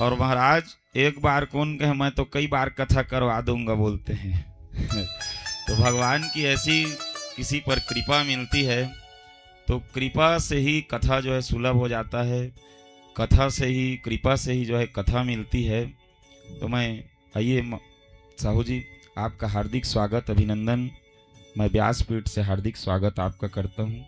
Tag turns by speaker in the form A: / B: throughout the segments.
A: और महाराज एक बार कौन कहे, मैं तो कई बार कथा करवा दूंगा बोलते हैं। तो भगवान की ऐसी किसी पर कृपा मिलती है तो कृपा से ही कथा जो है सुलभ हो जाता है, कथा से ही, कृपा से ही जो है कथा मिलती है। तो मैं आइए साहू जी, आपका हार्दिक स्वागत, अभिनंदन। मैं व्यासपीठ से हार्दिक स्वागत आपका करता हूँ।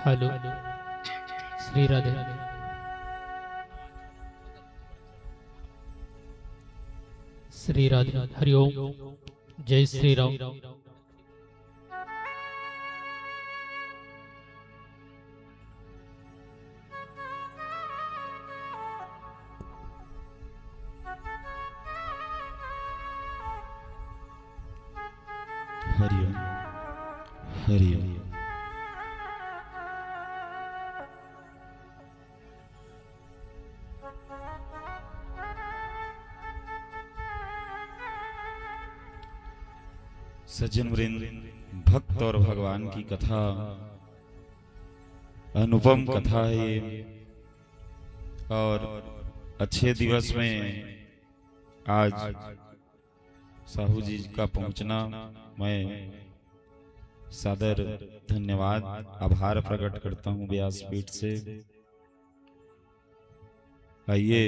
B: हेलो, श्री राधे। श्री राधे, हरिओम, जय श्री राम।
A: हरिओम हरिओम। सज्जन वृंद, भक्त और भगवान की कथा अनुपम कथा है ये। और अच्छे दिवस में आज साहू जी का पहुंचना, मैं सादर धन्यवाद, आभार प्रकट करता हूं व्यासपीठ से। आइए,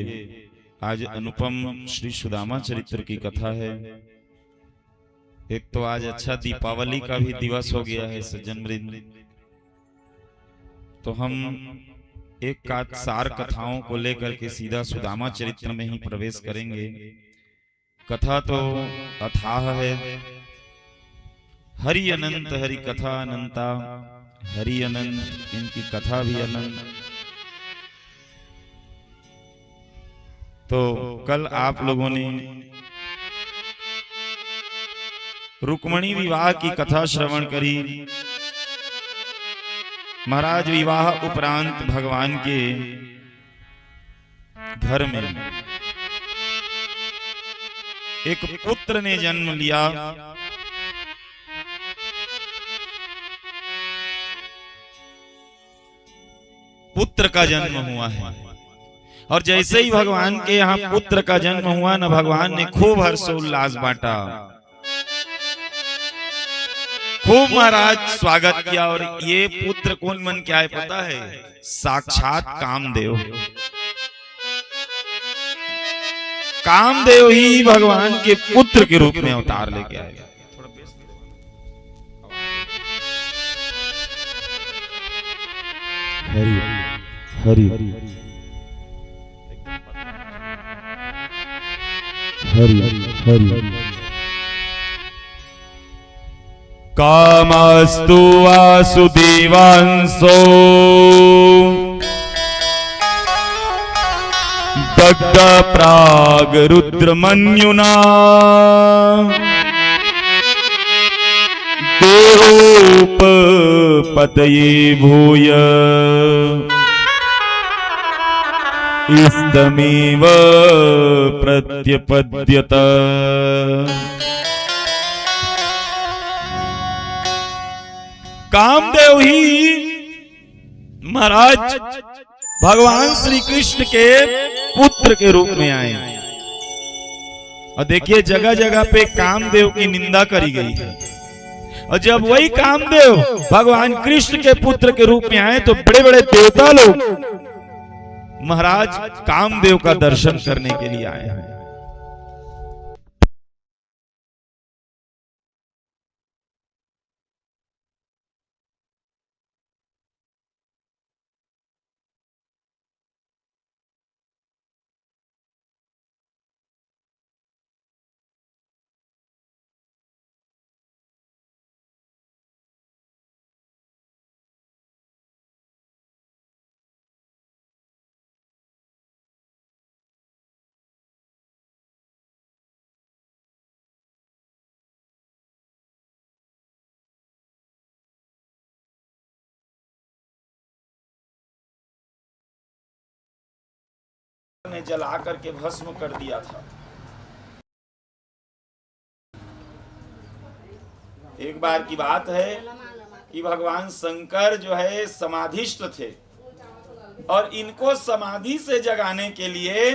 A: आज अनुपम श्री सुदामा चरित्र की कथा है। एक तो आज अच्छा दीपावली का भी दिवस हो गया है सज्जन वृंद, तो हम एक का सार कथाओं को लेकर के सीधा सुदामा चरित्र में ही प्रवेश करेंगे। कथा तो अथाह है, हरि अनंत, हरि कथा अनंता, हरि अनंत, इनकी कथा भी अनंत। तो कल आप लोगों ने रुक्मणी विवाह की कथा श्रवण करी। महाराज, विवाह उपरांत भगवान के घर में एक पुत्र ने जन्म लिया। पुत्र का जन्म हुआ है, और जैसे ही भगवान के यहाँ पुत्र का जन्म हुआ ना, भगवान ने खूब हर्षोल्लास बांटा, खूब महाराज स्वागत किया। और ये पुत्र कौन बन के आए पता है? साक्षात कामदेव। कामदेव ही भगवान के पुत्र के रूप में अवतार लेके आए। हरि हरि हरि हरि। कामस्तु वासुदेवांसो दग्ध प्राग रुद्रमन्युना देहोपपतये भूय इस्तमेव प्रत्यपद्यत। कामदेव ही महाराज भगवान श्री कृष्ण के पुत्र के रूप में आए। और देखिए, जगह जगह पे कामदेव की निंदा करी गई है, और जब वही कामदेव भगवान कृष्ण के पुत्र के रूप में आए तो बड़े बड़े देवता लोग महाराज कामदेव का दर्शन करने के लिए आए हैं। ने जला करके भस्म कर दिया था। एक बार की बात है कि भगवान शंकर जो है समाधिष्ठ थे और इनको समाधि से जगाने के लिए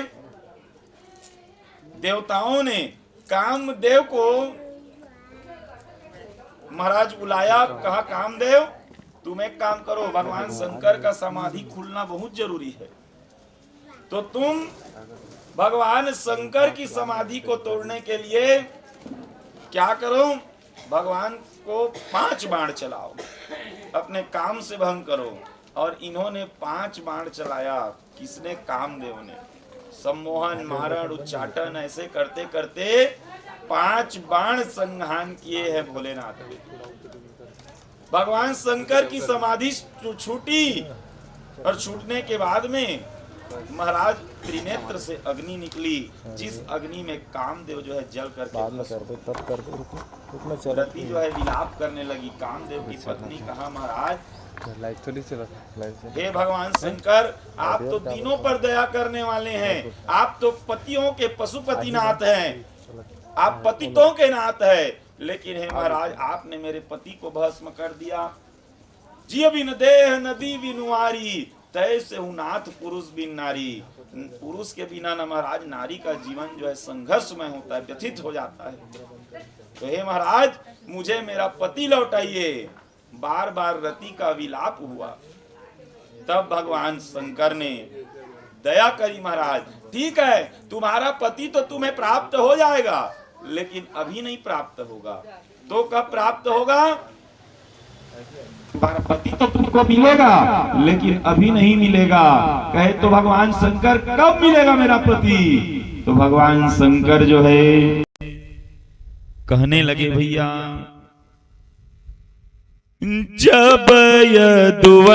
A: देवताओं ने कामदेव को महाराज बुलाया। कहा, कामदेव तुम एक काम करो, भगवान शंकर का समाधि खुलना बहुत जरूरी है, तो तुम भगवान शंकर की समाधि को तोड़ने के लिए क्या करो, भगवान को 5 बाण चलाओ, अपने काम से भंग करो। और इन्होंने 5 बाण चलाया। किसने? कामदेव ने। सम्मोहन, मारण, उच्चाटन ऐसे करते करते 5 बाण संहान किए हैं भोलेनाथ ने। भगवान शंकर की समाधि छूटी और छूटने के बाद में महाराज त्रिनेत्र से अग्नि निकली, जिस अग्नि में कामदेव जो है जल करके रति जो है विलाप करने लगी। कामदेव की पत्नी कहा, महाराज हे भगवान शंकर, आप तो तीनों पर दया करने वाले हैं, आप तो पतियों के पशुपतिनाथ हैं, आप पतितों के नाथ है, लेकिन हे महाराज आपने मेरे पति को भस्म कर दिया। जिय बिन देह नदी बिनुआरी, तैसे हूँ नाथ पुरुष बिन नारी। पुरुष के बिना न महाराज नारी का जीवन जो है संघर्षमय होता है, व्यथित हो जाता है। तो हे महाराज मुझे मेरा पति लौटाइए। बार बार रति का विलाप हुआ। तब भगवान शंकर ने दया करी, महाराज ठीक है, तुम्हारा पति तो तुम्हें प्राप्त हो जाएगा, लेकिन अभी नहीं प्राप्त होगा। तो कब प्राप्त होगा? तुम्हारा पति तो तुमको मिलेगा, लेकिन अभी नहीं मिलेगा। कहे तो भगवान शंकर कब मिलेगा मेरा पति? तो भगवान शंकर जो है कहने लगे, भैया जब यदुवंश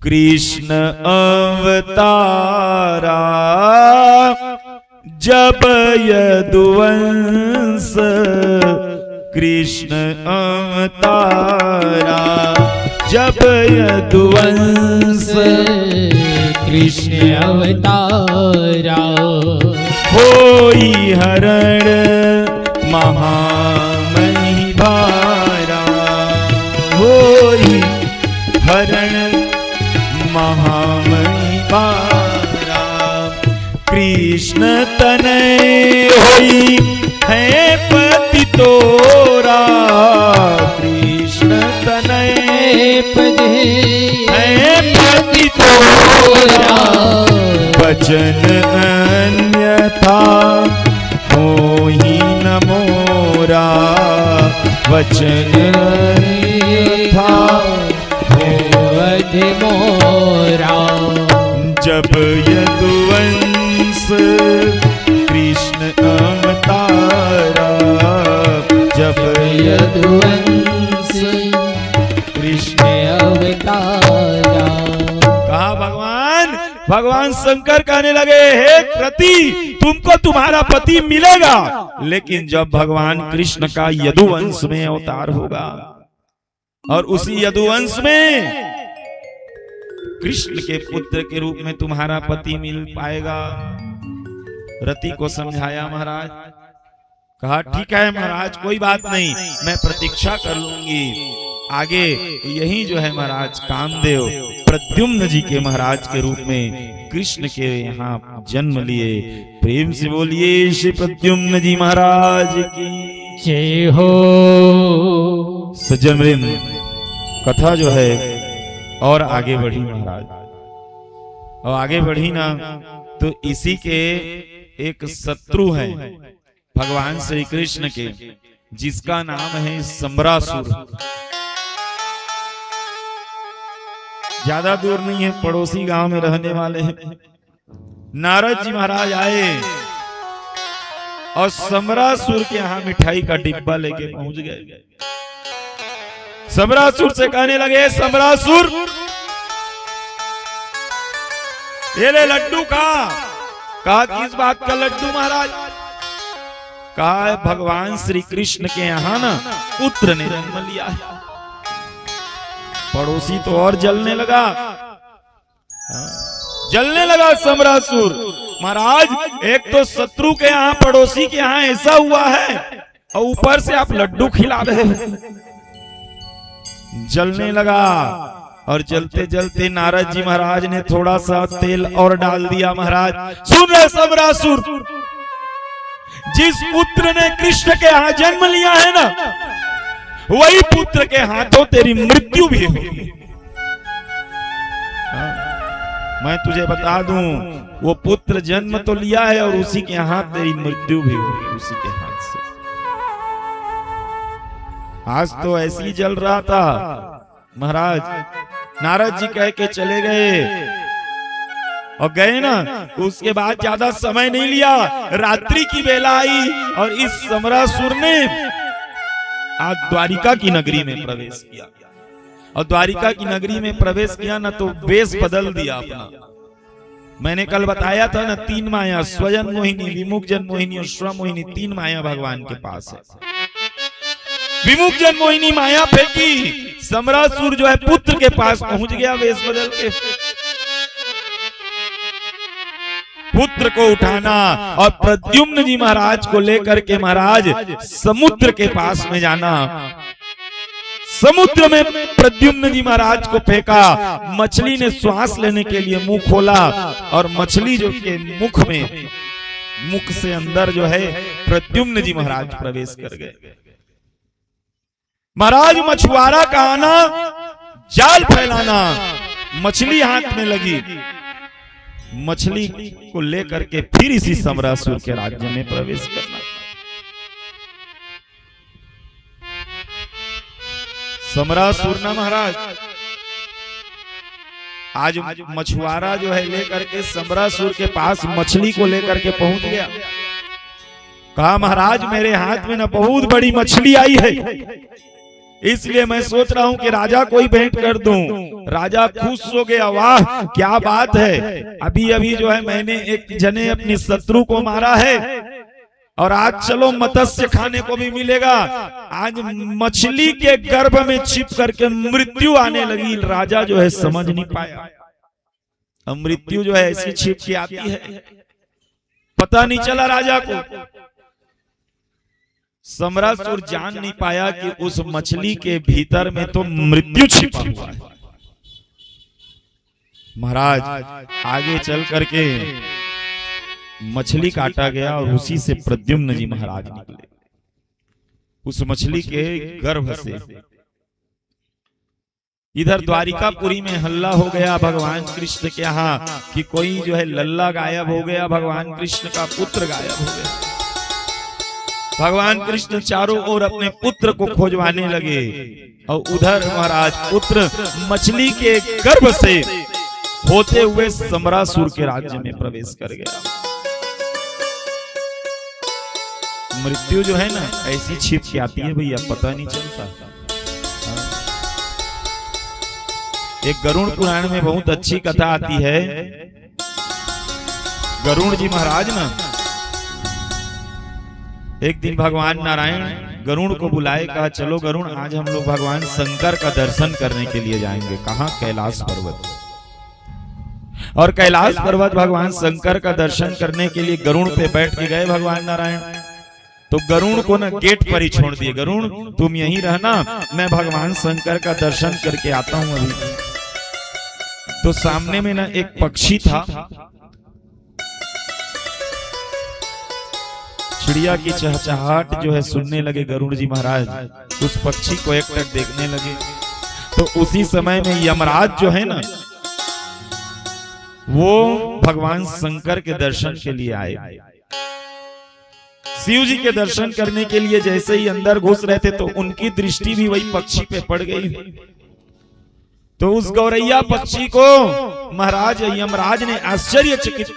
A: कृष्ण अवतारा, जब यदुवंश कृष्ण अवतारा, जब यदुवंश
B: कृष्ण अवतारा,
A: होई हरण महामहिभारा, होई हरण महामहिभारा। कृष्ण तनय होई है पति तोरा, कृष्ण तनय है पति तोरा। वचन अन्यथा होई न मोरा, वचन अन्यथा होई मोरा। जब यदुवंश कृष्ण अवतारा, जब यदुवंश कृष्ण अवतारा। कहा भगवान शंकर कहने लगे, हे रति तुमको तुम्हारा पति मिलेगा, लेकिन जब भगवान कृष्ण का यदुवंश में अवतार होगा और उसी यदुवंश में कृष्ण के पुत्र के रूप में तुम्हारा पति मिल पाएगा। रति को समझाया महाराज। कहा ठीक है महाराज, कोई बात नहीं, मैं प्रतीक्षा कर लूंगी। आगे यही जो है महाराज कामदेव प्रद्युम्न जी के महाराज के रूप में कृष्ण के यहाँ जन्म लिए। प्रेम से बोलिए श्री प्रद्युम्न जी महाराज की
B: जय हो।
A: सज्जन वृंद, कथा जो है और आगे बढ़ी महाराज, और आगे बढ़ी ना तो इसी के एक शत्रु हैं भगवान श्री कृष्ण के, जिसका नाम है सम्रासुर। ज्यादा दूर नहीं है, पड़ोसी गांव में रहने वाले हैं। नारद जी महाराज आए और सम्रासुर के यहाँ मिठाई का डिब्बा लेके पहुंच गए। सम्रासुर से कहने लगे, सम्रासुर ये ले लड्डू खा। कहा किस बात का लड्डू महाराज? कहा भगवान श्री कृष्ण के यहाँ ना पुत्र ने जन्म लिया है। पड़ोसी तो और जलने लगा। जलने लगा समरासुर। महाराज एक तो शत्रु के यहाँ पड़ोसी के यहाँ ऐसा हुआ है और ऊपर से आप लड्डू खिला रहे हो। जलने लगा और जलते जलते नारद जी महाराज ने थोड़ा सा तेल और डाल दिया। महाराज सुन रहे समरासुर, जिस पुत्र ने कृष्ण के यहाँ जन्म लिया है ना, वही पुत्र के हाथों तेरी मृत्यु भी होगी। मैं तुझे बता दूं, वो पुत्र जन्म तो लिया है और उसी के हाथ तेरी मृत्यु भी होगी, उसी के हाथ से। आज तो ऐसे ही जल रहा था। महाराज नारद जी कह के चले गए और गए ना, उसके बाद ज्यादा समय नहीं लिया, रात्रि की बेला आई और इस समरासुर ने आज द्वारिका की नगरी में प्रवेश किया। और द्वारिका की नगरी में प्रवेश किया ना तो वेश बदल दिया अपना। मैंने कल बताया था ना, 3 माया, स्वजन मोहिनी, विमुख जन मोहिनी और स्व मोहिनी, 3 माया भगवान के पास है। विमुख जन मोहिनी माया फेंकी, समरासुर जो है पुत्र के पास पहुंच गया वेश बदल के। पुत्र को उठाना और प्रद्युम्न जी महाराज को लेकर के महाराज समुद्र के पास में जाना। समुद्र में प्रद्युम्न जी महाराज को फेंका। मछली ने श्वास लेने के लिए मुंह खोला और मछली जो के मुख से अंदर जो है प्रद्युम्न जी महाराज प्रवेश कर गए। महाराज मछुआरा का आना, जाल फैलाना, मछली हाथ में लगी। मछली को लेकर के फिर इसी समरासुर के राज्य में प्रवेश करना। समरासुर ना महाराज आज मछुआरा जो है लेकर के समरासुर के पास मछली को लेकर के पहुंच गया। कहा महाराज मेरे हाथ में ना बहुत बड़ी मछली आई है, इसलिए मैं सोच रहा हूं कि राजा को ही भेंट कर दूं। राजा खुश हो गया, वाह क्या बात है, अभी अभी जो है मैंने एक जने अपनी शत्रु को मारा है और आज चलो मत्स्य खाने को भी मिलेगा। आज मछली के गर्भ में छिप करके मृत्यु आने लगी। राजा जो है समझ नहीं पाया। अब मृत्यु जो है ऐसी छिप के आती है, पता नहीं चला राजा को। समरासुर जान नहीं पाया कि उस मछली के भीतर में तो मृत्यु छिपा हुआ है। महाराज आगे चल करके मछली काटा गया और उसी से प्रद्युम्न जी महाराज निकले, उस मछली के गर्भ से। इधर द्वारिकापुरी में हल्ला हो गया भगवान कृष्ण के यहाँ कि कोई जो है लल्ला गायब हो गया, भगवान कृष्ण का पुत्र गायब हो गया। भगवान कृष्ण चारों ओर अपने पुत्र को खोजवाने लगे और उधर महाराज पुत्र मछली के गर्भ से होते हुए समरासुर के राज्य में प्रवेश कर गया। मृत्यु जो है ना ऐसी छिप के आती है भैया, पता नहीं चलता। एक गरुड़ पुराण में बहुत अच्छी कथा आती है। गरुड़ जी महाराज ना एक दिन भगवान नारायण गरुड़ को बुलाए, कहा चलो गरुड़ आज हम लोग भगवान शंकर का दर्शन करने के लिए जाएंगे। कहां? कैलाश पर्वत। और कैलाश पर्वत भगवान शंकर का दर्शन करने के लिए गरुड़ पे बैठ के गए भगवान नारायण। तो गरुड़ को ना गेट पर ही छोड़ दिए, गरुड़ तुम यहीं रहना, मैं भगवान शंकर का दर्शन करके आता हूं अभी। तो सामने में ना एक पक्षी था, चिड़िया की चहचहाट जो है सुनने लगे गरुड़ जी महाराज। उस पक्षी को एकटक देखने लगे। तो उसी समय में यमराज जो है ना वो भगवान शंकर के दर्शन के लिए आए। शिव जी के दर्शन करने के लिए जैसे ही अंदर घुस रहे थे तो उनकी दृष्टि भी वही पक्षी पे पड़ गई। तो उस गौरैया पक्षी को महाराज यमराज ने आश्चर्यचकित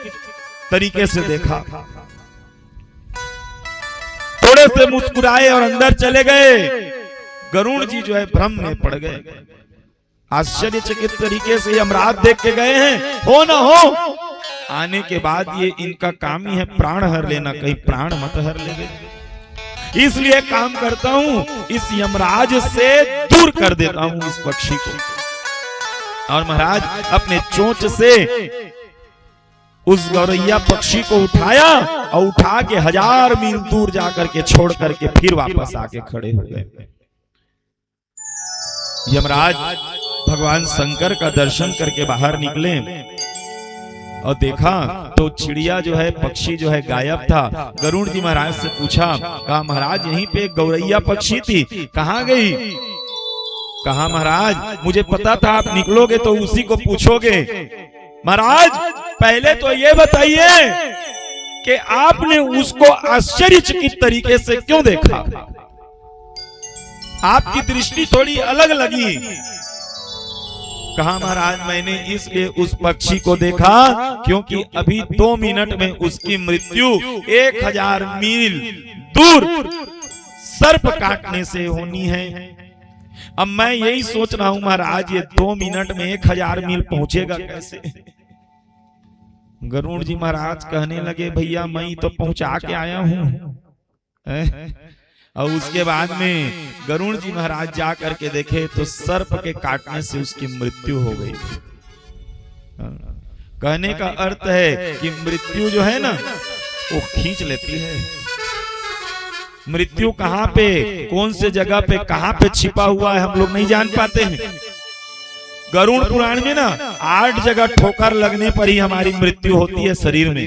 A: तरीके से देखा, थोड़े से मुस्कुराए और अंदर चले गए। गरुड़ जी जो है भ्रम में पड़ गए। आश्चर्यचकित तरीके से यमराज देख के गए हैं, हो ना हो आने के बाद ये इनका काम ही है प्राण हर लेना, कहीं प्राण मत हर ले। इसलिए काम करता हूं, इस यमराज से दूर कर देता हूं इस पक्षी को। और महाराज अपने चोंच से उस गौरैया पक्षी को उठाया और उठा के 1000 मील दूर जाकर के छोड़ करके फिर वापस आके खड़े हो गए। यमराज भगवान शंकर का दर्शन करके बाहर निकले और देखा तो चिड़िया जो है, पक्षी जो है गायब था। गरुड़ जी महाराज से पूछा, कहा महाराज यहीं पे एक गौरैया पक्षी थी, कहाँ गई? कहा महाराज मुझे पता था आप निकलोगे तो उसी को पूछोगे। महाराज पहले तो ये बताइए कि आपने उसको आश्चर्यचकित तरीके से क्यों देखा? आपकी दृष्टि थोड़ी अलग लगी। कहा महाराज मैंने इसलिए उस पक्षी को देखा क्योंकि अभी 2 मिनट में उसकी मृत्यु 1000 मील दूर सर्प काटने से होनी है। अब मैं यही सोच रहा हूं महाराज ये 2 मिनट में 1000 मील पहुंचेगा कैसे? गरुड़ जी महाराज कहने लगे भैया मैं तो पहुंचा के आया हूं। और उसके बाद में गरुड़ जी महाराज जा करके देखे तो सर्प के काटने से उसकी मृत्यु हो गई। कहने का अर्थ है कि मृत्यु जो है ना वो खींच लेती है। मृत्यु कहां पे, कौन से जगह पे, कहां पे छिपा हुआ है हम लोग नहीं जान पाते हैं। गरुड़ पुराण में ना 8 जगह ठोकर लगने पर ही हमारी मृत्यु होती है शरीर में।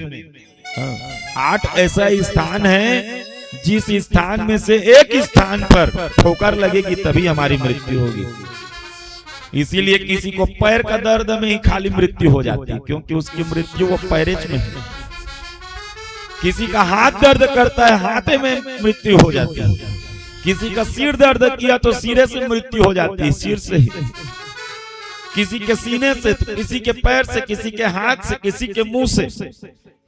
A: 8 ऐसा स्थान है जिस स्थान में से एक स्थान पर ठोकर लगेगी तभी हमारी मृत्यु होगी। इसीलिए किसी को पैर का दर्द में ही खाली मृत्यु हो जाती है क्योंकि उसकी मृत्यु वो पैरेज में है। किसी का हाथ दर्द करता है, हाथे में मृत्यु हो जाती है। किसी का सिर दर्द किया तो सिरे से मृत्यु हो जाती है, सिर से ही। किसी के सीने से, किसी के पैर से, किसी के हाथ से, किसी के मुंह से।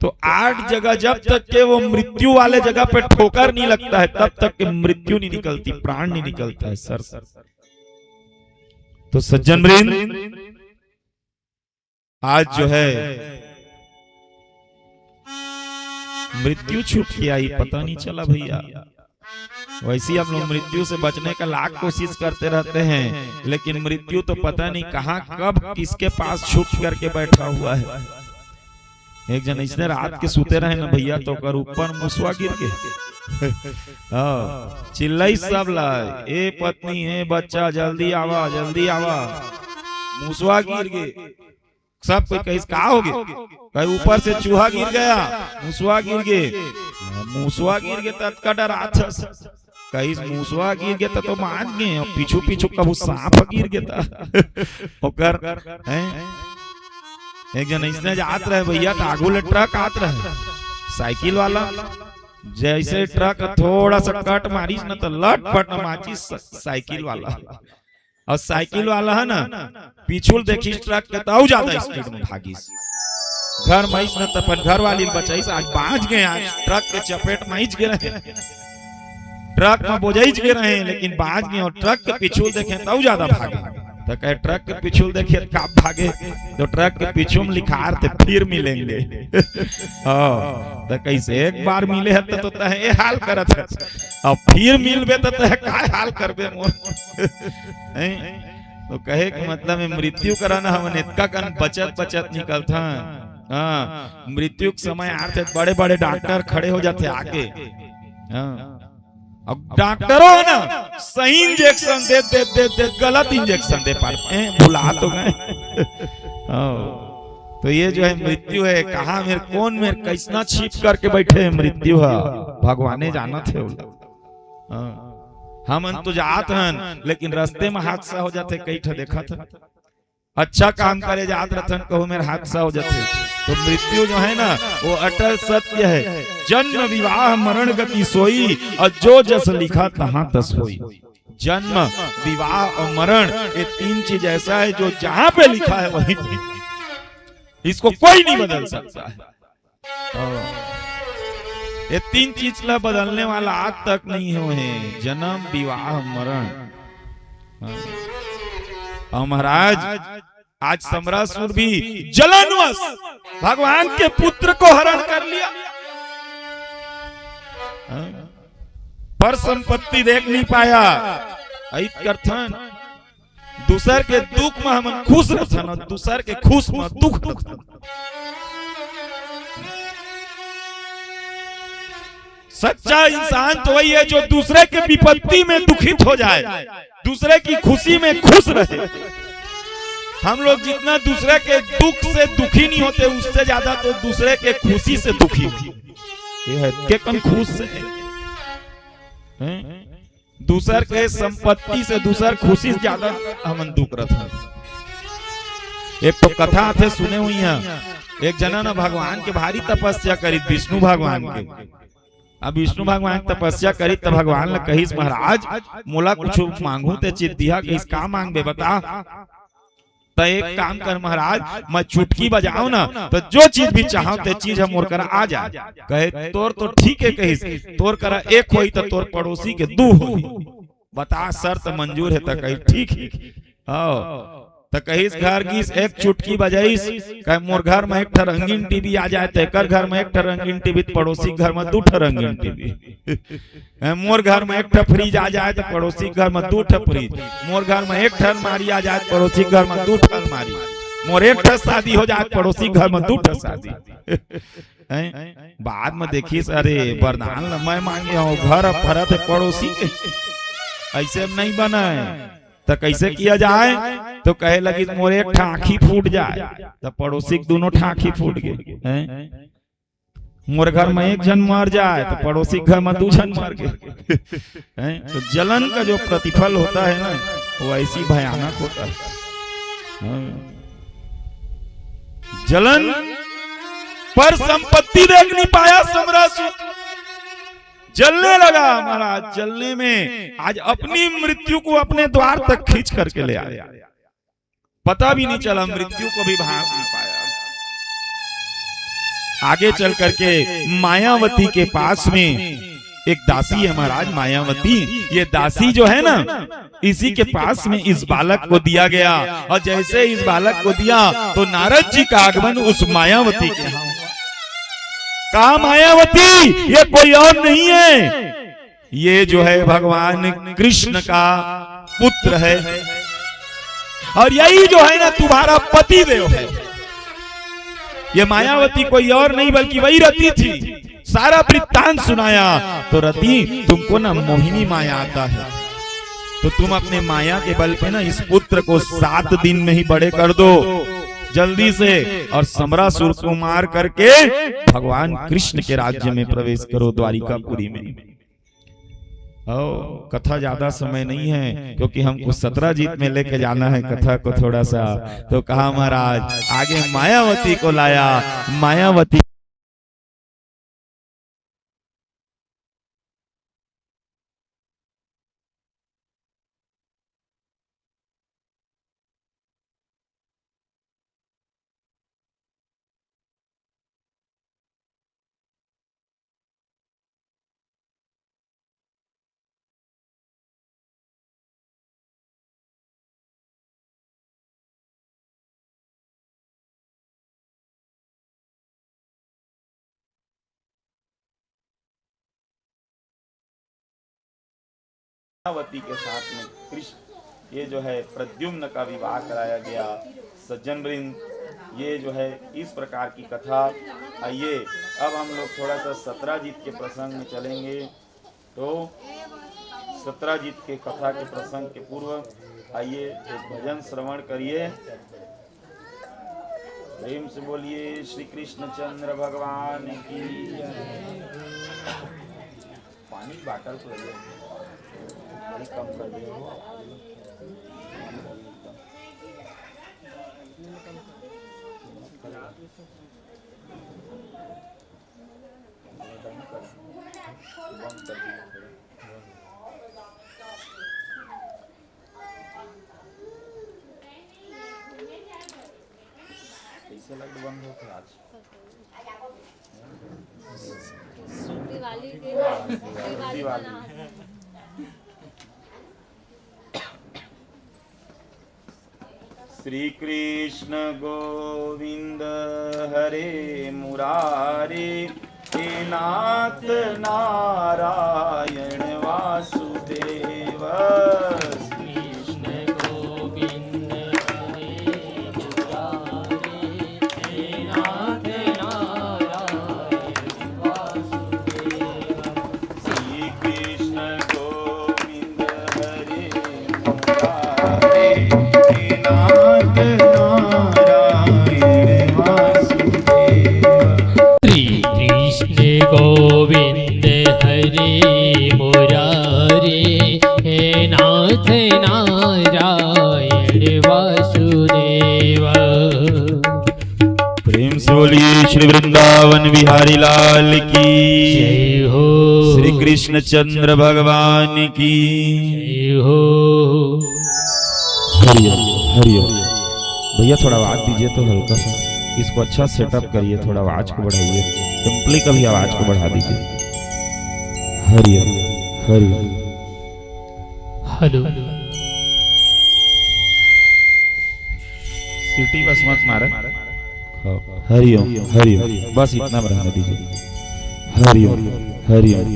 A: तो 8 जगह जब तक के वो मृत्यु वाले जगह पे ठोकर नहीं लगता है तब तक के मृत्यु नहीं निकलती, प्राण नहीं निकलता है सर। तो सज्जन वृंद आज जो है मृत्यु छूट के आई, पता नहीं चला भैया। वैसे हम लोग मृत्यु से बचने का लाख कोशिश करते रहते हैं लेकिन मृत्यु तो पता नहीं कहां कब किसके पास छुप करके बैठा हुआ है। एक जन इसने रात के सूते रहे ना भैया तो कर ऊपर मुसवा गिर के चिल्लाई सब लाए, ए पत्नी ए बच्चा जल्दी आवा जल्दी आवा। मुसवा गिर गए, सब कोई कहीं कहा हो गए, कहीं ऊपर से चूहा गिर गया, मुसवा गिर गए। मुसवा गिर गए तत्का डरा था, कहीं मुसवा गिर गया तो मान गए और पीछू पीछू कबू सांप गिर गया ओकर एक जन इसने जात रहे भैया तो आगू ले ट्रक आत रहे साइकिल वाला। जैसे ट्रक थोड़ा सा कट मारिस ना तो लट पट माची साइकिल वाला। और साइकिल वाला है ना पीछू देखी ट्रक के तो ज्यादा स्पीड में भागीस। घर माइस न तपन घर वाली बचाई आज बाज गए, आज ट्रक के चपेट माइच गए रहे, ट्रक में बोझाइच गए रहे लेकिन बाज गए। और ट्रक के पीछू देखे तो ज्यादा भागे। तो कहे ट्रक के पीछू देखिए कब भागे तो ट्रक के पीछू में लिखार थे फिर मिलेंगे। तो कैसे एक बार मिले है तो तहे हाल करत है और फिर मिलबे तो तहे काय हाल करबे मोर। तो कहे कि मतलब में मृत्यु कराना हमन इतना कन बचत निकलता। हाँ मृत्यु के समय आते बड़े बड़े डॉक्टर खड़े हो जाते आगे। अब डॉक्टरों ना सही इंजेक्शन दे गलत इंजेक्शन दे पाते हैं, भुला तो गए। तो ये जो है मृत्यु है, कहा मेरे कौन मेरे कैसना छिप करके बैठे मृत्यु है, भगवाने जाना थे। हम तो जात हन लेकिन रास्ते में हादसा हो जाते, कई ठा देखा था। अच्छा काम करे जात रतन कहो मेरे हादसा हो जाते। तो मृत्यु जो है ना वो अटल सत्य है, जन्म विवाह मरण गति सोई और जो जस लिखा तहां तस होई। जन्म विवाह और मरण ये 3 चीज ऐसा है जो जहां पे लिखा है वहीं इसको कोई नहीं बदल सकता है। ये 3 चीज ला बदलने वाला आज तक नहीं हुए, जन्म विवाह मरण। और महाराज आज सम्रासुर भी जलनवश भगवान के पुत्र को हरण कर लिया, पर संपत्ति देख नहीं पाया। कर्थन दूसर के दुख में हम खुश रहन और दूसर के खुश में दुख। सच्चा इंसान तो वही है जो दूसरे के विपत्ति में दुखित हो जाए, दूसरे की खुशी में खुश रहे। हम लोग जितना दूसरे के दुख से दुखी नहीं होते, उससे ज्यादा तो दूसरे के खुशी से दुखी ये है के कम खुश से दूसर के संपत्ति से दूसर खुशी से ज्यादा हम दुख रहते हैं। एक तो कथा थे सुने हुई है, एक जना ना भगवान के भारी तपस्या करी, विष्णु भगवान के। अब विष्णु भगवान तपस्या करी तो भगवान ने कही महाराज मोला कुछ मांगू ते चित दिया कि इसका मांग बे बता। तो एक काम कर महाराज, मैं चुटकी बजाऊं ना तो जो चीज भी चाहो ते चीज हम मोर करा आ जाए। कहे तोर तो ठीक है, कही तोर करा एक होई तो तोर पड़ोसी के दू होई, बता शर्त मंजूर है? तो कही ठीक है। तो कहीस घर की एक चुटकी बजाइस, कहे मोर घर में एक रंगीन टीवी आ जाए, तेकर घर में एक रंगीन टीवी, पड़ोसी घर में 2 रंगीन टीवी। मोर घर में एक फ्रिज आ जाए तो पड़ोसी घर में 2 फ्रिज। मोर घर में एक अलमारी आ जाए पड़ोसी घर में 2 अलमारी। मोर एक शादी हो जाए पड़ोसी घर में 2 शादी। बाद में देखिए अरे वरदान मैं मांगे हूँ घर फरत है पड़ोसी के, ऐसे नहीं बना है। तो कैसे किया जाए? तो कहे लगी मोरे एक आँखी फूट जाए तो पड़ोसी के दोनों आँखी फूट गए। मोर घर में एक जन मर जाए तो पड़ोसी घर में 2 जन मर गए। तो जलन का जो प्रतिफल होता है ना वो ऐसी भयानक होता है। जलन पर संपत्ति देख नहीं पाया सम्राट, जलने लगा महाराज। जलने में आज अपनी मृत्यु को अपने द्वार तक खींच करके ले आया, पता भी नहीं चला, मृत्यु को भी भाग नहीं पाया। आगे चल करके मायावती के पास में एक दासी है महाराज, मायावती। ये दासी जो है ना इसी के पास में इस बालक को दिया गया, और जैसे इस बालक को दिया तो नारद जी का आगमन उस मायावती के यहाँ। कहा मायावती ये कोई और नहीं है, ये जो है भगवान कृष्ण का पुत्र है, और यही जो है ना तुम्हारा पति देव है। ये मायावती कोई और नहीं बल्कि वही रति थी। सारा वृत्तांत सुनाया तो रति तुमको ना मोहिनी माया आता है, तो तुम अपने माया के बल पे ना इस पुत्र को 7 दिन में ही बड़े कर दो जल्दी से, और समरासुर को मार करके भगवान कृष्ण के राज्य में प्रवेश करो द्वारिकापुरी में। कथा ज्यादा समय नहीं है क्योंकि हमको 17 जीत में लेके जाना है कथा को थोड़ा सा। तो कहा महाराज आगे मायावती को लाया। मायावती मायावती के साथ में कृष्ण ये जो है प्रद्युम्न का विवाह कराया गया। सज्जन वृंद ये जो है इस प्रकार की कथा। आइए अब हम लोग थोड़ा सा 17 जीत के प्रसंग में चलेंगे। तो 17 जीत के कथा के प्रसंग के पूर्व आइए एक भजन श्रवण करिए। प्रेम से बोलिए श्री कृष्ण चंद्र भगवान की। पानी की बाटल को कम कर दिया। कैसे लग बंद हो आज दिवाली श्री कृष्ण गोविंद हरे मुरारे हे नाथ नारायण वासुदेव।
B: कृष्ण गोविंद हरे मुरारे हे नाथ नारायण वासुदेव। गोविंद हरे मुरारे हे नाथ नारायण वासुदेव।
A: प्रेम से बोलिए श्री वृंदावन बिहारी लाल की
B: जय हो।
A: श्री कृष्ण चंद्र भगवान की
B: जय हो।
A: हरिओम हरिओम। भैया थोड़ा आवाज दीजिए तो हल्का सा, इसको अच्छा सेटअप करिए, थोड़ा आवाज को बढ़ाइए, सिंपली कभी आवाज को बढ़ा दीजिए। Hariom Hariom.
B: Hello.
A: City bus मत मारे। हरिओम हरिओम, बस इतना बढ़ाने दीजिए। हरिओम हरिओम।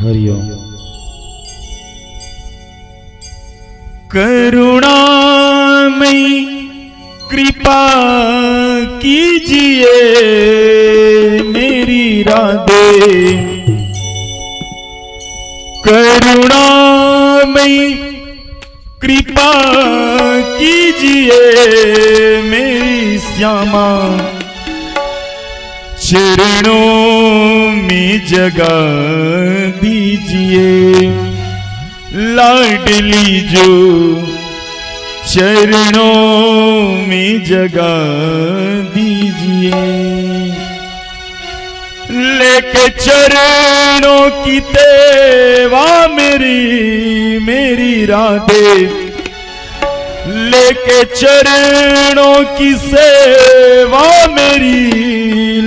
A: हरिओम। करुणामयी कृपा कीजिए मेरी राधे, करुणामयी कृपा कीजिए मेरी श्यामा, चरणों में जगह दीजिए लाडली जो, चरणों में जगह दीजिए। लेके चरणों की सेवा मेरी राधे, लेके चरणों की सेवा मेरी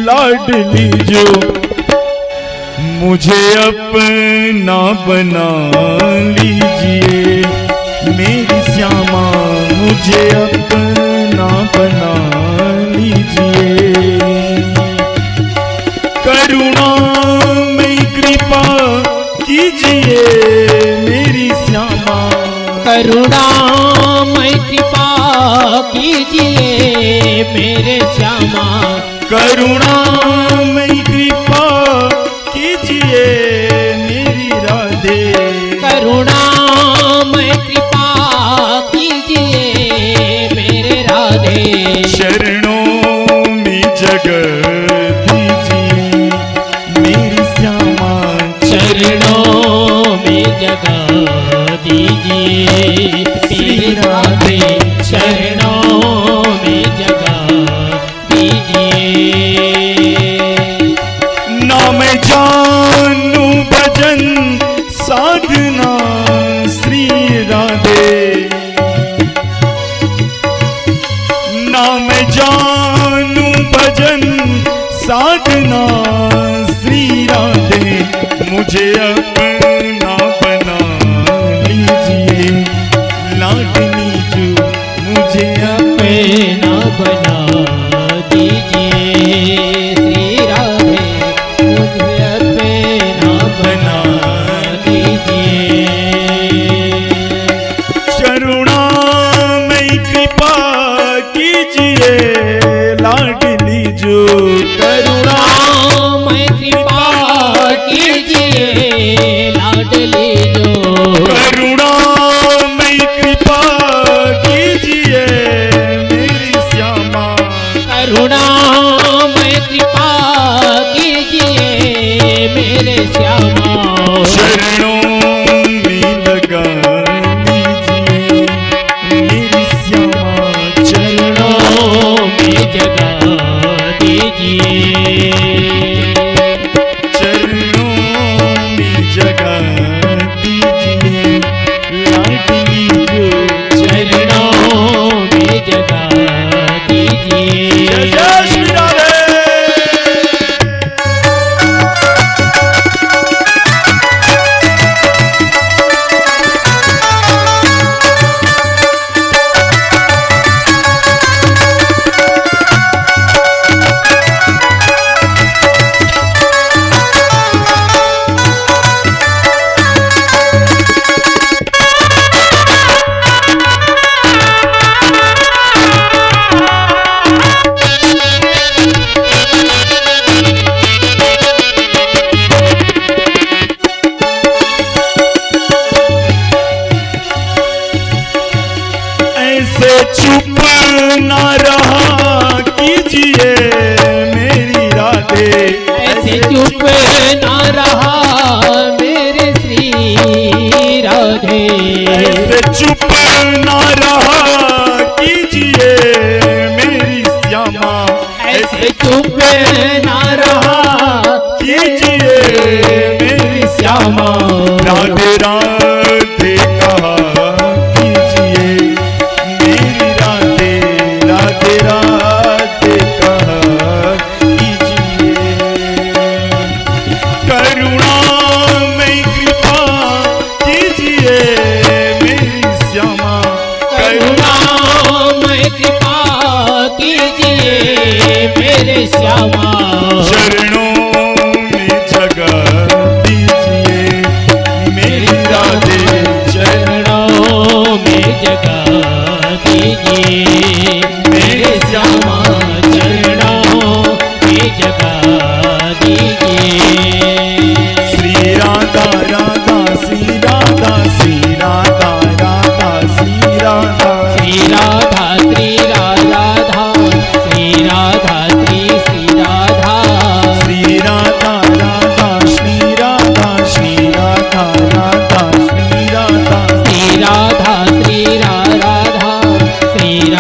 A: लाडली जो, मुझे अपना बना लीजिए मेरी श्यामा, मुझे अपना बना लीजिए। करुणामयी कृपा कीजिए मेरी श्यामा,
B: करुणामय कृपा कीजिए मेरे श्यामा,
A: करुणामयी कृपा कीजिए मेरी राधे,
B: करुणामय कृपा कीजिए मेरे राधे।
A: चरणों में जगह दीजिए मेरी श्यामा,
B: चरणों में जगह दीजिए मेरे राधे, चरणों में जगह दीजिए।
A: ना मैं जानू भजन साधना श्री राधे, ना मैं जानू भजन साधना श्री राधे, मुझे अपना बना लीजिए लाडली जो, मुझे
B: अपना बना दीजिए श्री राधे, मुझे अपना बना दीजिए।
A: करुणामयी कृपा कीजिए लाडली जो,
B: करुणामय कृपा कीजिए लाडली जो,
A: करुणामयी कृपा कीजिए मेरी श्यामा,
B: करुणामय कृपा कीजिए मेरे श्यामा।
A: चरणों में लगा दीजिए मेरी श्यामा,
B: चरणों में जगह दीजिए
C: ऐसे चुप ना रहा कीजिए मेरी राधे,
B: ऐसे चुप ना रहा मेरे श्री राधे,
C: ऐसे चुप ना रहा कीजिए मेरी श्यामा,
B: ऐसे चुप ना रहा
C: कीजिए मेरी श्यामा। राधे राधे कहा कीजिए मेरी राधे, राधे राधे कहा कीजिए। करुणामय कृपा कीजिए मेरी श्यामा,
B: करुणामय कृपा कीजिए मेरे श्यामा,
C: चरणों में जगह दीजिए मेरी राधे,
B: चरणों में जगह दीजिए मेरे श्यामा, चरणों में जगह दीजिए।
C: श्री राधा राधा श्री राधा श्री राधा राधा श्री राधा,
B: श्री राधा श्री राधा श्री राधा श्री राधा,
C: श्री राधा राधा श्री राधा श्री राधा राधा श्री राधा,
B: श्री राधा श्री राधा श्री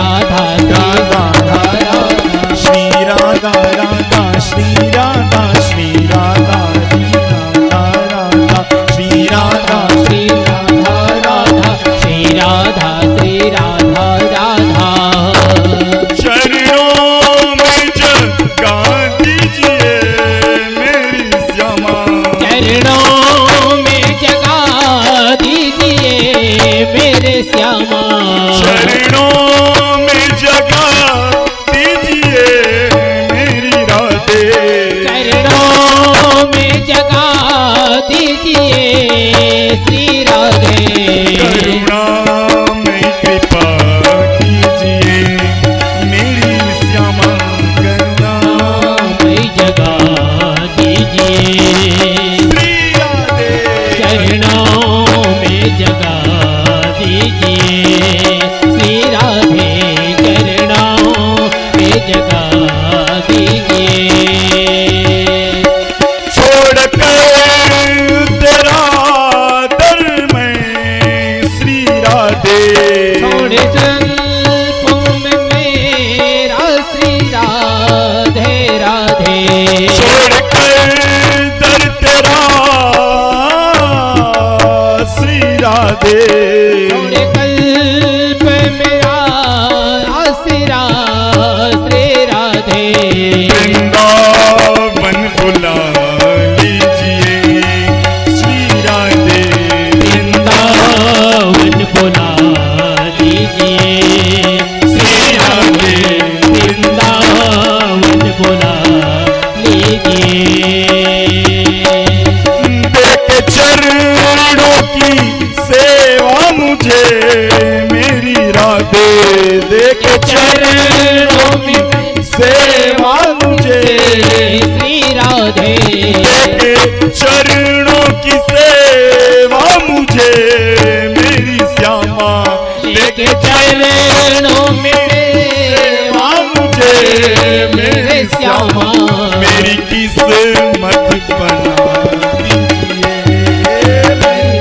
B: राधा
C: राधा राधा श्री राधा राधा श्री राधा श्री राधा राधा श्री राधा,
B: श्री राधा राधा श्री राधा श्री राधा राधा,
C: चरणों में जगह दीजिए मेरी श्यामा,
B: चरणों में जगह दीजिए मेरे श्यामा,
C: चरणों में जगह दीजिए मेरी राधे,
B: चरणों में जगह दीजिए श्री राधे,
C: करुणामय कृपा कीजिए मेरी श्यामा,
B: करुणामय जगह दीजिए
C: श्री राधे,
B: चरणों में जगह दीजिए श्री राधे, चरणों में जगह दीजिए।
C: छोड़कर तेरा दर मैं श्री राधे,
B: छोड़ संपूर्ण मेरा श्री राधे राधे,
C: छोड़कर दर तेरा श्री राधे,
B: छोड़ कल्प मेरा आसरा श्री राधे,
C: वृंदावन बुला लीजिए श्री राधे,
B: वृंदावन बुला लीजिए श्री राधे, वृंदावन बुला लीजिए।
C: देख चरणों की सेवा मुझे मेरी राधे, देख चरणों की सेवा मुझे,
B: श्री राधे,
C: देख चरणों की सेवा मुझे मेरी श्यामा,
B: लेके चरणों में सेवा
C: मुझे
B: मेरे श्यामा,
C: मेरी किस्मत बना दीजिए,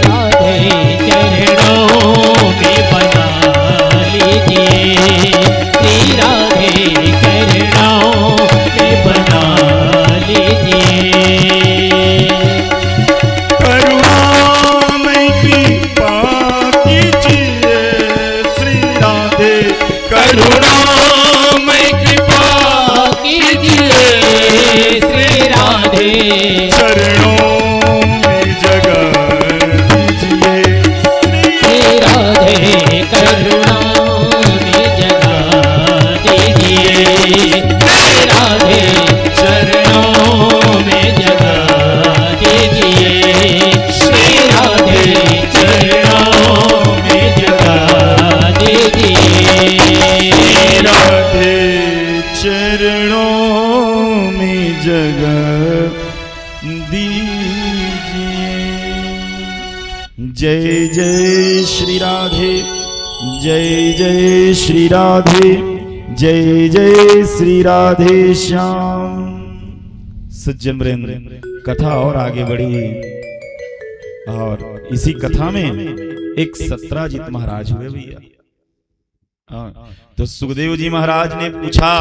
B: राधे चरणों में बना लीजिए श्री राधे, चरणों में बना लीजिए।
C: करुणामय कृपा कीजिए श्री राधे, करुणामय कृपा
B: कीजिए श्री राधे,
C: चरणों में जगह दीजिए
B: श्री राधे, करुणा में जगह दीजिए श्री राधे, चरणों में जगह दीजिए श्री राधे, चरणों में जगह दीजिए।
C: राधे चरणों में जगह दीजिए। जय जय श्री राधे, जय जय श्री राधे, जय जय श्री राधे श्याम। सज्जन वृंद, कथा और आगे बढ़ी और इसी कथा में एक सत्राजित महाराज हुए भैया। तो सुखदेव जी महाराज ने पूछा,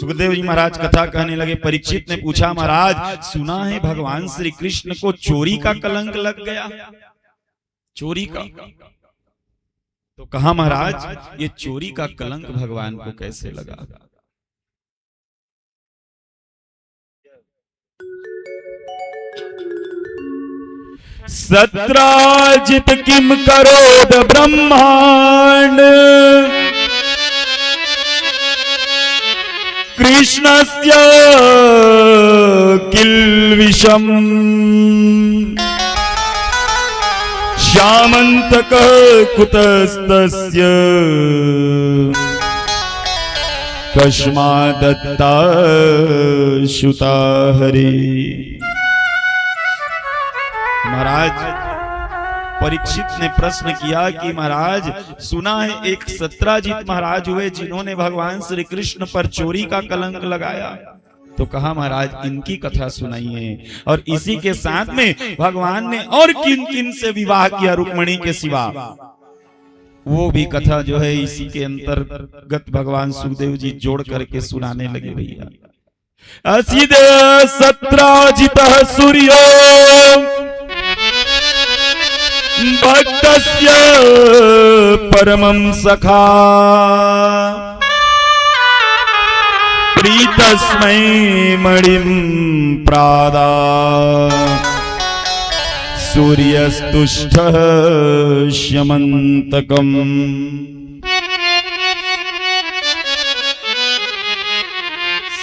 C: सुखदेव जी महाराज कथा कहने लगे। परीक्षित ने पूछा, महाराज सुना है भगवान श्री कृष्ण को चोरी का कलंक लग गया, चोरी का। तो कहा, महाराज ये चोरी का कलंक भगवान को कैसे लगा? सत्राजित किम करोद ब्रह्मांड कृष्णस्य किल्विषम् श्यामन्तकः कुतस्तस्य कस्मादत्ता श्रुता हरि। महाराज परीक्षित ने प्रश्न किया कि महाराज सुना है एक सत्राजित महाराज हुए जिन्होंने भगवान श्री कृष्ण पर चोरी का कलंक लगाया। तो कहा, महाराज इनकी कथा सुनाइए। और इसी के साथ में भगवान ने और किन किन से विवाह किया रुक्मिणी के सिवा, वो भी कथा जो है इसी के अंतर्गत भगवान सुखदेव जी जोड़ करके सुनाने लगे भैया। असिद सत्राजितः सूर्यो भक्तस्य परमं सखा प्रीतस्मै मणिं प्रादा सूर्यस्तुष्टः श्यमन्तकम्।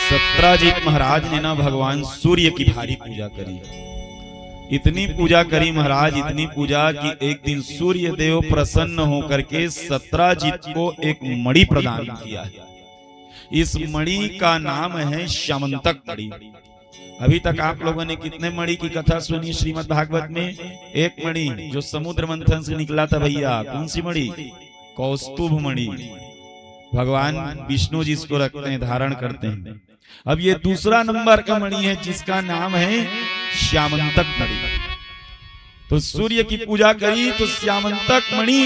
C: सत्राजित महाराज ने ना भगवान सूर्य की भारी पूजा करी, इतनी पूजा करी महाराज, इतनी पूजा कि एक दिन सूर्य देव प्रसन्न होकर के सत्राजित को एक मणि प्रदान किया है। इस मणि का नाम है श्यामंतक मणि। अभी तक आप लोगों ने कितने मणि की कथा सुनी श्रीमद् भागवत में? एक मणि जो समुद्र मंथन से निकला था भैया। कौन सी मणि? कौस्तुभ मणि। भगवान विष्णु जी इसको रखते हैं, धारण करते हैं। अब ये दूसरा नंबर का मणि है जिसका नाम है श्यामंतक मणि। तो सूर्य की पूजा करी तो श्यामंतक मणि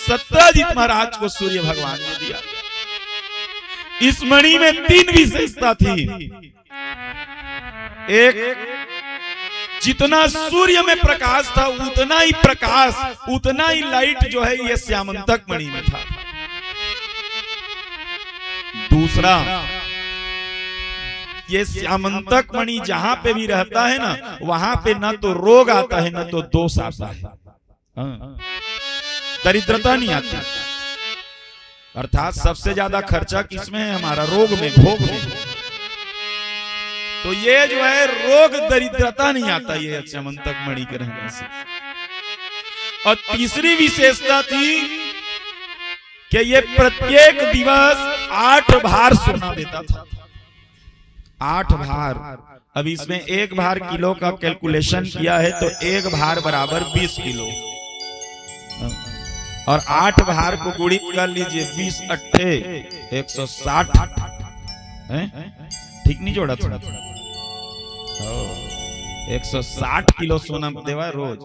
C: सत्राजित महाराज को सूर्य भगवान ने दिया। इस मणि में 3 विशेषता थी। एक, जितना सूर्य में प्रकाश था उतना ही प्रकाश, उतना ही लाइट जो है ये श्यामंतक मणि में था। दूसरा, ये श्यामंतक मणि जहां पे भी रहता है ना, वहां पे ना तो रोग आता है ना तो दोष आता है, दरिद्रता नहीं आती। अर्थात सबसे ज्यादा खर्चा किसमें है? हमारा रोग में, भोग में। तो ये जो है रोग दरिद्रता नहीं आता ये श्यामंतक मणि के रहने से। और तीसरी विशेषता थी कि ये प्रत्येक दिवस 8 भार सोना देता था। 8 भार। अब इसमें 1 भार किलो का कैलकुलेशन किया है तो 1 भार बराबर 20 किलो और 8 भार को गुणित कर लीजिए, 20 अट्ठे 160 है? ठीक नहीं जोड़ा? थोड़ा 160 किलो सोना देवा रोज।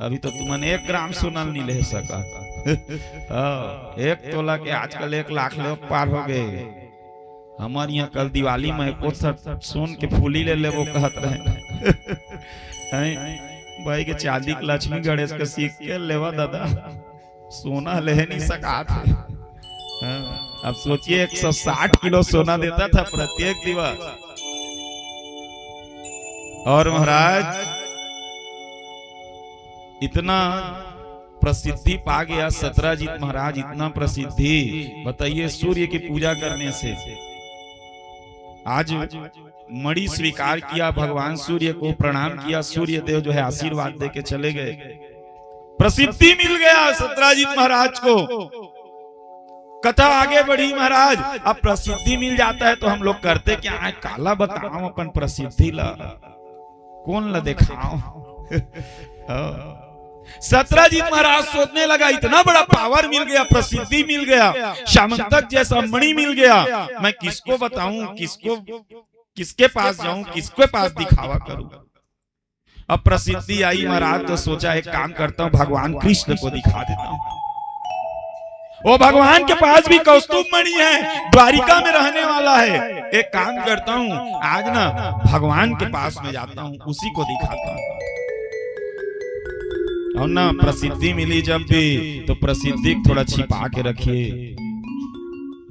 C: अभी तो तुमने 1 ग्राम सोना नहीं ले सका। 1 तोला के आजकल 1 लाख लोग पार हो गए। हमारे यहाँ कल दिवाली में को सोन के फूली ले वो कहत रहे भाई के चांदी के लक्ष्मी गणेश के सीख के लेवा दादा, सोना ले नहीं सका था। अब सोचिए 160 किलो सोना देता था प्रत्येक दिवस। और महाराज इतना प्रसिद्धि पा गया सत्राजित महाराज, इतना प्रसिद्धि, बताइए सूर्य की पूजा करने से। आज मणि स्वीकार किया, भगवान सूर्य को प्रणाम किया, सूर्य देव जो है आशीर्वाद दे के चले गए। प्रसिद्धि मिल गया सत्राजित महाराज को। कथा आगे बढ़ी महाराज। अब प्रसिद्धि मिल जाता है तो हम लोग करते क्या है? काला बताओ अपन प्रसिद्धि ला, कौन ला दिखाओ। सत्राजीत महाराज सोचने लगा इतना बड़ा पावर मिल गया, प्रसिद्धि मिल गया, श्यामंतक जैसा मणि मिल गया, मैं किसको बताऊं, किसके पास जाऊं, किसके पास दिखावा करूं। अब प्रसिद्धि आई महाराज तो सोचा एक काम करता हूं, भगवान कृष्ण को दिखा देता हूं। वो भगवान के पास भी कौस्तुभ मणि है, द्वारिका में रहने वाला है। एक काम करता हूं, आज ना भगवान के पास में जाता हूं, उसी को दिखाता हूं। और ना प्रसिद्धि मिली जब भी तो प्रसिद्धि थोड़ा छिपा के रखिए।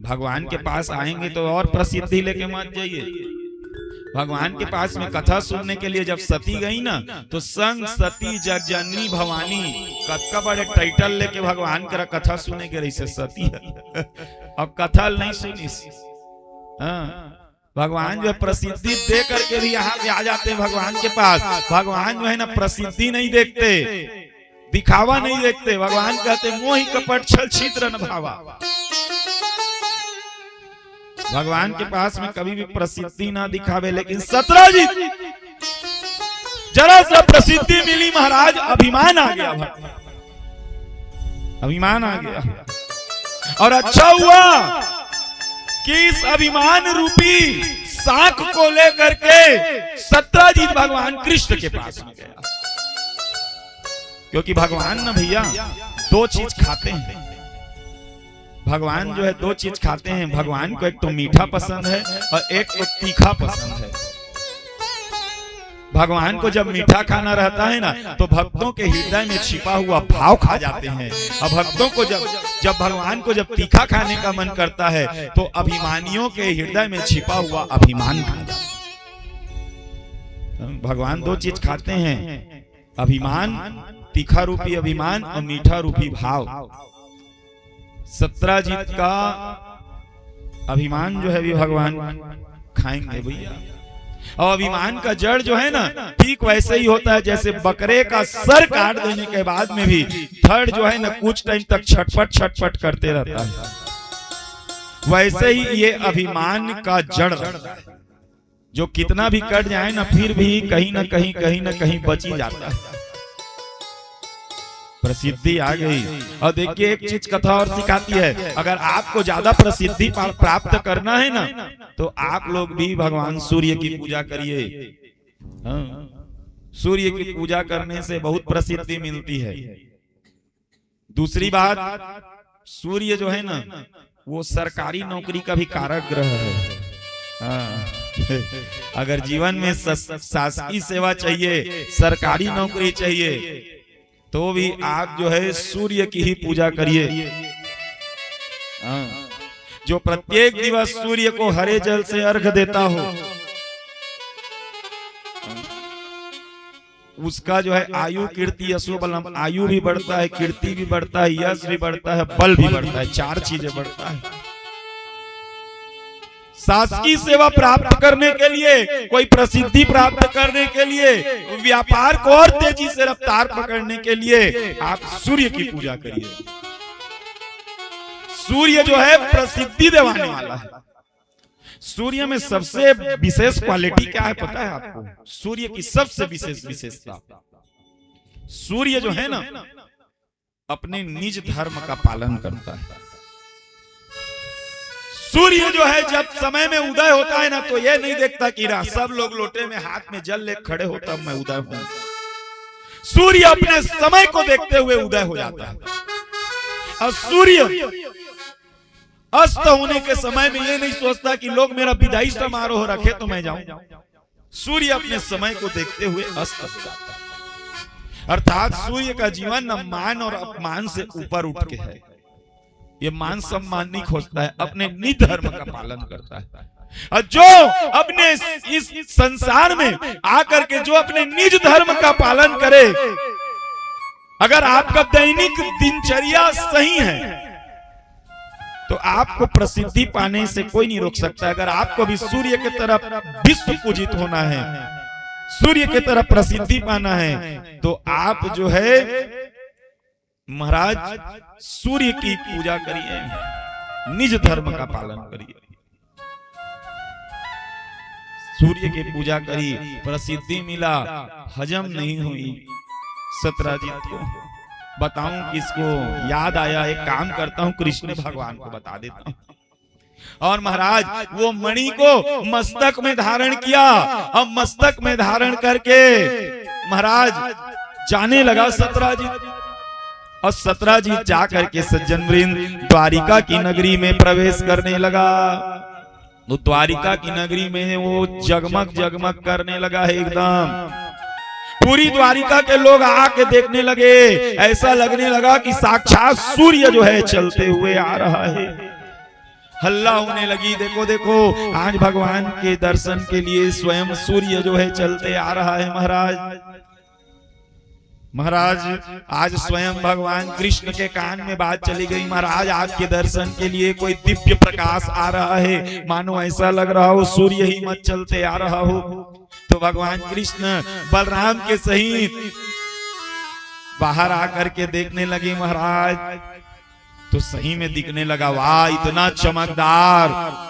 C: भगवान के पास आएंगे तो और प्रसिद्धि लेके मत जाइए। भगवान के पास में कथा सुनने के लिए जब सती गई ना तो संग सती जगजननी भवानी कतका बड़े टाइटल लेके भगवान का कथा सुने के रही से सती है। अब कथा नहीं सुनी। भगवान जो प्रसिद्धि दे करके भी यहाँ पे आ जाते हैं भगवान के पास। भगवान जो है ना प्रसिद्धि नहीं देखते, दिखावा नहीं देखते। भगवान कहते मोहि कपट छल छिद्र न भावा। भगवान के पास में कभी भी प्रसिद्धि ना दिखावे, लेकिन सत्राजीत जरा सा प्रसिद्धि मिली महाराज, अभिमान आ गया, अभिमान आ गया। और अच्छा हुआ कि इस अभिमान रूपी साख को लेकर के सत्राजीत भगवान कृष्ण के पास में गया। क्योंकि भगवान ना भैया दो चीज खाते हैं। भगवान जो है दो चीज खाते हैं। भगवान को एक तो मीठा पसंद है और एक तो तीखा पसंद है। भगवान को जब मीठा खाना रहता है ना तो भक्तों के हृदय में छिपा हुआ भाव खा जाते हैं। और भक्तों को जब भगवान को जब तीखा खाने का मन करता है तो अभिमानियों के हृदय में छिपा हुआ अभिमान खा जाता है। भगवान दो चीज खाते हैं, अभिमान, तीखा रूपी अभिमान और मीठा रूपी भाव। सत्राजीत का अभिमान जो है भी भगवान खाएंगे भैया। और अभिमान का जड़ जो है ना ठीक वैसे ही होता है जैसे बकरे का सर काट देने के बाद में भी धड़ जो है ना कुछ टाइम तक छटपट छटपट करते रहता है। वैसे ही ये अभिमान का जड़ जो कितना भी कट जाए ना फिर भी कहीं ना कहीं बची जाता है। प्रसिद्धि आ गई। और देखिए एक चीज कथा और सिखाती है, अगर आपको ज्यादा प्रसिद्धि प्राप्त करना है ना तो आप लोग भी भगवान सूर्य की पूजा करिए। सूर्य की पूजा करने से बहुत प्रसिद्धि मिलती है। दूसरी बात, सूर्य जो है ना वो सरकारी नौकरी का भी कारक ग्रह है। अगर जीवन में शासकीय सेवा चाहिए, सरकारी नौकरी चाहिए तो भी आप जो है सूर्य की ही पूजा करिए। जो प्रत्येक दिवस सूर्य को हरे जल से अर्घ देता हो उसका जो है आयु कीर्ति यशो बलम, आयु भी बढ़ता है, कीर्ति भी बढ़ता है, यश भी बढ़ता है, बल भी बढ़ता है, चार चीजें बढ़ता है। शासकीय सेवा प्राप्त करने के लिए, कोई प्रसिद्धि प्राप्त करने के लिए, व्यापार को और तेजी से रफ्तार पकड़ने के लिए आप सूर्य की पूजा करिए। सूर्य जो है प्रसिद्धि दिलाने वाला है। सूर्य में सबसे विशेष क्वालिटी क्या है पता है आपको? सूर्य की सबसे विशेष विशेषता, सूर्य जो है ना अपने निज धर्म का पालन करता है। सूर्य जो है जब समय में उदय होता है ना तो ये नहीं देखता कि सब लोग लोटे में हाथ में जल ले खड़े हो तब मैं उदय हूं। सूर्य अपने समय को देखते हुए उदय हो जाता है। और सूर्य अस्त होने के समय में ये नहीं सोचता कि लोग मेरा विदाई समारोह रखे तो मैं जाऊं। सूर्य अपने समय को देखते हुए अस्त हो जाता है। अर्थात सूर्य का जीवन मान और अपमान से ऊपर उठ के है। ये मान सम्मान नहीं खोजता है, अपने निज धर्म का पालन करता है। और जो अपने इस संसार में आकर के जो अपने निज धर्म का पालन करे, अगर आपका दैनिक दिनचर्या सही है तो आपको प्रसिद्धि पाने से कोई नहीं रोक सकता। अगर आपको भी सूर्य की तरफ विश्व पूजित होना है, सूर्य की तरफ प्रसिद्धि पाना है तो आप जो है महाराज सूर्य की पूजा करिए, निज धर्म का पालन करिए, सूर्य की पूजा करिए। प्रसिद्धि मिला, हजम नहीं हुई सत्राजीत को। बताऊं किसको? याद आया, एक काम करता हूं, कृष्ण भगवान को बता देता हूं। और महाराज वो मणि को मस्तक में धारण किया, अब मस्तक में धारण करके महाराज जाने लगा सत्राजित। और सत्राजित जाकर के सज्जन वृंद द्वारिका की नगरी में प्रवेश करने लगा। तो द्वारिका की नगरी में वो जगमग जगमग करने लगा है एकदम। पूरी द्वारिका के लोग आके देखने लगे, ऐसा लगने लगा कि साक्षात सूर्य जो है चलते हुए आ रहा है। हल्ला होने लगी, देखो देखो आज भगवान के दर्शन के लिए स्वयं सूर्य जो है चलते आ रहा है। महाराज आज स्वयं भगवान कृष्ण के कान में बात चली गई, महाराज आपके दर्शन के लिए कोई दिव्य प्रकाश आ रहा है, मानो ऐसा लग रहा हो सूर्य ही मत चलते आ रहा हो। तो भगवान कृष्ण बलराम के सहित बाहर आकर के देखने लगे महाराज, तो सही में दिखने लगा, वाह इतना चमकदार,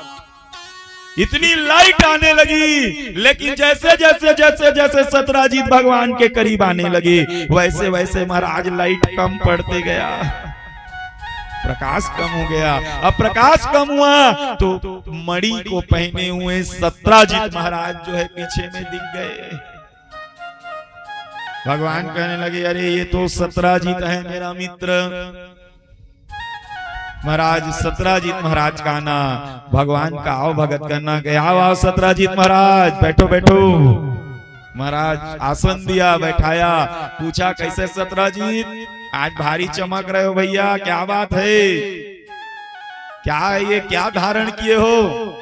C: इतनी लाइट आने लगी। लेकिन जैसे जैसे जैसे जैसे सत्राजित भगवान के करीब आने लगे, वैसे वैसे महाराज लाइट कम पड़ते गया, प्रकाश कम हो गया। अब प्रकाश कम हुआ तो मणि को पहने हुए सत्राजित महाराज जो है पीछे में दिख गए। भगवान कहने लगे, अरे ये तो सत्राजित है मेरा मित्र। महाराज सत्राजित महाराज का ना भगवान का आओ भगत करना, गया आओ सत्राजित महाराज बैठो बैठो। महाराज आसन दिया, बैठाया, पूछा कैसे सत्राजित आज भारी चमक रहे हो भैया, क्या बात है, क्या ये क्या धारण किए हो,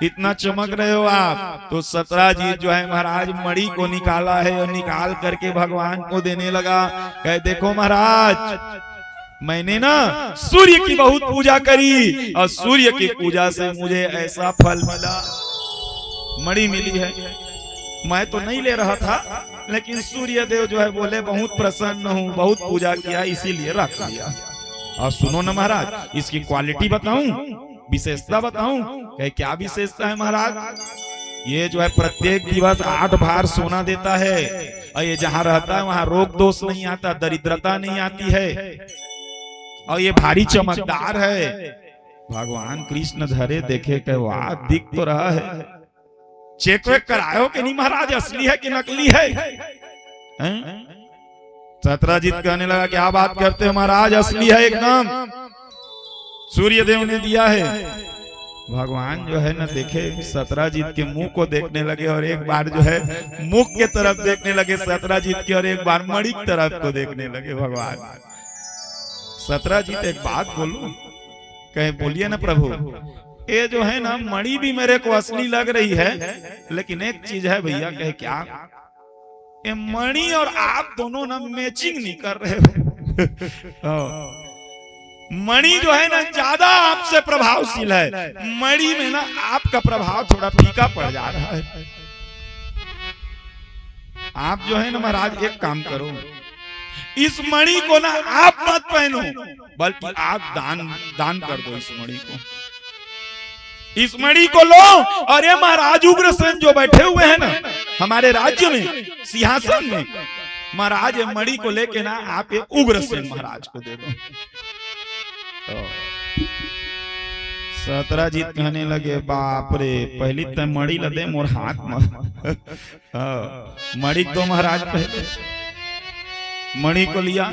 C: इतना चमक रहे हो आप? तो सत्राजित जो है महाराज मणि को निकाला है और निकाल करके भगवान को देने लगा। कहे देखो महाराज मैंने ना सूर्य की बहुत पूजा करी और सूर्य की पूजा से मुझे ऐसा फल मिला, मणि मिली है। मैं तो नहीं ले रहा था, लेकिन सूर्य देव जो है बोले बहुत प्रसन्न हूँ, बहुत पूजा किया इसीलिए रख लिया। और सुनो ना महाराज इसकी क्वालिटी बताऊं, विशेषता बताऊं? कहे क्या विशेषता है महाराज? ये जो है प्रत्येक दिवस 8 भार सोना देता है, और ये जहाँ रहता है वहाँ रोग दोष नहीं आता, दरिद्रता नहीं आती है, और ये भारी चमकदार है। भगवान कृष्ण धरे देखे के वाह दिख तो रहा है, चेक वेक करायो कि नहीं महाराज असली है कि नकली है? सत्राजित कहने लगा क्या बात करते हो महाराज, असली है एकदम, सूर्य देव ने दिया है। भगवान जो है ना देखे सत्राजित के मुंह को देखने लगे, और एक बार जो है मुख के तरफ देखने लगे सत्राजित के, और एक बार मणि की तरफ को देखने लगे भगवान। सत्राजित एक बात बोलूं? कहे बोलिए ना प्रभु। ये जो है ना मणि भी मेरे को असली लग रही है, लेकिन एक चीज है भैया। कहे क्या? ये मणि और आप दोनों ना मैचिंग नहीं कर रहे हो। मणि जो है ना ज्यादा आपसे प्रभावशील है, मणि में ना आपका प्रभाव थोड़ा फीका पड़ जा रहा है। आप जो है ना महाराज एक काम करो, इस मणि को ना आप मत पहनो, बल्कि आप दान कर दो इस मणि को। इस मणि को लो, और ये महाराज उग्रसेन जो बैठे हुए हैं ना हमारे राज्य में सिंहासन में, महाराज ये मणि को लेके ना आप ये उग्रसेन महाराज को दे दो। तो सत्राजित कहने लगे बाप रे, पहली तो मणि लदे मोर हाथ में। मणि तो महाराज पहले मणि को लिया,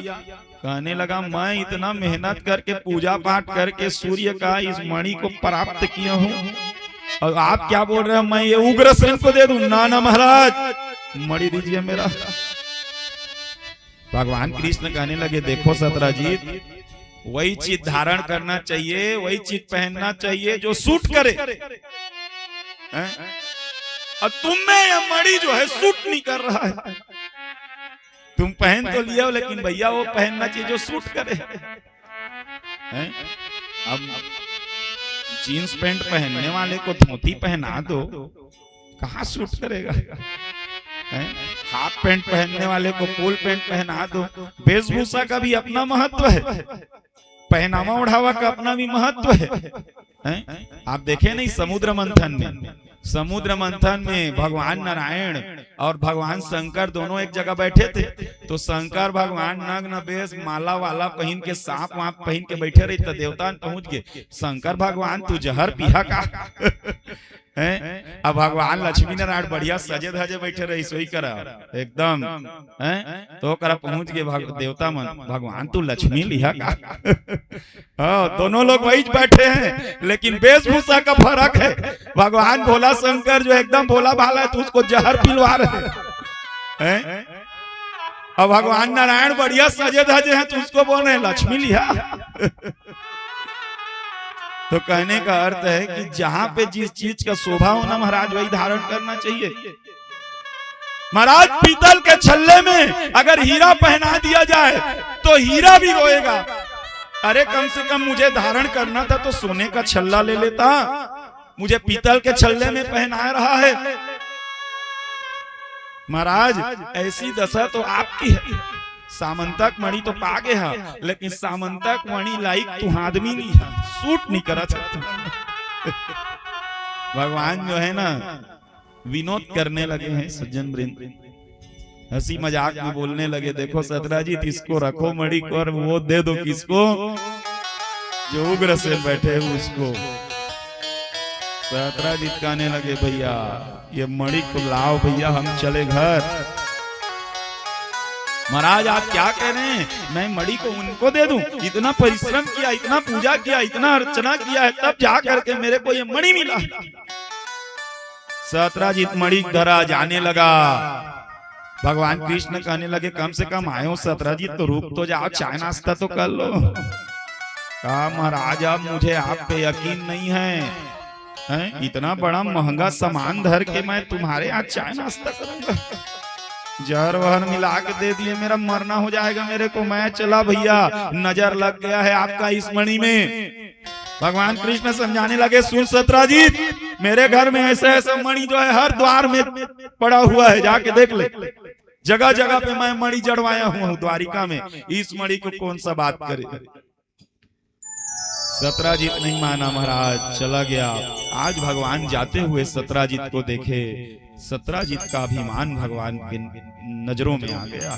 C: कहने लगा मैं इतना मेहनत करके पूजा पाठ करके सूर्य का इस मणि को प्राप्त किया हूँ, और आप क्या बोल रहे हो मैं ये उग्रसेन को दे दूं? ना ना महाराज, मणि दीजिए मेरा। भगवान कृष्ण कहने लगे देखो सत्राजित, वही चीज धारण करना चाहिए, वही चीज पहनना चाहिए जो सूट करे। और तुम में यह मणि जो है सूट नहीं कर रहा है। तुम पहन तो लिया हो, लेकिन भैया वो पहनना चाहिए जो सूट करे। अब जीन्स पैंट पहनने वाले को धोती पहना दो, कहाँ सूट करेगा? हाफ पैंट पहनने वाले को फुल पैंट पहना दो। वेशभूषा का भी अपना महत्व है, पहनावा ओढ़ावा का अपना भी महत्व है। आप देखे नहीं समुद्र मंथन में भगवान नारायण और भगवान शंकर दोनों एक जगह बैठे थे। तो शंकर भगवान नग्न वेश माला वाला पहन के सांप वाप पहन के बैठे रहे, तो देवता पहुंच गए, शंकर भगवान तू जहर पिया का हैं? अब भगवान लक्ष्मी नारायण बढ़िया सजे धजे बैठे रही, सोई करा एकदम हैं? तो करा पहुंच गए देवता मन, भगवान तू लक्ष्मी लिया का हाँ, दोनों लोग वही बैठे हैं, लेकिन वेशभूषा का फर्क है। भगवान भोला शंकर जो एकदम भोला भाला है, तो उसको जहर पिलवा रहे हैं। अब भगवान नारायण बढ़िया सजे धजे हैं, तो उसको बोल रहे हैं लक्ष्मी लिया। तो कहने का अर्थ है कि जहां पे जिस चीज का शोभा होना महाराज वही धारण करना चाहिए। महाराज पीतल के छल्ले में अगर हीरा पहना दिया जाए तो हीरा भी रोएगा। अरे कम से कम मुझे धारण करना था तो सोने का छल्ला ले लेता, मुझे पीतल के छल्ले में पहना रहा है। महाराज ऐसी दशा तो आपकी है। सामंतक मणि तो पागे है, लेकिन सामंतक मणि लाइक तू आदमी नहीं है, सूट नहीं करा सकता। भगवान जो है ना विनोद करने लगे हैं सज्जन वृंद, हंसी मजाक में बोलने लगे, देखो सतराजीत इसको रखो मणि को और वो दे दो किसको, जो उग्र से बैठे उसको। सतराजीत कहने लगे भैया ये मणि को लाओ भैया, हम चले घर। महाराज आप क्या कह रहे हैं, मैं मणि को उनको दे दूं? इतना परिश्रम किया, इतना पूजा किया, इतना अर्चना किया है, तब जा करके मेरे को ये मणि मिला। सतराजीत मणि धरा जाने लगा। भगवान कृष्ण कहने लगे कम से कम आयो सतराजीत तो रुक तो जाओ, चाय नाश्ता तो कर लो। कहा महाराज अब मुझे आप पे यकीन नहीं है, इतना बड़ा महंगा सामान धर के मैं तुम्हारे यहाँ चाय नाश्ता करूंगा? जहर वहर मिला के दे दिए, मेरा मरना हो जाएगा मेरे को, मैं चला भैया, नजर लग गया है आपका इस मणि में। भगवान कृष्ण समझाने लगे सुन सतराजीत, मेरे घर में ऐसा ऐसा मणि जो है हर द्वार में पड़ा हुआ है, जाके देख ले, जगह जगह पे मैं मणि जड़वाया हूँ द्वारिका में, इस मणि को कौन सा बात करे। सतराजीत नहीं माना महाराज, चला गया। आज भगवान जाते हुए सतराजीत को देखे, सतराजीत का अभिमान भगवान की नजरों में आ गया।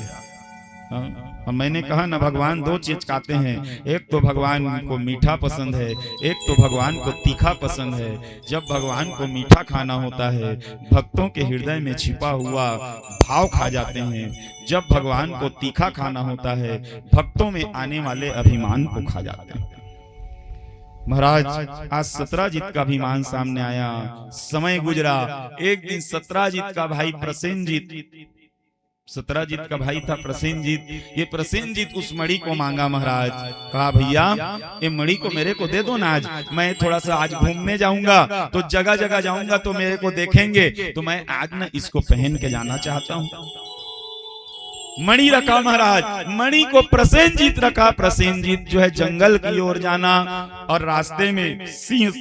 C: और मैंने कहा ना भगवान दो चीज खाते हैं, एक तो भगवान को मीठा पसंद है, एक तो भगवान को तीखा पसंद है। जब भगवान को मीठा खाना होता है भक्तों के हृदय में छिपा हुआ भाव खा जाते हैं, जब भगवान को तीखा खाना होता है भक्तों में आने वाले अभिमान को खा जाते हैं। महाराज आज सतराजीत का अभिमान सामने आया, समय गुजरा। एक दिन सतराजीत का भाई प्रसेनजीत, सतराजीत का भाई था प्रसेनजीत, ये प्रसेनजीत उस मणि को मांगा महाराज। कहा भैया ये मणि को मेरे को दे दो ना, आज मैं थोड़ा सा आज घूमने जाऊंगा तो जगह जगह जाऊंगा तो मेरे को देखेंगे, तो मैं आज ना इसको पहन के जाना चाहता हूँ। मणि रखा महाराज, मणि को प्रसेनजीत रखा। प्रसेनजीत जो है जंगल की ओर जाना और रास्ते में सिंह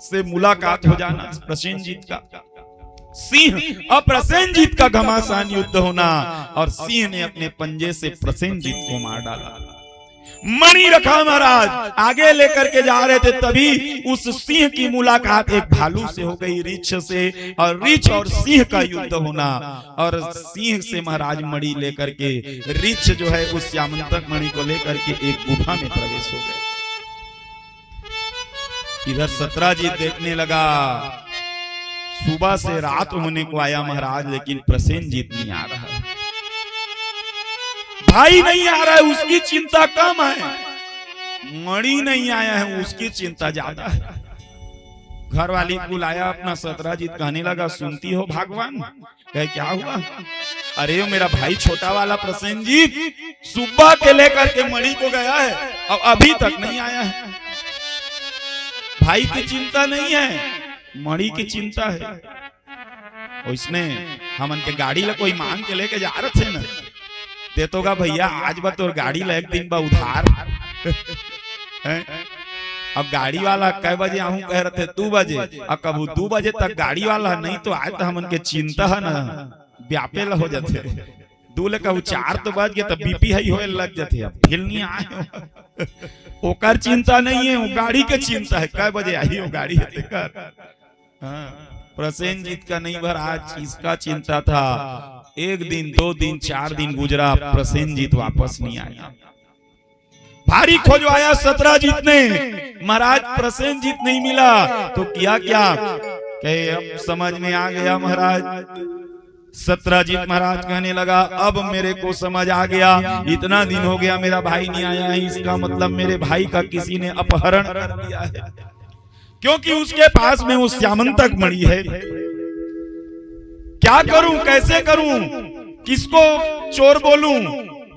C: से मुलाकात हो जाना। प्रसेनजीत का सिंह और प्रसेनजीत का घमासान युद्ध होना, और सिंह ने अपने पंजे से प्रसेनजीत को मार डाला। मणि रखा महाराज, आगे लेकर के जा रहे थे तभी उस सिंह की मुलाकात एक भालू से हो गई, रीछ से, और रीछ और सिंह का युद्ध होना, और सिंह से महाराज मणि लेकर के रीछ जो है उस श्यामंतक मणि को लेकर के एक गुफा में प्रवेश हो गए। इधर सतराजीत देखने लगा, सुबह से रात होने को आया महाराज, लेकिन प्रसेनजीत नहीं आ रहा है, भाई नहीं आ रहा है, उसकी चिंता कम है, मणि नहीं आया है उसकी चिंता ज्यादा है। घर वाली को लाया अपना, सतराजीत कहने लगा सुनती हो भगवान? कहे क्या हुआ? अरे मेरा भाई छोटा वाला प्रसेनजीत सुबह के लेकर के मणि को गया है और अभी तक नहीं आया है। भाई की चिंता नहीं है, मणि की चिंता है। और इसने हमन के गाड़ी ला कोई मांग के लेके जा रहे थे ना, दे तो भैया आज बा तो गाड़ी ला एक दिन बा उधार। अब गाड़ी वाला कै बजे आहू कह रहे थे 2 बजे, अब कबू 2 बजे तक गाड़ी वाला नहीं तो आज तो हमन के चिंता है ना व्यापे ला हो जाते। 2 ले कहू 4 तो बज गए तब बीपी हाई होए लग जाते। अब फिर नहीं आए, ओकर चिंता नहीं है, वो गाड़ी के चिंता है, कै बजे आई हो गाड़ी है कर। प्रसेनजीत का नहीं महाराज इसका चिंता था। एक दिन 2 दिन 4 दिन गुजरा, प्रसेनजीत वापस नहीं आया। भारी खोजवाया सत्राजीत ने, महाराज प्रसेनजीत नहीं मिला तो किया क्या, कहे अब समझ में आ गया महाराज। सत्राजीत महाराज कहने लगा अब मेरे को समझ आ गया, इतना दिन हो गया मेरा भाई नहीं आया है, इसका मतलब मेरे भाई का किसी ने अपहरण कर लिया है, क्योंकि उसके पास में वो श्यामंतक मणि है। क्या करूं, कैसे करूं, किसको चोर बोलूं?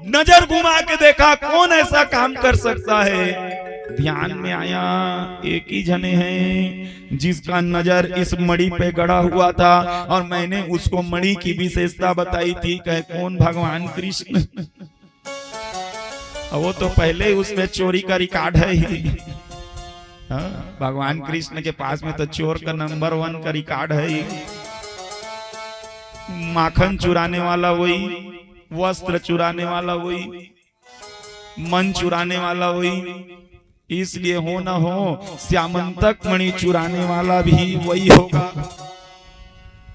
C: नजर घुमा के देखा कौन ऐसा काम कर सकता है। ध्यान में आया एक ही जने हैं जिसका नजर इस मणि पे गड़ा हुआ था, और मैंने उसको मणि की विशेषता बताई थी। कहे कौन? भगवान कृष्ण। वो तो पहले उसमें चोरी का रिकॉर्ड है ही। हाँ, भगवान कृष्ण के पास में तो चोर का नंबर 1 का रिकॉर्ड है ही। माखन चुराने वाला वही, वस्त्र चुराने वाला वही, मन चुराने वाला वही, इसलिए हो ना हो श्यामंतक मणि चुराने वाला भी वही होगा।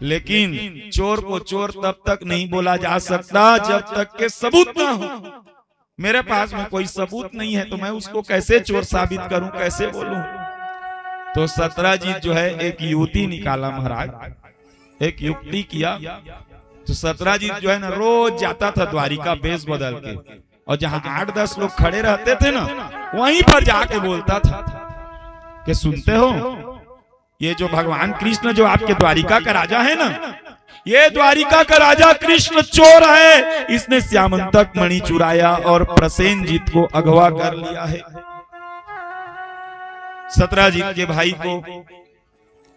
C: लेकिन चोर को चोर तब तक नहीं बोला जा सकता जब तक के सबूत ना हो। मेरे पास में कोई सबूत नहीं है तो मैं उसको कैसे चोर साबित करूं, कैसे बोलूं? तो सत्राजीत जो है एक युवती निकाला महाराज, एक युक्ति किया। तो सत्राजीत जो है ना रोज जाता था द्वारिका वेश बदल के, और जहां 8-10 लोग खड़े रहते थे ना वहीं पर जाके बोलता था कि सुनते हो, ये जो भगवान कृष्ण जो आपके द्वारिका का राजा है ना, ये द्वारिका का राजा कृष्ण चोर है, इसने श्यामंतक मणि चुराया और प्रसेनजीत को अगवा कर लिया है। सत्राजीत के भाई को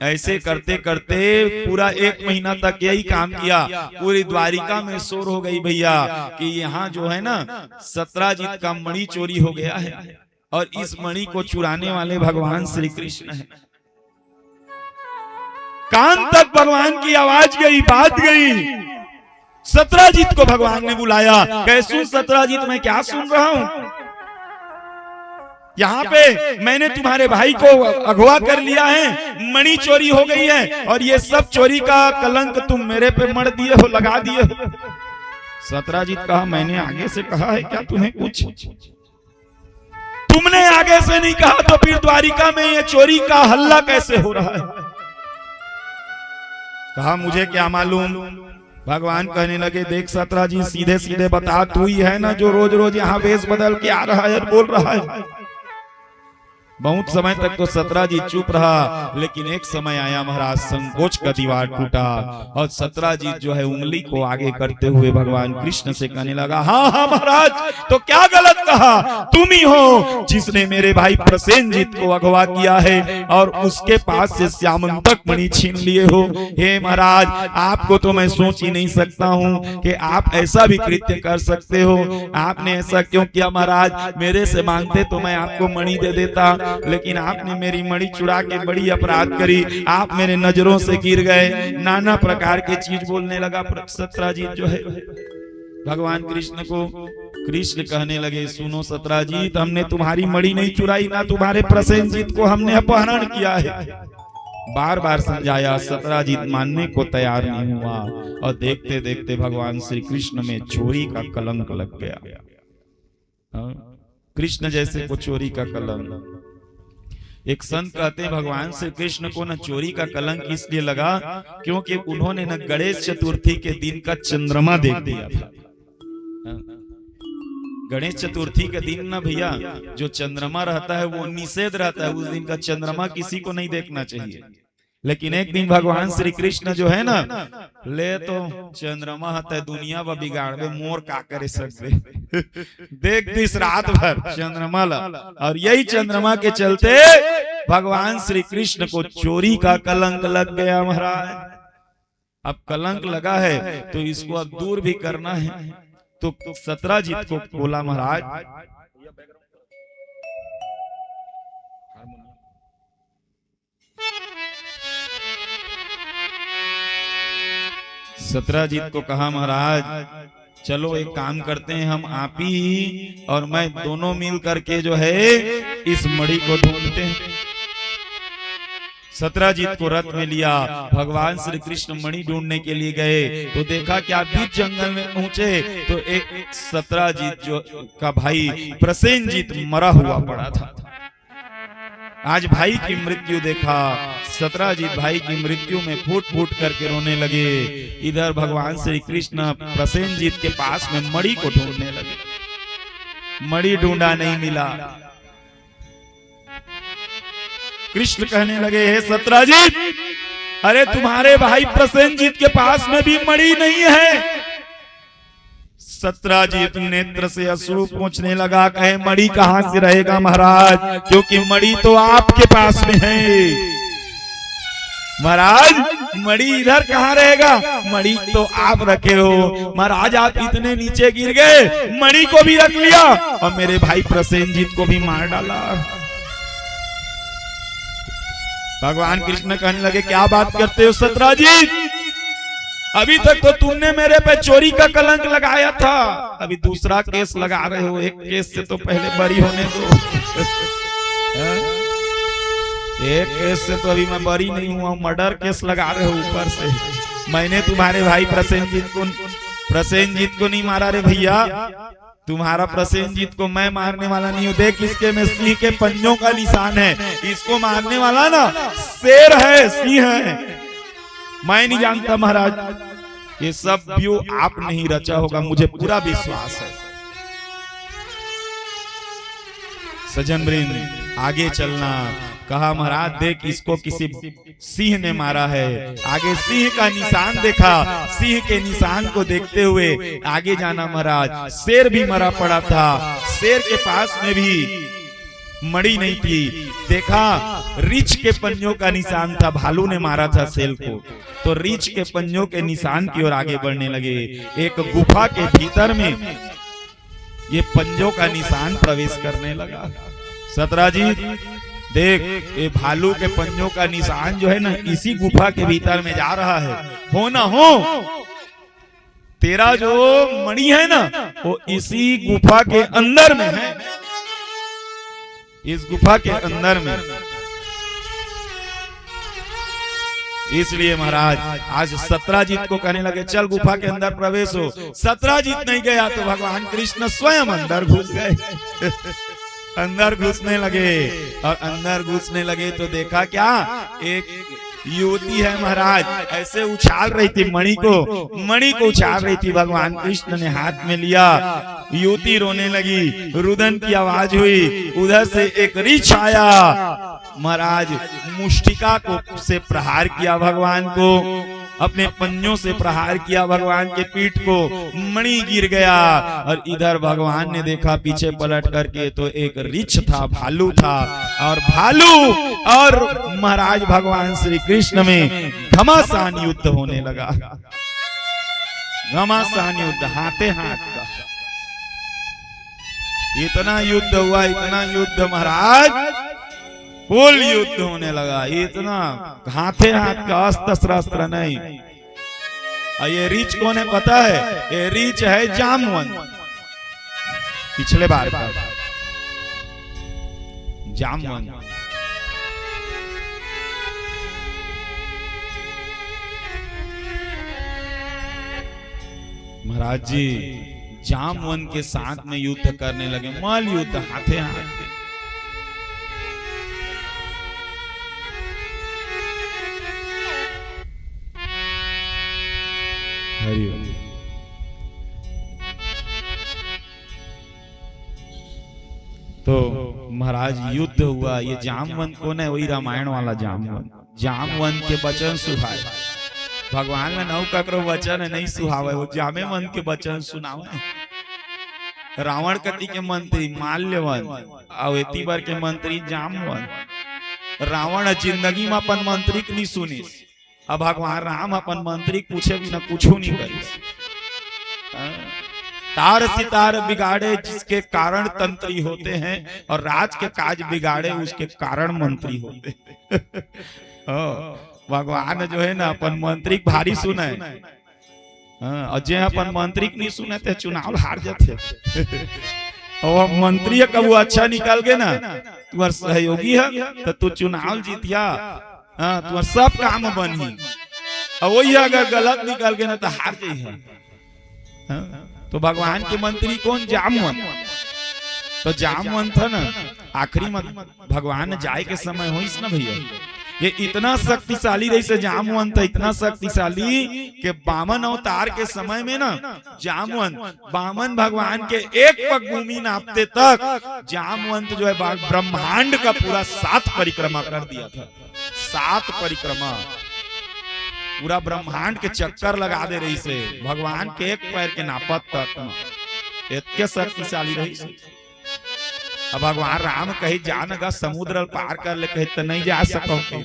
C: ऐसे करते करते पूरा 1 महीना तक यही काम किया। पूरी द्वारिका में शोर हो गई भैया कि यहाँ जो है ना सत्राजीत का मणि चोरी हो गया है, और इस मणि को चुराने वाले भगवान श्री कृष्ण है। कान तक भगवान की आवाज गई, बात गई। सत्राजीत को भगवान ने बुलाया, कैसे सत्राजीत मैं क्या सुन रहा हूं, यहाँ पे मैंने तुम्हारे भाई को अगवा कर लिया है, मणि चोरी हो गई है, और ये सब चोरी का कलंक तुम मेरे पे मढ़ दिए हो, लगा दिए हो। सत्राजीत कहा मैंने आगे से कहा है क्या तुम्हें कुछ? तुमने आगे से नहीं कहा तो फिर द्वारिका में ये चोरी का हल्ला कैसे हो रहा है? कहा मुझे क्या मालूम। भगवान कहने लगे देख सत्राजीत सीधे सीधे बता, तू ही है ना जो रोज रोज यहाँ वेश बदल के आ रहा है और बोल रहा है। बहुत समय तक तो सत्राजीत चुप रहा, लेकिन एक समय आया महाराज संकोच का दीवार टूटा, और सत्राजीत जो है उंगली को आगे करते हुए भगवान कृष्ण से कहने लगा हाँ हाँ महाराज, तो क्या गलत कहा? तुम ही हो जिसने मेरे भाई प्रसेनजीत को अगवा किया है और उसके पास से श्यामंतक मणि छीन लिए हो। हे महाराज, आपको तो मैं सोच ही नहीं सकता हूँ कि आप ऐसा भी कृत्य कर सकते हो। आपने ऐसा क्यों किया महाराज? मेरे से मांगते तो मैं आपको मणि दे देता, लेकिन आपने मेरी मणि चुरा के बड़ी अपराध करी। आप मेरे नजरों से गिर गए। नाना प्रकार के चीज बोलने लगा सत्राजीत जो है भगवान कृष्ण को। कृष्ण कहने लगे सुनो सत्राजीत, हमने तुम्हारी मणि नहीं चुराई, ना तुम्हारे प्रसेनजीत को हमने अपहरण किया है। बार बार समझाया, सत्राजीत मानने को तैयार नहीं हुआ, और देखते देखते भगवान श्री कृष्ण में चोरी का कलंक लग गया। कृष्ण जैसे को चोरी का कलंक। एक संत कहते हैं भगवान श्री कृष्ण को न चोरी का कलंक इसलिए लगा क्योंकि उन्होंने न गणेश चतुर्थी के दिन का चंद्रमा देख दिया था। गणेश चतुर्थी के दिन ना भैया जो चंद्रमा रहता है वो निषेध रहता है, उस दिन का चंद्रमा किसी को नहीं देखना चाहिए। लेकिन एक दिन भगवान श्री कृष्ण जो है ना ले तो चंद्रमा है दुनिया व बिगाड़े मोर का करे सकते देख दिस रात भर चंद्रमा ला, और यही चंद्रमा के चलते भगवान श्री कृष्ण को चोरी का कलंक लग गया महाराज। अब कलंक लगा है तो इसको अब दूर भी करना है, तो सत्राजीत को बोला महाराज सत्राजीत को कहा महाराज चलो एक काम करते हैं, हम आप ही और मैं दोनों मिल करके जो है इस मणि को ढूंढते हैं। सत्राजीत को रथ में लिया। भगवान श्री कृष्ण मणि ढूंढने के लिए गए तो देखा कि आप बीच जंगल में पहुंचे तो एक सत्राजीत जो का भाई प्रसेनजीत मरा हुआ पड़ा था। आज भाई की मृत्यु देखा। सत्राजीत भाई की मृत्यु में फूट फूट करके रोने लगे। इधर भगवान श्री कृष्ण प्रसेनजीत के पास में मणि को ढूंढने लगे। मणि ढूंढा नहीं मिला। कृष्ण कहने लगे, हे सत्राजीत, अरे तुम्हारे भाई प्रसेनजीत के पास में भी मणि नहीं है। सत्राजीत नेत्र से अश्रु पोंछने लगा, कहे मणि कहां से रहेगा महाराज, क्योंकि मणि तो आपके पास में है। महाराज मणि इधर कहां रहेगा, मणि तो आप रखे हो। महाराज आप इतने नीचे गिर गए, मणि को भी रख लिया और मेरे भाई प्रसेनजीत को भी मार डाला। भगवान कृष्ण कहने लगे, क्या बात करते हो सत्राजीत, अभी तक तो तुमने मेरे पे चोरी का कलंक लगाया था, अभी दूसरा केस लगा रहे हो। एक केस से तो पहले बरी होने दो। एक केस से तो अभी मैं बरी नहीं हुआ, मर्डर केस लगा रहे हो ऊपर से। मैंने तुम्हारे भाई प्रसेनजीत को नहीं मारा रे भैया, तुम्हारा प्रसेनजीत को मैं मारने वाला नहीं हूं। देख इसके में सिंह के पंजों का निशान है, इसको मारने वाला ना शेर है, सिंह है। मैं नहीं जानता महाराज, ये सब व्यू आप नहीं रचा होगा, मुझे पूरा विश्वास है। सज्जन वृंद आगे चलना। कहा महाराज देख इसको किसी सिंह ने मारा है। आगे सिंह का निशान देखा, सिंह के निशान को देखते हुए आगे जाना महाराज। शेर भी मरा पड़ा था, शेर के पास में भी मणि नहीं थी। देखा रीछ के पंजों का निशान था, भालू ने मारा था शेर को, तो रीछ के पंजों के निशान की ओर आगे बढ़ने लगे। एक गुफा के भीतर में ये पंजों का निशान प्रवेश करने लगा। सत्राजीत देख ये भालू के पंजों का निशान जो है ना इसी गुफा के भीतर में जा रहा है। हो ना हो तेरा जो मणि है ना वो इसी गुफा के अंदर में है, इस गुफा के अंदर में। इसलिए महाराज आज सत्राजीत को कहने लगे चल गुफा के अंदर प्रवेश हो। सत्राजीत नहीं गया तो भगवान कृष्ण स्वयं अंदर घुस गए। अंदर घुसने लगे और अंदर घुसने लगे तो देखा क्या, एक युवती है महाराज, ऐसे उछाल रही थी मणि को उछाल रही थी। भगवान कृष्ण ने हाथ में लिया, युवती रोने लगी, रुदन की आवाज हुई। उधर से एक रीछ आया, महाराज मुष्टिका को से प्रहार किया, भगवान को अपने पंजों से प्रहार किया भगवान के पीठ को। मणि गिर गया और इधर भगवान ने देखा पीछे पलट करके तो एक रीछ था, भालू था, और भालू और महाराज भगवान श्री कृष्ण में घमासान युद्ध होने लगा। घमासान युद्ध, हाथे हाथ का इतना युद्ध हुआ, इतना युद्ध महाराज, फुल युद्ध होने लगा। इतना हाथे हाथ का, अस्त्र शस्त्र नहीं। और ये रीछ कौन है पता है? ये रीछ है जामवंत। पिछले बार का जामवंत। महाराज जी जामवंत के साथ में युद्ध करने लगे, मल युद्ध, हाथे हाथ के। तो महाराज युद्ध हुआ। ये जामवंत कौन है? वही रामायण वाला जामवंत। जामवंत के वचन सुहाए। भगवान में नौ ककरो वचन नहीं सुहावे, वो जामवंत के वचन सुनावे। रावण कति के मंत्री माल्यवंत, अवेती बार के मंत्री जामवंत। रावण जिंदगी में अपन मंत्री नहीं सुनी, अब भगवान राम अपन मंत्री पूछे भी ना कुछ नहीं करी। तार सितार बिगाड़े जिसके कारण तंत्री होते हैं, और राज के काज बिगाड़े उसके कारण मंत्री होते हैं। भगवान जो है ना अपन मंत्री भारी सुने, और जे अपन मंत्री नहीं सुने थे चुनाव हार जाते। और मंत्री कब अच्छा निकल गए ना, तुम्हार सहयोगी है तो तू चुनाव जीतिया, हाँ तुम्हार सब काम बनी, और वही अगर गलत निकल गए ना तो हार जाइए। हाँ? तो भगवान के मंत्री कौन? जामवंत। तो जामवंत था ना, आखिरी में भगवान जाए के समय हो ना भैया, ये इतना शक्तिशाली रही से जामवंत, इतना शक्तिशाली कि वामन अवतार के समय में ना जामवंत वामन भगवान के एक पग भूमि नापते तक जामवंत जो है ब्रह्मांड का पूरा 7 परिक्रमा कर दिया था। 7 परिक्रमा पूरा ब्रह्मांड के चक्कर लगा दे रही से भगवान के एक पैर के नापत तक इतने शक्तिशाली रही से। अब भगवान राम कही जानगा समुद्र पार कर ले, कही तो नहीं जा सको। तो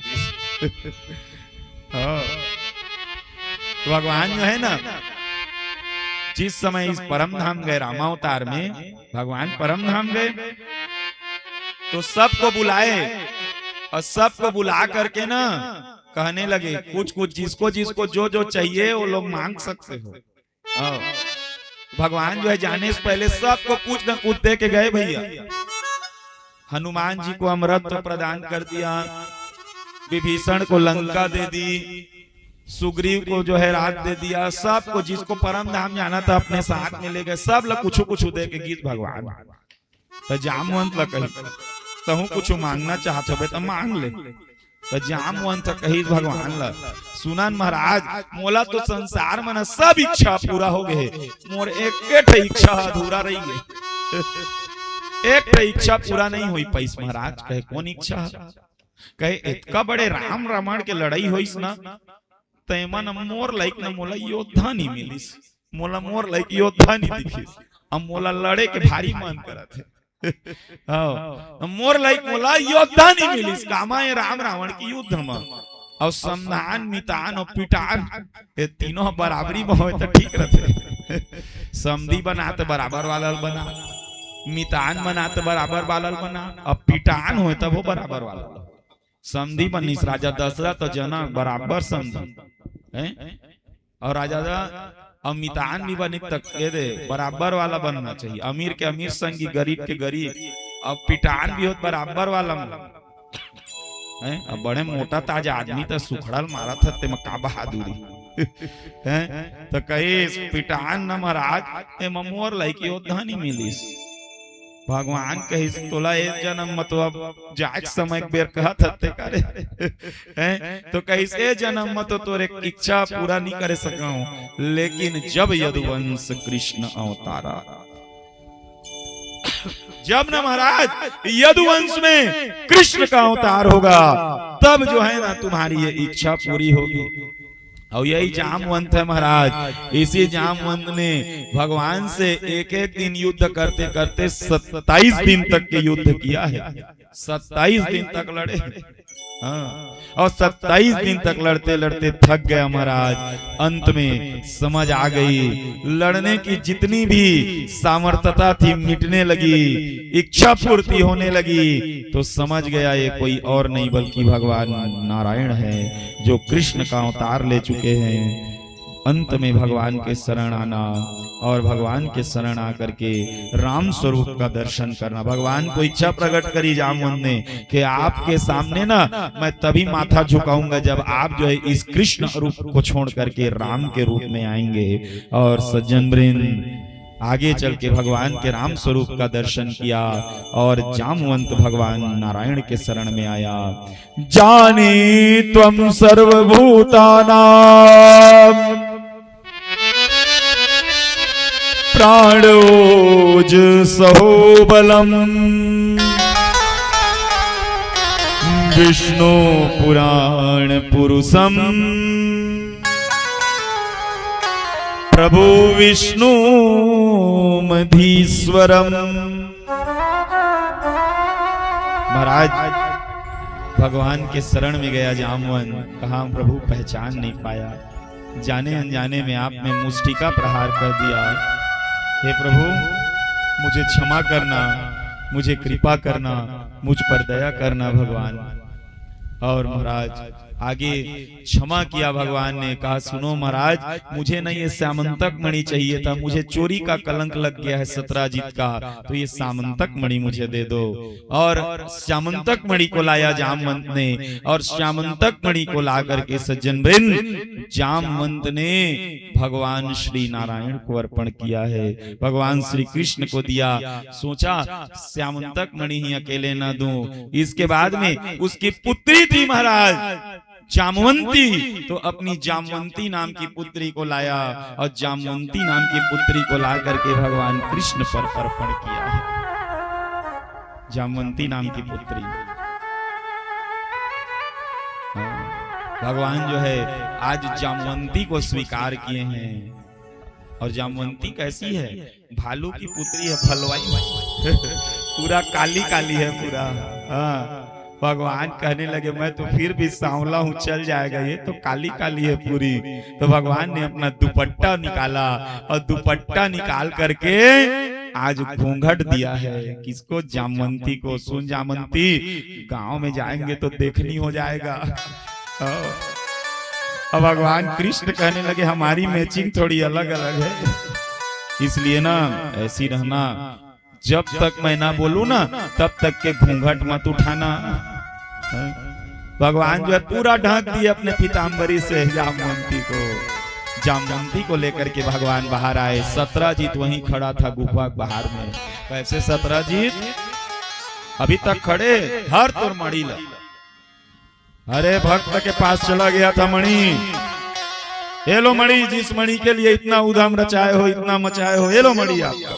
C: भगवान जो है ना जिस समय इस परम धाम गए रामावतार में, भगवान परम धाम गए तो सबको बुलाए और सबको बुला करके ना कहने लगे कुछ कुछ जिसको जिसको जो जो चाहिए वो लोग मांग सकते हो। भगवान जो है जाने से पहले सबको कुछ न कुछ दे के गए भैया। हनुमान जी को अमृत प्रदान कर दिया, विभीषण को लंका दे दी, सुग्रीव को जो है राज दे दिया, सबको जिसको परम धाम जाना था अपने साथ में ले गए, सब लोग कुछ कुछ दे के गीत भगवान। तो जामवंत ला कही कहूँ कुछ मांगना चाहते हो तो मांग ले। तो जामवंत कही भगवान ला सुनन महाराज मोला तो संसार में सब इच्छा पूरा हो गए, मोर एक इच्छा अधूरा रही है। एक इच्छा पूरा नहीं हुई पैस महाराज। कहे कौन इच्छा? कहे इतका बड़े राम रावण के लड़ाई हुई ना तैमन मोर लाइक न मोला योद्धा नहीं मिलिस, मोला मोर लाइक योद्धा नहीं दिखिस, अब मोला लड़े के भारी मन करत है। मोर लाइक मोला योद्धा नहीं मिलिस, कामा है राम रावण की युद्ध में और समधान मितान और पिटान ये तीनों बराबरी में हो तो ठीक रहते। समधी बना तो बराबर वाला बना, मितान बना तो बराबर वाला बना, अब पिटान हो तब वो बराबर वाला। समधी बनीस राजा दशरथ तो जनक बराबर समधी, और राजा अब मितान भी बनी तक दे बराबर वाला बनना चाहिए। अमीर के अमीर संगी, गरीब के गरीब, अब पिटान भी हो बराबर वाला। अब बड़े मोटा ताजा आदमी तो सुखड़ल मारा था ते में का बहादुरी तो कहे पिटान न महाराज मोर लाइक योद्धा नहीं मिलिस। भगवान कही तोला एक जन्म मतलब जाग समय बेर कहा था करे तो कही से जन्म मत तोरे इच्छा पूरा नहीं करे सका हूं, लेकिन जब यदुवंश कृष्ण अवतारा, जब ना महाराज यदुवंश में कृष्ण का अवतार होगा तब जो है ना तुम्हारी ये इच्छा पूरी होगी। और यही जामवंत है महाराज। इसी जामवंत ने भगवान से एक एक दिन युद्ध करते करते 27 दिन तक के युद्ध किया है। 27 दिन तक लड़े, हाँ, और 27 दिन तक लड़ते लड़ते थक गया महाराज। अंत में समझ आ गई लड़ने की जितनी भी सामर्थ्यता थी मिटने लगी, इच्छा पूर्ति होने लगी, तो समझ गया ये कोई और नहीं बल्कि भगवान नारायण है जो कृष्ण का अवतार ले चुके हैं। अंत में भगवान के शरण आना और भगवान के शरण आकर के राम स्वरूप का दर्शन करना। भगवान को इच्छा प्रकट करी जामवंत ने कि आपके सामने ना मैं तभी माथा झुकाऊंगा जब आप जो है इस कृष्ण रूप को छोड़ करके राम के रूप में आएंगे। और सज्जन वृंद आगे चल के भगवान के राम स्वरूप का दर्शन किया और जामवंत भगवान नारायण के शरण में आया। जानी त्वं सर्वभूतानां प्राणोज सहो बलम, विष्णु पुराण पुरुषम प्रभु विष्णु मधीश्वरम। महाराज भगवान के शरण में गया जामवंत, कहा प्रभु पहचान नहीं पाया, जाने अनजाने में आपने मुष्टिका प्रहार कर दिया। हे प्रभु मुझे क्षमा करना, मुझे कृपा करना, मुझ पर दया करना भगवान। और महाराज आगे क्षमा किया भगवान ने, कहा सुनो महाराज, मुझे ना ये सामंतक मणि चाहिए था, मुझे चोरी का कलंक लग गया है सत्राजित का, तो ये सामंतक मणि मुझे दे दो। और सामंतक मणि को लाया जामवंत ने, और सामंतक मणि को ला करके सज्जन वृंद जामवंत ने भगवान श्री नारायण को अर्पण किया है, भगवान श्री कृष्ण को दिया। सोचा सामंतक मणि ही अकेले ना दूं, इसके बाद में उसकी पुत्री थी महाराज जामवंती, तो अपनी जामवंती नाम की पुत्री को लाया, और जामवंती नाम की पुत्री को ला करके भगवान कृष्ण पर अर्पण किया है। जामवंती नाम की पुत्री, भगवान जो है आज जामवंती को स्वीकार किए हैं। और जामवंती कैसी है? भालू की पुत्री है, भलवाई पूरा काली काली है पूरा। हाँ, भगवान कहने लगे मैं तो फिर भी सांवला हूँ, चल जाएगा, ये तो काली काली है पूरी। तो भगवान ने अपना दुपट्टा निकाला, और दुपट्टा निकाल करके आज घूंघट दिया है। किसको? जामवंती को। सुन जामवंती, गांव में जाएंगे तो देखनी हो जाएगा। अब भगवान कृष्ण कहने लगे हमारी मैचिंग थोड़ी अलग अलग है, इसलिए ना ऐसी रहना, जब तक मैं ना बोलूं ना तब तक के घूंघट मत उठाना। भगवान जो है पूरा ढक दिए अपने पीताम्बरी से जामवंती को। जामवंती को लेकर के भगवान बाहर आए। सत्राजित वहीं खड़ा था गुफा बाहर में। कैसे सत्राजित? अभी तक खड़े, हर तोर मणि ला। अरे भक्त के पास चला गया था मणि। ये लो मणि, जिस मणि के लिए इतना उधम रचाए हो, इतना मचाए हो, ये लो मणि आपका।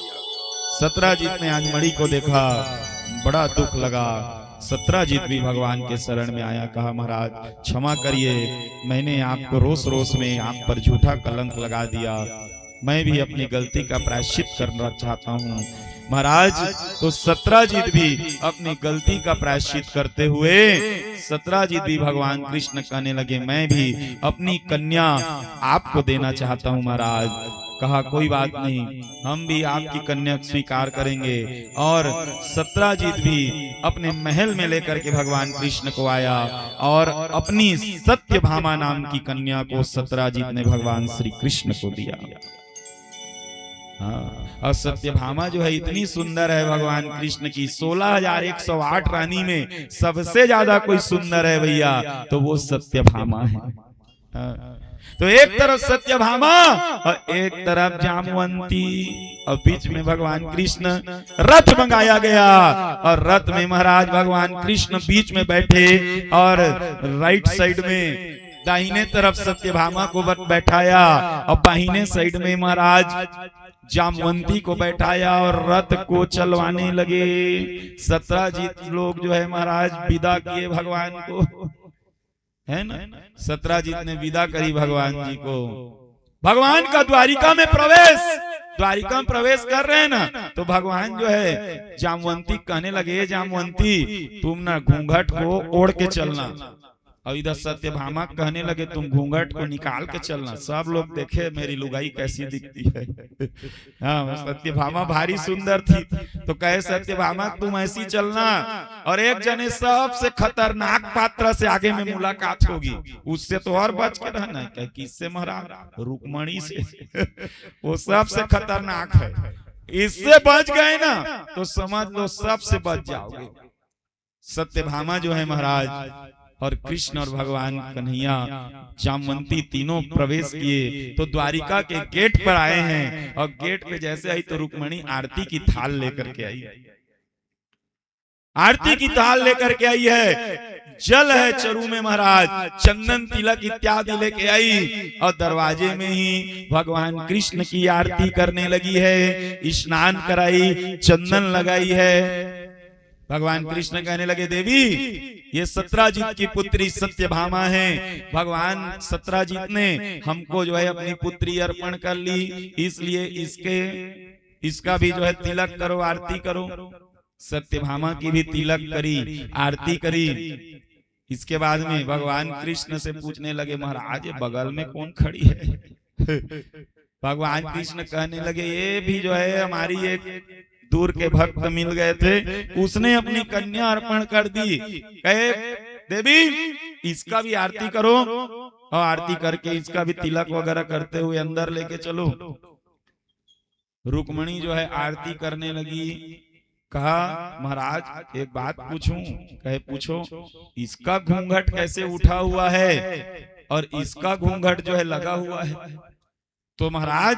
C: सत्राजित ने आज मणि को देखा, बड़ा दुख लगा। सत्राजित भी भगवान के शरण में आया, कहा महाराज क्षमा करिए, मैंने आपको रोष रोष में आप पर झूठा कलंक लगा दिया, मैं भी अपनी गलती का प्रायश्चित करना चाहता हूँ। महाराज तो सत्राजित भी अपनी गलती का प्रायश्चित करते हुए सत्राजित भी भगवान कृष्ण कहने लगे मैं भी अपनी कन्या आपको देना चाहता हूँ महाराज। कहा कोई बात नहीं, हम भी आपकी कन्या स्वीकार करेंगे। और सत्राजित भी अपने महल में लेकर के भगवान कृष्ण को आया और अपनी सत्यभामा नाम की कन्या को सत्राजित ने भगवान श्री कृष्ण को दिया। और सत्यभामा जो है इतनी सुंदर है भगवान कृष्ण की, 16,108 रानी में सबसे ज्यादा कोई सुंदर है भैया तो वो सत्यभामा है। तो एक तरफ सत्यभामा और एक तरफ जामवंती, और बीच में भगवान कृष्ण रथ मंगाया गया और रथ में महाराज भगवान कृष्ण बीच में बैठे और राइट साइड में दाहिने तरफ सत्यभामा को बैठाया और बाहिने साइड में महाराज जामवंती को बैठाया और रथ को चलवाने लगे। सत्राजित लोग जो है महाराज विदा किए भगवान को, है ना। सत्राजित ने विदा करी भगवान जी को। भगवान का द्वारिका में प्रवेश कर रहे हैं ना, तो भगवान जो है जामवंती कहने लगे जामवंती तुम ना घूंघट को ओढ़ के चलना। और इधर सत्यभामा कहने लगे तुम घूंघट को निकाल के चलना, सब लोग देखे मेरी लुगाई कैसी दिखती है। हाँ, सत्यभामा भारी सुंदर थी तो कहे सत्यभामा तुम ऐसी चलना, और एक जने सबसे खतरनाक पात्र से आगे में मुलाकात होगी, उससे तो और बच के रहना है। किससे महाराज? रुक्मणी से। वो सबसे खतरनाक है, इससे बच गए ना तो समझ लो सबसे बच जाओगे। सत्यभामा जो है महाराज और कृष्ण और भगवान कन्हैया जामवंती तीनों प्रवेश किए तो द्वारिका के गेट पर आए हैं। और गेट पे जैसे आई तो रुक्मणी आरती की थाल लेकर के आई। आरती की थाल लेकर के आई है, जल है चरु में महाराज, चंदन तिलक इत्यादि लेके आई और दरवाजे में ही भगवान कृष्ण की आरती करने लगी है। स्नान कराई, चंदन लगाई है। भगवान कृष्ण कहने लगे देवी ये सत्राजित की पुत्री सत्यभामा है, भगवान सत्राजित ने हमको जो है अपनी पुत्री अर्पण कर ली, इसलिए इसका भी जो है तिलक करो, आरती करो। सत्यभामा की भी तिलक करी, आरती करी। इसके बाद में भगवान कृष्ण से पूछने लगे महाराज बगल में कौन खड़ी है? भगवान कृष्ण कहने लगे ये भी जो है हमारी एक दूर के भक्त मिल गए थे, उसने अपनी कन्या अर्पण कर दी। कहे देवी इसका भी आरती करो और आरती करके इसका भी तिलक वगैरह करते हुए अंदर लेके चलो। रुक्मणी जो है आरती करने लगी। कहा महाराज एक बात पूछूं? कहे पूछो। इसका घूंघट कैसे उठा हुआ है और इसका घूंघट जो है लगा हुआ है? तो महाराज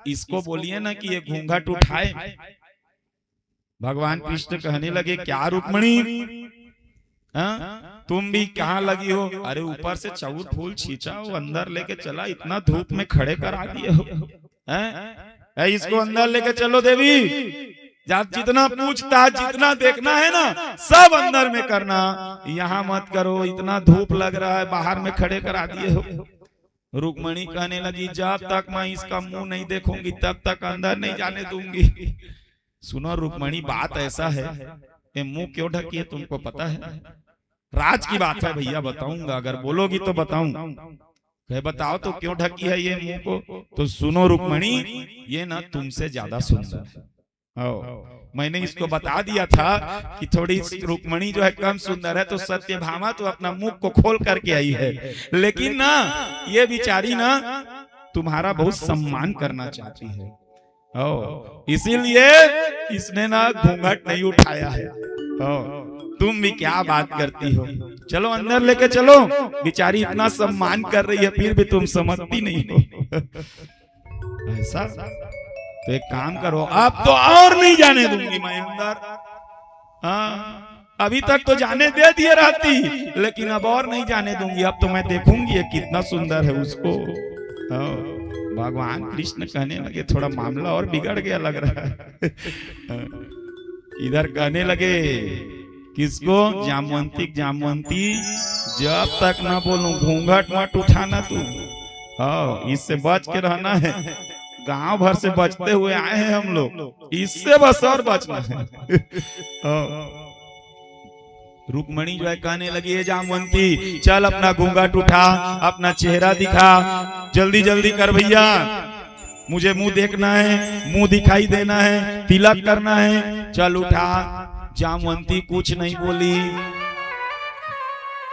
C: इसको बोलिए ना कि ये घूंघट उठाए। भगवान कृष्ण कहने लगे क्या रुक्मणी, तुम भी कहाँ लगी हो? अरे ऊपर से चाउर फूल छींचा हो, अंदर लेके चला, इतना धूप में खड़े करा दिए हो। इसको अंदर लेके चलो देवी। जितना पूछताछ जितना देखना है ना सब अंदर में करना, यहाँ मत करो, इतना धूप लग रहा है, बाहर में खड़े करा दिए हो। रुक्मणी कहने लगी जब तक मैं इसका मुंह नहीं देखूंगी तब तक अंदर नहीं जाने दूंगी। सुनो रुक्मणी बात ऐसा है, ये मुंह क्यों ढकी है तुमको पता है? राज की बात है भैया, बताऊंगा, अगर बोलोगी तो बताऊं। कहे बताओ तो क्यों ढकी है ये मुंह को? तो सुनो रुक्मणी, ये ना तुमसे ज्यादा सुंदर है। मैंने इसको बता दिया था कि थोड़ी रुक्मणी जो है कम सुंदर है, तो सत्यभामा तो अपना मुख को खोल करके आई है, लेकिन ना ये बेचारी ना तुम्हारा बहुत सम्मान करना चाहती है, इसीलिए इसने ना घूंघट नहीं उठाया है। तुम भी क्या बात करती हो? चलो अंदर लेके चलो। बेचारी इतना सम्मान कर रही है फिर भी तुम समझती नहीं हो। ऐसा तो एक काम करो, अब तो और नहीं जाने दूंगी मैं अंदर। हाँ अभी तक तो जाने दे दिए रहती, लेकिन अब और नहीं जाने दूंगी। अब तो मैं देखूंगी ये कितना सुंदर है उसको। भगवान कृष्ण कहने लगे थोड़ा मामला और बिगड़ गया लग रहा है। इधर कहने लगे किसको? जामवंती, जामवंती जब तक ना बोलूं घूंघट मत उठाना तू। इससे बच के रहना है। गांव भर से बचते हुए आए हैं हम लोग, इससे बस और बचना है। रुक्मणी जो है कहने लगी है जामवंती चल अपना घूंघट उठा, अपना चेहरा दिखा, जल्दी जल्दी कर भैया, मुझे मुंह देखना है, मुंह दिखाई देना है, तिलक करना है, चल उठा। जामवंती कुछ नहीं बोली।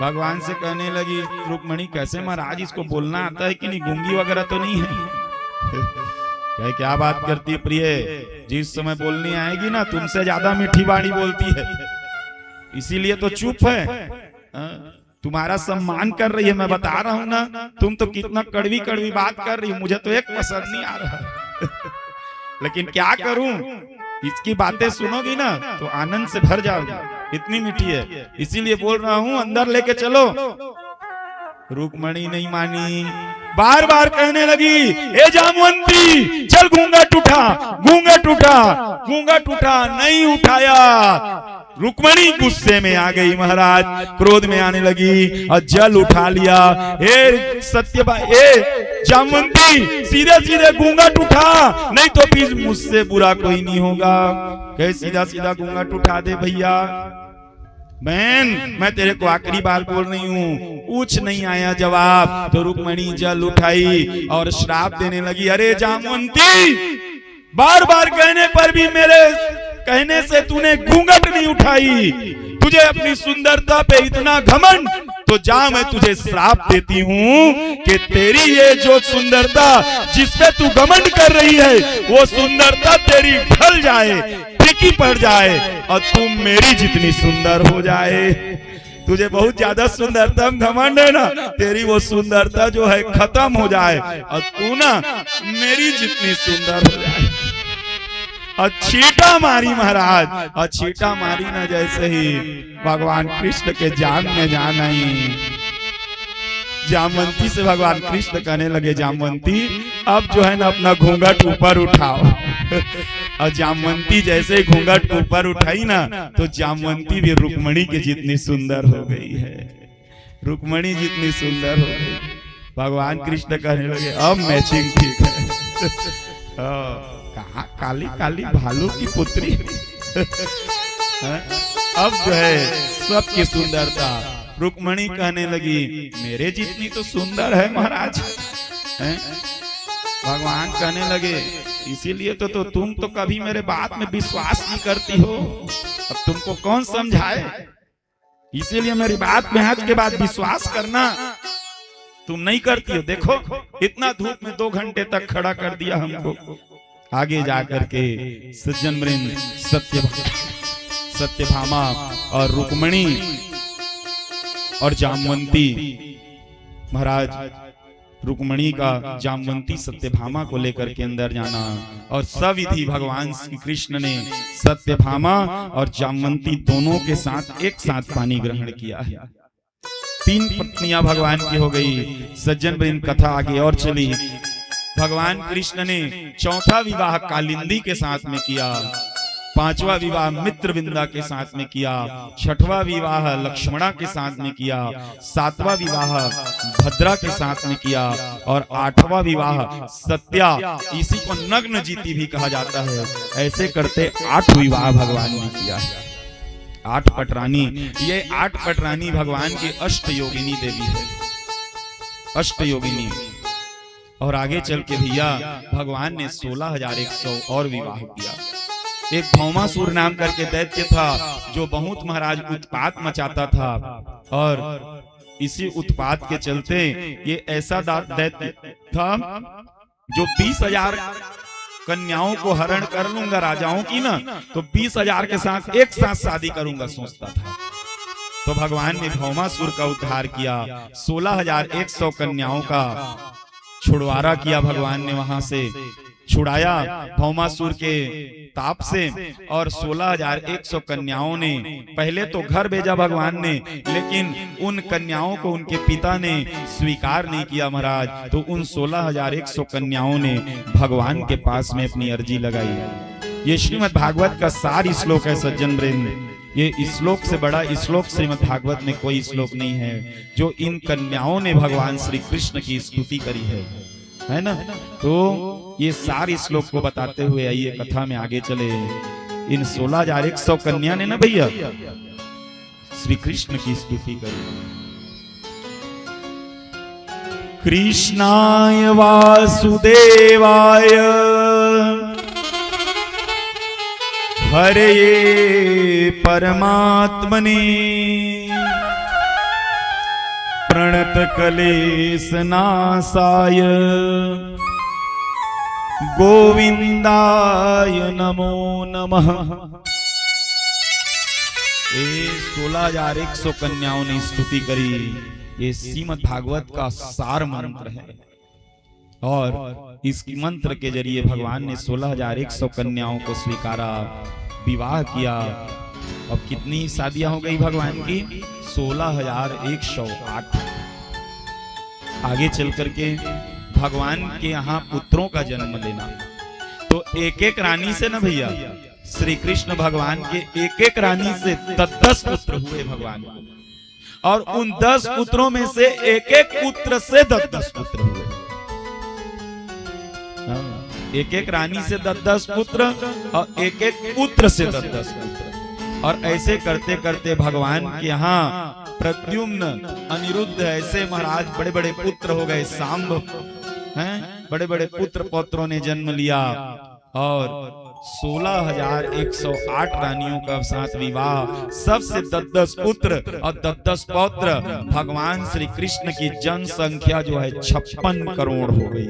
C: भगवान से कहने लगी रुक्मणी कैसे महाराज इसको बोलना आता है कि नहीं? गूंगी वगैरह तो नहीं है? क्या बात करती है प्रिय, जिस समय बोलनी आएगी ना तुमसे ज्यादा मीठी वाणी बोलती है, इसीलिए तो चुप है। तुम्हारा सम्मान कर रही है, मैं बता रहा हूं ना। तुम तो कितना कड़वी कड़वी बात कर रही हो, मुझे तो एक पसंद नहीं आ रहा। लेकिन क्या करूं, इसकी बातें सुनोगी ना तो आनंद से भर जाओगी, इतनी मीठी है, इसीलिए बोल रहा हूं अंदर लेके चलो। रुक्मणी नहीं मानी, बार बार कहने लगी ए जामवंती चल घूंघट उठा, घूंघट उठा, घूंघट उठा, नहीं उठाया। रुक्मणी गुस्से में आ गई महाराज, क्रोध में आने लगी और जल उठा लिया। ए जामवंती सीधे सीधे घूंघट उठा, नहीं तो फिर मुझसे बुरा कोई नहीं होगा। कहे सीधा सीधा घूंघट उठा दे भैया। बहन मैं तेरे को आखिरी बार बोल रही हूँ, कुछ नहीं आया जवाब। तो रुक्मणी जल उठाई और श्राप देने लगी, अरे जामवंती बार बार कहने पर भी मेरे कहने से तूने घूंघट नहीं उठाई, तुझे अपनी सुंदरता पे इतना घमंड, तो जा मैं तुझे श्राप देती हूँ कि तेरी ये जो सुंदरता जिस पे तू घमंड कर रही है वो सुंदरता तेरी ढल जाए, फीकी पड़ जाए और तुम मेरी जितनी सुंदर हो जाए। तुझे बहुत ज्यादा सुंदरता घमंड है ना, तेरी वो सुंदरता जो है खत्म हो जाए और तू ना मेरी जितनी सुंदर हो जाए। और छीटा मारी महाराज, और छीटा मारी ना जैसे ही भगवान कृष्ण के जान में जान आई। जामवंती से भगवान कृष्ण कहने लगे जामवंती अब जो है ना अपना घूंघट ऊपर उठाओ। और जामवंती जैसे ही घूंघट ऊपर उठाई ना तो जामवंती भी रुक्मणी के जितनी सुंदर हो गई है, रुक्मणी जितनी सुंदर हो गई। भगवान कृष्ण कहने लगे अब मैचिंग ठीक है। कहा काली काली भालू की पुत्री। अब जो है सबकी सुंदरता। रुक्मणी कहने लगी मेरे जितनी तो सुंदर है महाराज। भगवान कहने लगे इसीलिए तो तुम तो कभी मेरे बात में विश्वास नहीं करती हो, अब तुमको कौन समझाए। इसीलिए मेरी बात में आज के बाद विश्वास करना। तुम नहीं करती हो, देखो इतना धूप में 2 घंटे तक खड़ा कर दिया हमको। आगे जाकर के सज्जन वृंद सत्यभामा और रुक्मिणी और जामवंती, महाराज रुक्मिणी का जामवंती सत्यभामा को लेकर के अंदर जाना, और सविधि भगवान श्री कृष्ण ने सत्यभामा और जामवंती दोनों के साथ एक साथ पानी ग्रहण किया है। 3 पत्नियां भगवान की हो गई। सज्जन वृंद कथा आगे और चली। भगवान कृष्ण ने 4था विवाह कालिंदी के साथ में किया, 5वां विवाह मित्रविंदा के साथ में किया, 6वां विवाह लक्ष्मणा के साथ में किया, 7वां विवाह भद्रा के साथ में किया, और 8वां विवाह सत्या, इसी को नग्न जीती भी कहा जाता है। ऐसे करते 8 विवाह भगवान ने किया है। 8 पटरानी, ये 8 पटरानी भगवान की अष्ट योगिनी देवी है, अष्ट योगिनी। और आगे चल के भैया भगवान ने 16,100 और विवाह किया। एक भौमासुर नाम करके दैत्य था जो बहुत महाराज उत्पात मचाता था, और इसी उत्पात के चलते ये ऐसा दैत्य था जो 20,000 कन्याओं को हरण कर लूंगा राजाओं की ना, तो 20,000 के साथ एक साथ शादी करूंगा सोचता था। तो भगवान ने भौमासुर का उद्धार किया, 16,100 कन्याओं का छुड़वारा किया भगवान ने, वहां से छुड़ाया भौमासुर के ताप से, और 16,100 कन्याओं ने पहले तो घर भेजा भगवान ने, लेकिन उन कन्याओं को उनके पिता ने स्वीकार नहीं किया महाराज। तो उन 16,100 कन्याओं ने भगवान के पास में अपनी अर्जी लगाई। ये श्रीमद् भागवत का सार श्लोक है सज्जन वृंद। ये श्लोक से बड़ा श्लोक श्रीमद् भागवत में कोई श्लोक नहीं है, जो इन कन्याओं ने भगवान श्री कृष्ण की स्तुति करी है ना। तो ये सारे श्लोक को बताते हुए आइए कथा में आगे चले। इन 16,100 कन्या ने ना भैया श्री कृष्ण की स्तुति करी। कृष्णाय वासुदेवाय हरे परमात्मने प्रणत क्लेश नाशाय गोविंदाय नमो नमः। 16,100 कन्याओं ने स्तुति करी। ये श्रीमद् भागवत का सार मंत्र है, और इस मंत्र के जरिए भगवान ने 16,100 कन्याओं को स्वीकारा, विवाह किया। अब कितनी शादियां हो गई भगवान की? 16,108। आगे चल करके भगवान के यहाँ पुत्रों का जन्म लेना, तो एक एक रानी से ना भैया श्री कृष्ण भगवान के एक एक रानी से 10 पुत्र हुए भगवान को, और उन 10 पुत्रों में से एक एक पुत्र से 10 पुत्र हुए। एक एक रानी से 10 पुत्र और एक एक पुत्र से 10 पुत्र, और ऐसे करते करते भगवान के यहाँ प्रद्युम्न, अनिरुद्ध, ऐसे महाराज बड़े बड़े पुत्र हो गए। सांब हैं, बड़े बड़े पुत्र पौत्रों ने जन्म लिया, और 16,108 रानियों का साथ विवाह, सबसे 10 पुत्र और 10 पौत्र। भगवान श्री कृष्ण की जनसंख्या जो है 56 करोड़ हो गई।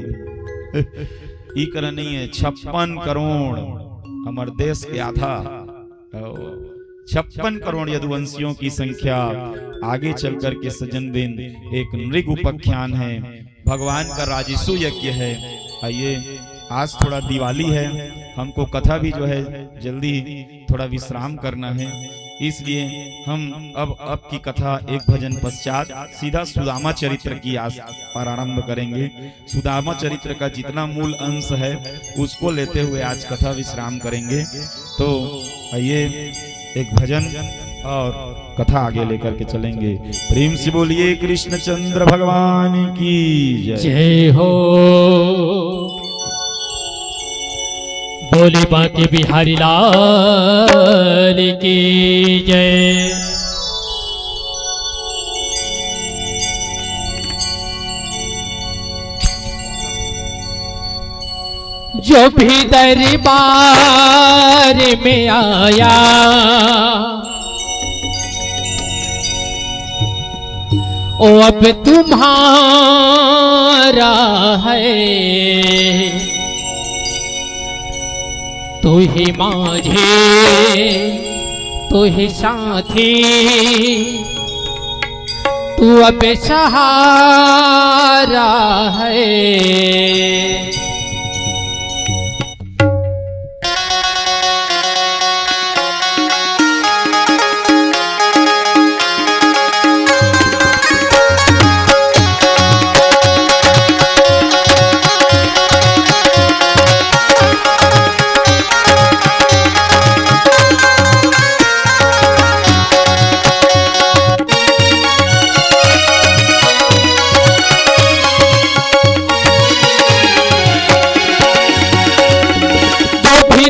C: इकर नहीं है, 56 करोड़, हमारे देश के आधा 56 करोड़ यदुवंशियों की संख्या। आगे चलकर के सज्जन बिन एक नृग उपाख्यान है, भगवान का राजस्व यज्ञ है। आइए, आज थोड़ा दिवाली है, हमको कथा भी जो है जल्दी थोड़ा विश्राम करना है, इसलिए हम अब की कथा एक भजन पश्चात सीधा सुदामा चरित्र की प्रारंभ करेंगे। सुदामा चरित्र का जितना मूल अंश है उसको लेते हुए आज कथा विश्राम करेंगे। तो आइए एक भजन और कथा आगे लेकर के चलेंगे। प्रेम से बोलिए कृष्णचंद्र भगवान की
B: जय हो। बोले बांके बिहारी लाल की जय। जो भी दरबार में आया ओ अब तुम्हारा है, तू ही माझे तू ही साथी, तू अब सहारा है।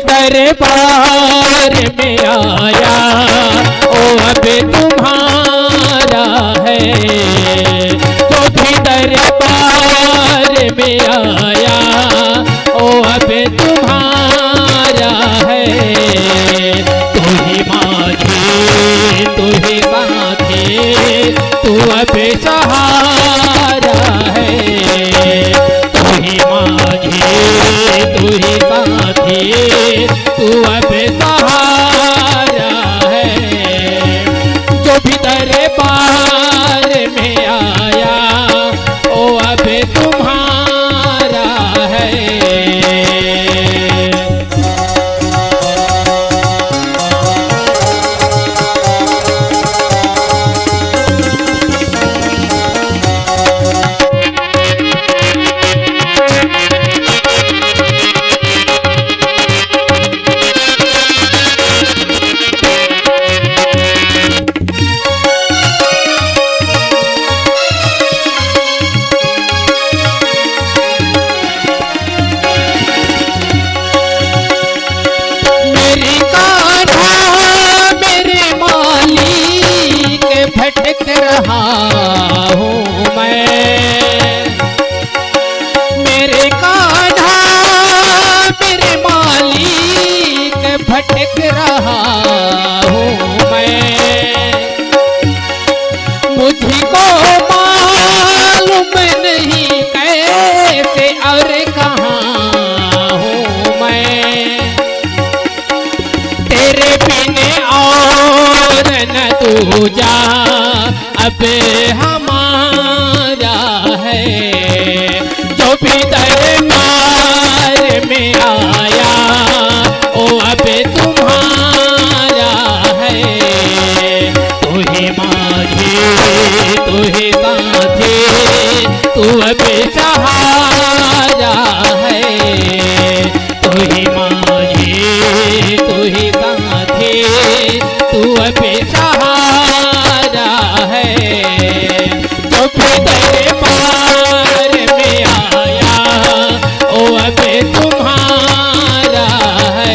B: दरबार में आया ओ अब तुम्हारा है, जो भी दरबार में आया ओ अब तुम्हारा है। तू ही माझे तू ही साथी, तू अब सहारा है। तू ही माझे तू ही साथी, तू अब सहारा है। जो भी दरबार में आया ओ अब तुम्हारा है। भटक रहा हूँ मैं, मेरे कान्हा मेरे मालिक भटक रहा हूँ मैं। मुझको मालूम नहीं कैसे और कहाँ हूँ मैं, तेरे बिने और न दूजा अब हमारा है। जो भी दरबार में आया ओ अब तुम्हारा है। तू ही माझे तू ही साथी, तू अब सहारा है। तू ही माझे तू ही साथी, तू अब सहारा है। जो भी दरबार में आया ओ अब तुम्हारा है।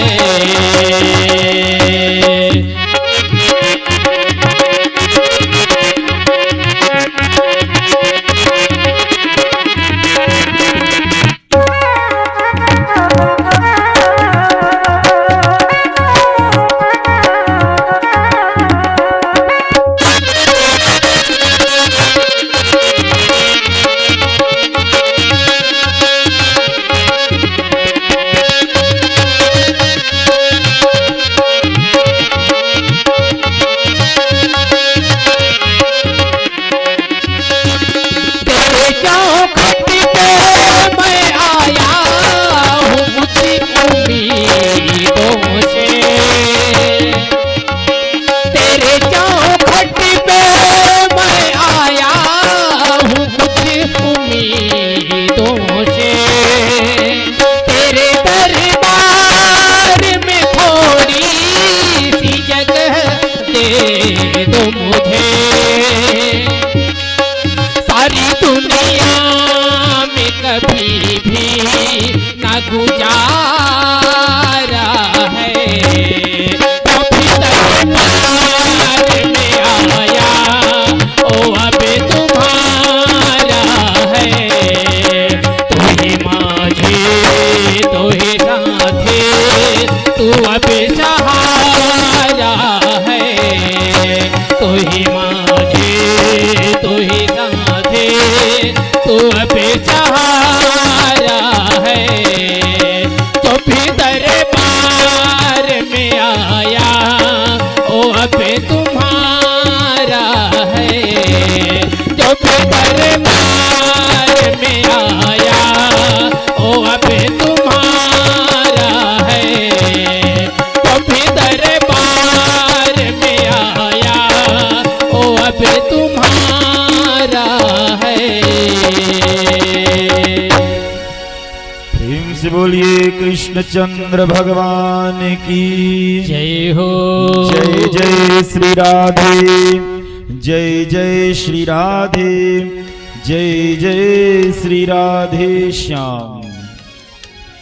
B: दो मुझे, सारी दुनिया में कभी भी ना गुजारा है। कभी दरबार में आया ओ अब तुम्हारा है। तू ही माझे तू ही साथी, तू अब सहारा है। तू ही माझे तू ही
C: बोलिए कृष्णचंद्र भगवान की
B: जय हो।
C: जय जय श्री राधे, जय जय श्री राधे, जय जय श्री राधे श्याम।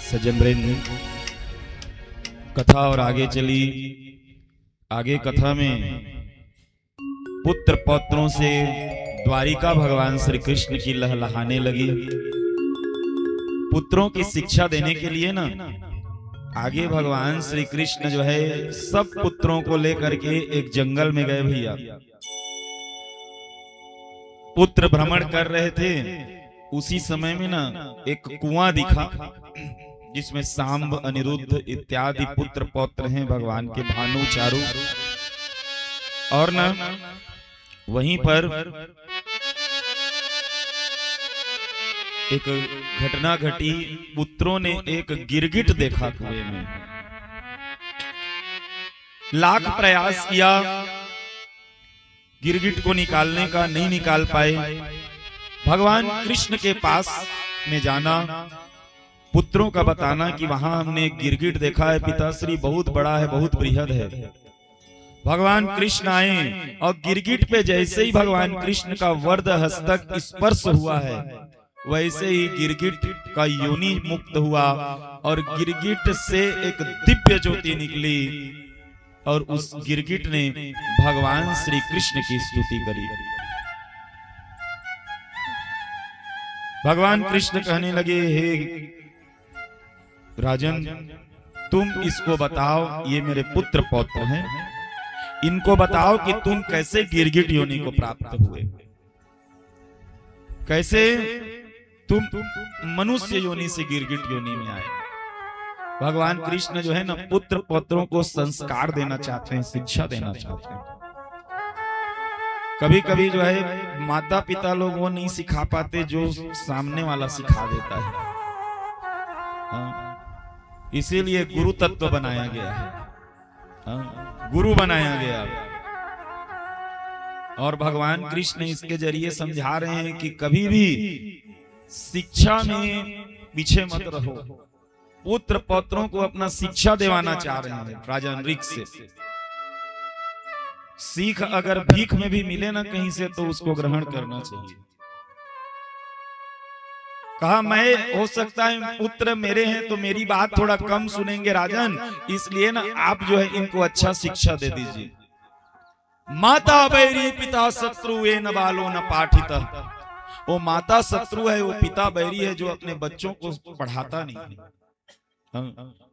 C: सज्जन वृंद, कथा और आगे चली। आगे कथा में पुत्र पौत्रों से द्वारिका भगवान श्री कृष्ण की लहलहाने लगी। पुत्रों की शिक्षा देने के लिए ना आगे भगवान श्री कृष्ण जो है सब पुत्रों को लेकर के एक जंगल में गए भैया। पुत्र भ्रमण कर रहे थे, उसी समय में ना एक कुआं दिखा जिसमें सांब, अनिरुद्ध इत्यादि पुत्र पौत्र हैं भगवान के, भानु, चारु। और ना वहीं पर एक घटना घटी। पुत्रों ने एक गिरगिट देखा कुएं में, लाख प्रयास किया गिरगिट को निकालने का, नहीं निकाल पाए। भगवान कृष्ण के पास में जाना, पुत्रों का बताना कि वहां हमने एक गिरगिट देखा है पिताश्री, बहुत बड़ा है, बहुत बृहद है। भगवान कृष्ण आए और गिरगिट पे जैसे ही भगवान कृष्ण का वरद हस्तक स्पर्श हुआ है, वैसे ही गिरगिट का योनि मुक्त हुआ और गिरगिट से एक दिव्य ज्योति निकली और उस गिरगिट ने भगवान श्री कृष्ण की स्तुति करी। भगवान कृष्ण कहने लगे, हे राजन, तुम इसको बताओ, ये मेरे पुत्र पौत्र हैं, इनको बताओ कि तुम कैसे गिरगिट योनि को प्राप्त हुए, कैसे तुम मनुष्य योनि से गिरगिट योनि में आए। भगवान कृष्ण जो है ना पुत्र पौत्रों को संस्कार देना चाहते हैं, शिक्षा देना चाहते हैं। कभी कभी जो है माता पिता लोग वो नहीं सिखा पाते जो सामने वाला सिखा देता है। इसीलिए गुरु तत्व बनाया गया है, गुरु बनाया गया। और भगवान कृष्ण इसके जरिए समझा रहे हैं कि कभी भी शिक्षा में पीछे मत रहो। पुत्र पौत्रों को अपना शिक्षा दिवाना चाह रहे हैं राजा नृक से। सीख अगर भीख में भी मिले ना कहीं से तो उसको ग्रहण करना चाहिए। कहा, मैं हो सकता है पुत्र मेरे हैं तो मेरी बात थोड़ा कम सुनेंगे राजन, इसलिए ना आप जो है इनको अच्छा शिक्षा दे दीजिए। माता बैरी पिता शत्रु ए न बालो न पाठित। वो माता शत्रु है, वो पिता बैरी है जो अपने बच्चों को पढ़ाता नहीं।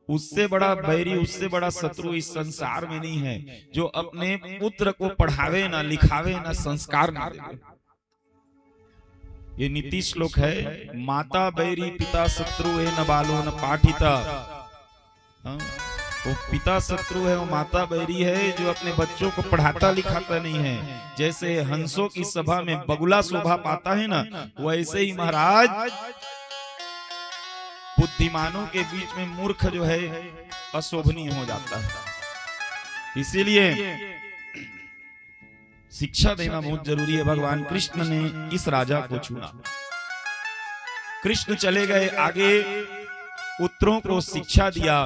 C: उससे बड़ा बैरी, उससे बड़ा शत्रु इस संसार में नहीं है जो अपने पुत्र को पढ़ावे ना, लिखावे ना, संस्कार ना दे। ये नीति श्लोक है, माता बैरी पिता शत्रु है न बालो न पाठिता। वो पिता शत्रु है, वो माता बैरी है जो अपने बच्चों को पढ़ाता लिखाता नहीं है। जैसे हंसों की सभा में बगुला शोभा पाता है ना, वैसे ही महाराज बुद्धिमानों के बीच में मूर्ख जो है अशोभनीय हो जाता है। इसीलिए शिक्षा देना बहुत जरूरी है। भगवान कृष्ण ने इस राजा को चुना। कृष्ण चले गए आगे, पुत्रों को शिक्षा दिया।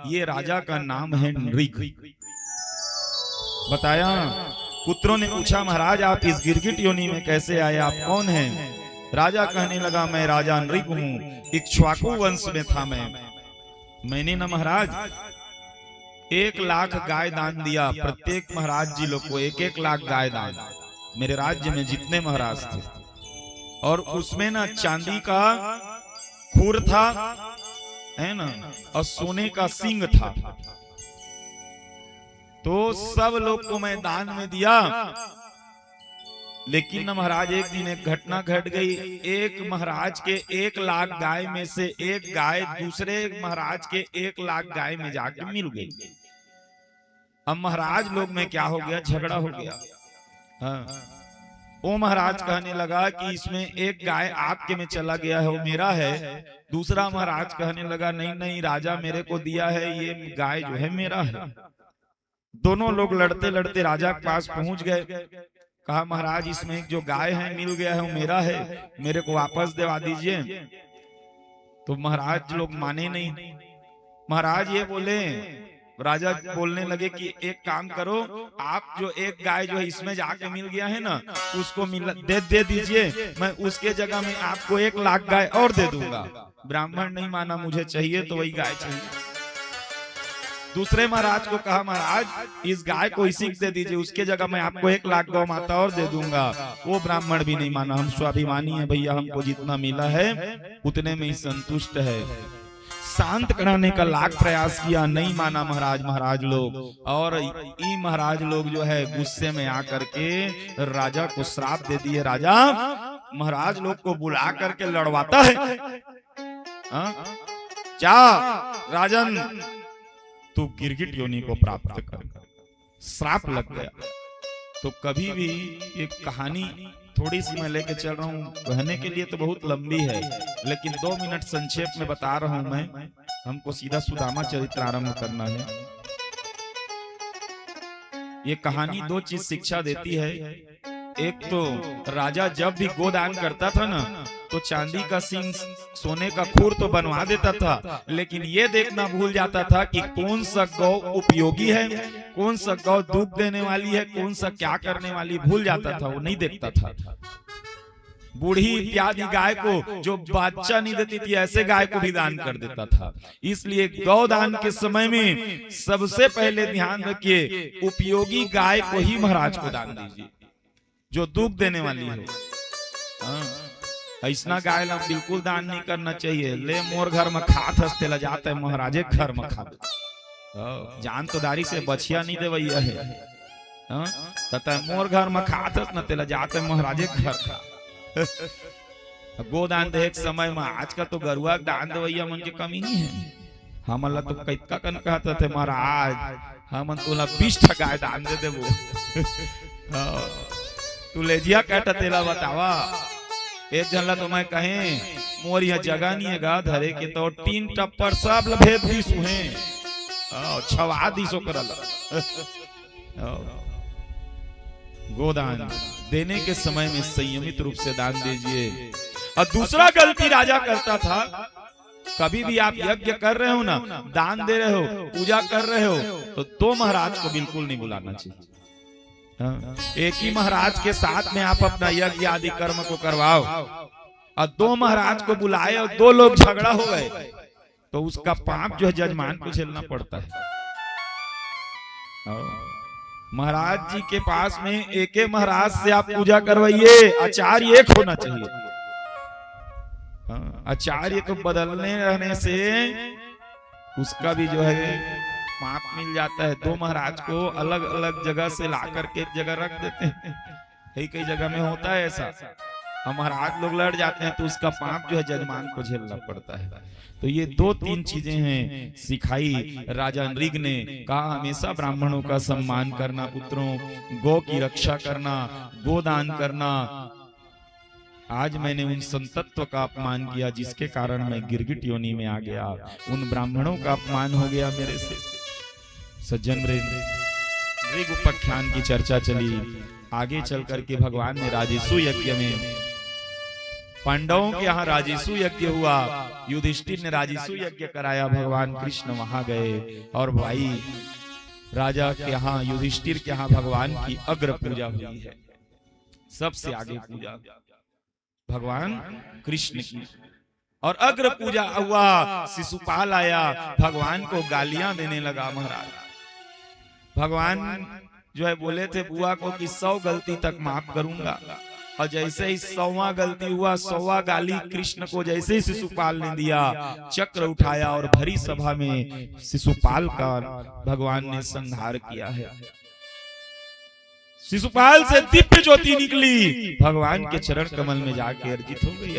C: ये राजा का नाम है नृक। बताया, पुत्रों ने पूछा, महाराज आप इस गिरगिट योनि में कैसे आए, आप कौन हैं? राजा कहने लगा, मैं राजा नृक हूं, इक्ष्वाकु वंश में था मैंने ना महाराज 1 लाख गाय दान दिया। प्रत्येक महाराज जी लोग को 1-1 लाख गाय दान, मेरे राज्य में जितने महाराज थे। और उसमें ना चांदी का खूर था, है ना, और सोने का सींग था। तो सब लोग को मैं दान में दिया। लेकिन न महाराज एक दिन एक घटना घट गई। एक महाराज के 1 लाख गाय में से एक गाय दूसरे महाराज के 1 लाख गाय में जाके मिल गई। अब महाराज लोग में क्या हो गया, झगड़ा हो गया। हाँ, वो महाराज कहने लगा कि इसमें एक गाय आपके में चला गया है, वो मेरा है। दूसरा महाराज कहने लगा, नहीं नहीं राजा मेरे को दिया है, ये गाय जो है मेरा है। दोनों लोग लड़ते लड़ते राजा के पास पहुंच गए। कहा, महाराज इसमें जो गाय है मिल गया है वो मेरा है, मेरे को वापस दिवा दीजिए। तो महाराज लोग माने नहीं। महाराज ये बोले, राजा बोलने लगे कि एक काम करो, आप जो एक गाय जो है इसमें जाके मिल गया है ना, उसको दे दीजिए, मैं उसके जगह में आपको 1 लाख गाय और दे दूंगा। ब्राह्मण नहीं माना, मुझे चाहिए तो वही गाय चाहिए। दूसरे महाराज को कहा, महाराज इस गाय को इसी दे दीजिए, उसके जगह मैं आपको 1 लाख गौ माता और दे दूंगा। वो ब्राह्मण भी नहीं माना, हम स्वाभिमानी है भैया, हमको जितना मिला है उतने में ही संतुष्ट है। शांत कराने का लाख प्रयास किया, नहीं माना महाराज लोग। और ये महाराज लोग जो है गुस्से में आकर के राजा को श्राप दे दिए। राजा महाराज लोग को बुला करके लड़वाता है। क्या राजन, तू गिरगिट योनि को प्राप्त कर। श्राप लग गया। तो कभी भी एक कहानी थोड़ी सी मैं लेके चल रहा हूँ, कहने के लिए तो बहुत लंबी है, लेकिन 2 मिनट संक्षेप में बता रहा हूं मैं। हमको सीधा सुदामा चरित्र आरंभ करना है। ये कहानी 2 चीज शिक्षा देती है। एक तो राजा जब भी गोदान करता था ना, तो चांदी का सिंह, सोने का खूर तो बनवा देता था, लेकिन ये देखना भूल जाता था कि कौन सा गौ उपयोगी है, कौन सा गौ दूध देने वाली है, कौन सा क्या करने वाली, भूल जाता था, वो नहीं देखता था। बूढ़ी इत्यादि गाय को जो बच्चा नहीं देती थी, ऐसे गाय को भी दान कर देता था। इसलिए गौदान के समय में सबसे पहले ध्यान रखिए, उपयोगी गाय को ही महाराज को दान दीजिए, जो दूध देने वाली है। ऐसा गाय ला बिल्कुल दान नहीं करना चाहिए। ले मोर घर में खात हंसते ला जाता है, महाराजे घर में खा जान तो दारी से बछिया नहीं देवैया है। तथा मोर घर में खात हंस न तेला जाते है, महाराजे घर खा। गोदान दे एक समय में, आज का तो गरुआ दान देवैया मन के कमी नहीं है। हमला तो कैतका कन कहते थे, महाराज हम तोला 20 गाय दान दे देबो। तू लेजिया कहता तेला बतावा। एक जनला तो मैं कहे, मोर यहाँ जगह नहीं है गा धरे के, तो 3 टप्पर सब लभेद दी सुहे, छवा दी सो करला। गोदान देने के समय में संयमित रूप से दान दीजिए। और दूसरा गलती राजा करता था, कभी भी आप यज्ञ कर रहे हो ना, दान दे रहे हो, पूजा कर रहे हो, तो 2 महाराज को बिल्कुल नहीं बुलाना चाहिए। एक ही महाराज के साथ में आप अपना यज्ञ आदि कर्म को करवाओ, और 2 महाराज को बुलाए और 2 लोग झगड़ा हो गए, तो उसका पाप जो है जजमान को झेलना पड़ता है। महाराज जी के पास में एक महाराज से आप पूजा करवाइए, आचार्य एक होना चाहिए। आचार्य को बदलने रहने से उसका भी जो है पाप मिल जाता है। 2 महाराज को अलग अलग जगह से ला करके एक जगह रख देते हैं, कई जगह में होता है ऐसा। और महाराज लोग लड़ जाते हैं तो उसका पाप जो है जजमान को झेलना पड़ता है। तो ये 2-3 चीजें हैं सिखाई राजा नृग ने। कहा हमेशा ब्राह्मणों का सम्मान करना, पुत्रों गौ की रक्षा करना, गोदान करना। आज मैंने उन संतत्व का अपमान किया जिसके कारण मैं गिरगिट योनि में आ गया, उन ब्राह्मणों का अपमान हो गया मेरे से। सज्जन नृग उपाख्यान की चर्चा चली। आगे चल करके भगवान ने राजेशु यज्ञ में, पांडवों के यहाँ राजेशु यज्ञ हुआ, युधिष्ठिर ने राजेशु यज्ञ कराया, भगवान कृष्ण वहां गए और भाई राजा के यहाँ, युधिष्ठिर के यहाँ भगवान की अग्र पूजा हुई है। सबसे आगे पूजा भगवान कृष्ण की, और अग्र पूजा हुआ। शिशुपाल आया, भगवान को गालियां देने लगा। महाराज भगवान जो है बोले थे बुआ को कि 100 गलती तक माफ करूंगा, और जैसे ही 100वां गलती हुआ, 100वां गाली कृष्ण को जैसे ही शिशुपाल ने दिया, चक्र उठाया और भरी सभा में शिशुपाल का भगवान ने संहार किया है। शिशुपाल से दिव्य ज्योति निकली, भगवान के चरण कमल में जाके अर्पित हो गई।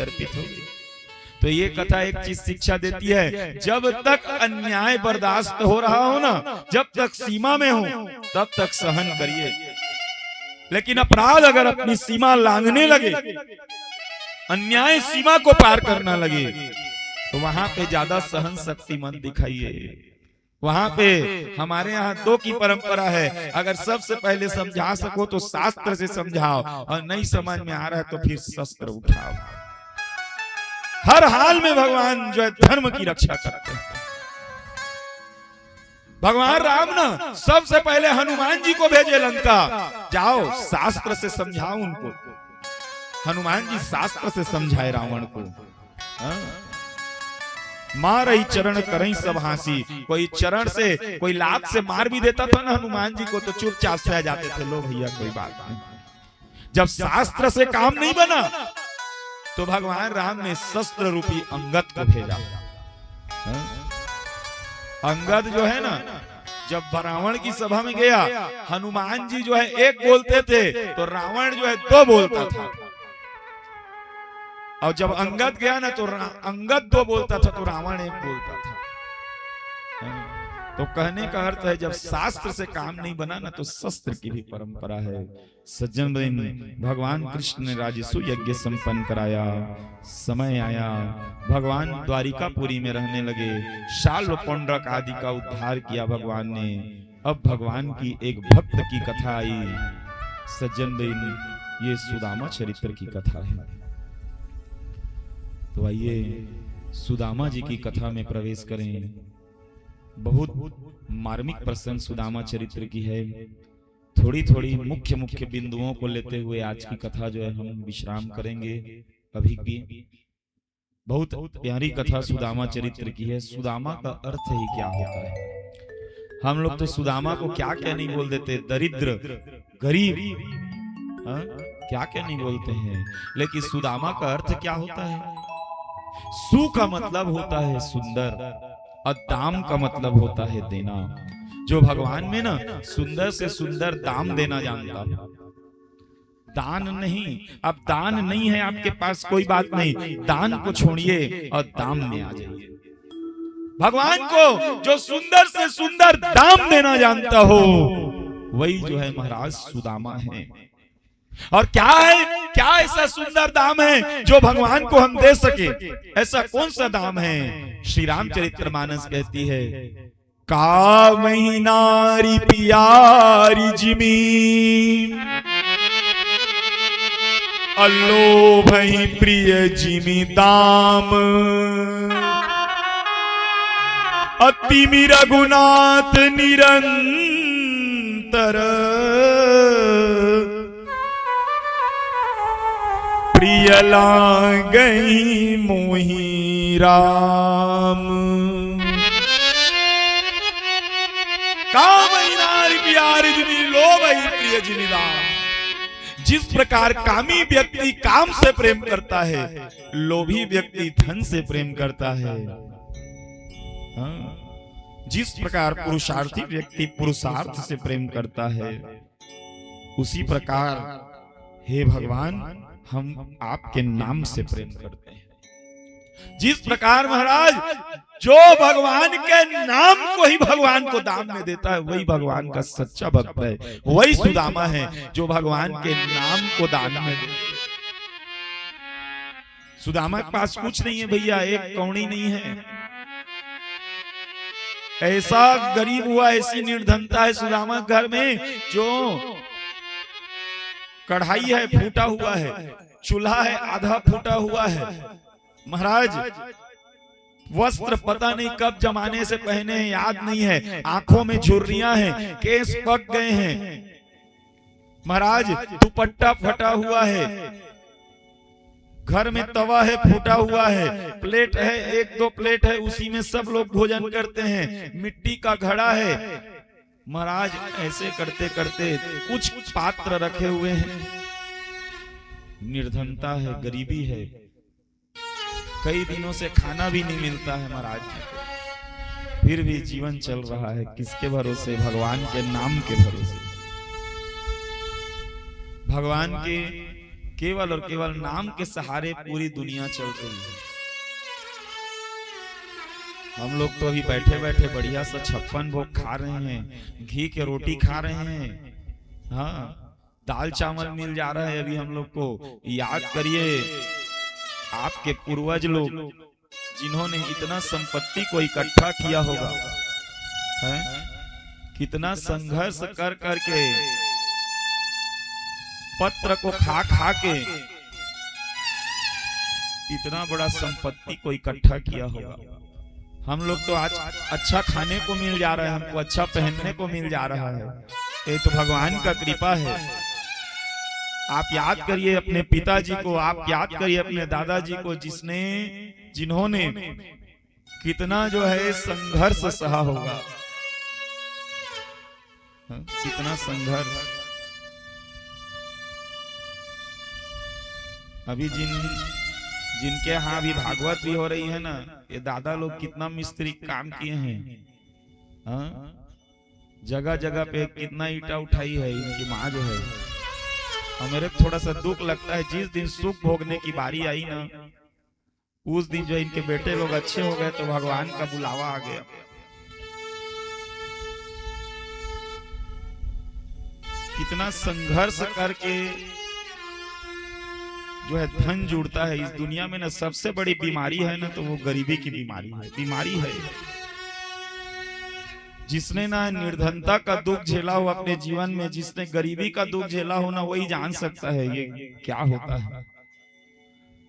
C: तो ये कथा एक चीज शिक्षा देती है, जब तक अन्याय बर्दाश्त हो रहा हो ना, जब तक सीमा में हो, तब तक सहन करिए। लेकिन अपराध अगर अपनी सीमा लांघने लगे, अन्याय सीमा को पार करना लगे, तो वहां पे ज्यादा सहन शक्ति मत दिखाइए। वहां पे हमारे यहाँ 2 की परंपरा है, अगर सबसे पहले समझा सको तो शास्त्र से समझाओ, और नहीं समझ में आ रहा है तो फिर शस्त्र उठाओ। हर हाल में भगवान जो है धर्म की रक्षा करते हैं। भगवान राम ना सबसे पहले हनुमान जी को भेजे लंका, जाओ शास्त्र से समझाओ उनको। हनुमान जी शास्त्र से समझाए रावण को। मारई चरण करई सब हांसी, कोई चरण से कोई लात से मार भी देता था ना हनुमान जी को तो चुपचाप सह जाते थे, लो भैया कोई बात नहीं। जब शास्त्र से काम नहीं बना तो भगवान राम ने शस्त्र रूपी अंगद को भेजा। अंगद जो है ना, जब रावण की सभा में गया, हनुमान जी जो है एक बोलते थे तो रावण जो है दो बोलता था, और जब अंगद गया ना तो अंगद दो बोलता था तो रावण एक बोलता था। तो कहने का अर्थ है जब शास्त्र से काम नहीं बना ना तो शस्त्र की भी परंपरा है। सज्जन भगवान कृष्ण ने राजसु यज्ञ संपन्न कराया, समय आया, भगवान द्वारिकापुरी में रहने लगे, शाल्व पौंड्रक आदि का उद्धार किया भगवान ने। अब भगवान की एक भक्त की कथा आई। सज्जन ये सुदामा चरित्र की कथा है। तो आइए सुदामा जी की कथा में प्रवेश करें। बहुत मार्मिक प्रसंग सुदामा चरित्र की है। थोड़ी थोड़ी मुख्य मुख्य बिंदुओं को लेते हुए आज की कथा जो है हम विश्राम करेंगे। अभी की बहुत प्यारी कथा सुदामा चरित्र की है। सुदामा का अर्थ ही क्या होता है? हम लोग तो सुदामा को क्या क्या नहीं बोल देते, दरिद्र, गरीब, क्या क्या नहीं बोलते हैं, लेकिन सुदामा का अर्थ क्या होता है? सु का मतलब होता है सुंदर, और दाम का मतलब होता है देना। जो भगवान में ना सुंदर से सुंदर दाम देना जानता है। दान नहीं, अब दान नहीं है आपके पास कोई बात नहीं, दान को छोड़िए और दाम में आ जाइए। भगवान को जो सुंदर से सुंदर दाम देना जानता हो वही जो है महाराज सुदामा है। और क्या है, क्या ऐसा सुंदर दाम है जो भगवान को हम दे सके? ऐसा कौन सा दाम है? श्री रामचरितमानस कहती है, कामही नारी प्यारी जिमी, अलोभहि प्रिय जिमी दाम, अतिमि रघुनाथ निरंतर, प्रिय लागई मोहि राम। कामही नारी प्यारी जिमी, लोभहि प्रिय जिमी दाम। जिस प्रकार कामी व्यक्ति काम से प्रेम करता है, लोभी व्यक्ति धन से प्रेम करता है। जिस प्रकार पुरुषार्थी व्यक्ति पुरुषार्थ से प्रेम करता है, उसी प्रकार हे भगवान हम आपके नाम से प्रेम करते हैं। जिस प्रकार महाराज जो भगवान के नाम को ही भगवान को दाम में देता है वही भगवान का सच्चा भक्त है। वही सुदामा है जो भगवान के नाम को दान में देता है। सुदामा के पास कुछ नहीं है भैया, एक कौड़ी नहीं है। ऐसा गरीब हुआ, ऐसी निर्धनता है सुदामा घर में, जो कढ़ाई है फूटा हुआ है, चूल्हा है आधा फूटा हुआ है। महाराज वस्त्र पता नहीं कब जमाने से पहने हैं, याद नहीं है। आंखों में झुर्रियां हैं, केस पक गए हैं। महाराज दुपट्टा फटा हुआ है, घर में तवा है फूटा हुआ है, प्लेट है, एक दो प्लेट है, उसी में सब लोग भोजन करते हैं। मिट्टी का घड़ा है। महाराज ऐसे करते करते कुछ पात्र रखे हुए हैं। निर्धनता है, गरीबी है, कई दिनों से खाना भी नहीं मिलता है महाराज, फिर भी जीवन चल रहा है। किसके भरोसे? भगवान के नाम के भरोसे। भगवान के केवल और केवल नाम के सहारे पूरी दुनिया चल रही है। हम लोग तो अभी बैठे बैठे बढ़िया सा 56 भोग खा रहे हैं, घी के रोटी खा रहे हैं, हाँ दाल चावल मिल जा रहा है। अभी हम लोग को याद करिए आपके पूर्वज लोग जिन्होंने इतना संपत्ति को इकट्ठा किया होगा, कितना संघर्ष कर करके पत्र को खा खा के इतना बड़ा संपत्ति को इकट्ठा किया होगा। हम लोग तो आज अच्छा खाने को मिल जा रहा है, हमको अच्छा पहनने को मिल जा रहा है, ये तो भगवान का कृपा है। आप याद करिए अपने पिताजी को, आप याद करिए अपने दादाजी को, जिन्होंने कितना जो है संघर्ष सहा होगा, कितना संघर्ष। अभी जिनके यहाँ भी भागवत भी हो रही है ना, ये दादा लोग कितना मिस्त्री काम किए हैं, जगह जगह पे कितना ईटा उठाई है इनकी माँ जो है। और मेरे थोड़ा सा दुख लगता है, जिस दिन सुख भोगने की बारी आई ना, उस दिन जो इनके बेटे लोग अच्छे हो गए तो भगवान का बुलावा आ गया। कितना संघर्ष करके जो है धन जुड़ता है। इस दुनिया में ना सबसे बड़ी बीमारी है ना, तो वो गरीबी की बीमारी है। जिसने ना निर्धनता का दुख झेला हो अपने जीवन में, जिसने गरीबी का दुख झेला हो ना, वही जान सकता है ये क्या होता है।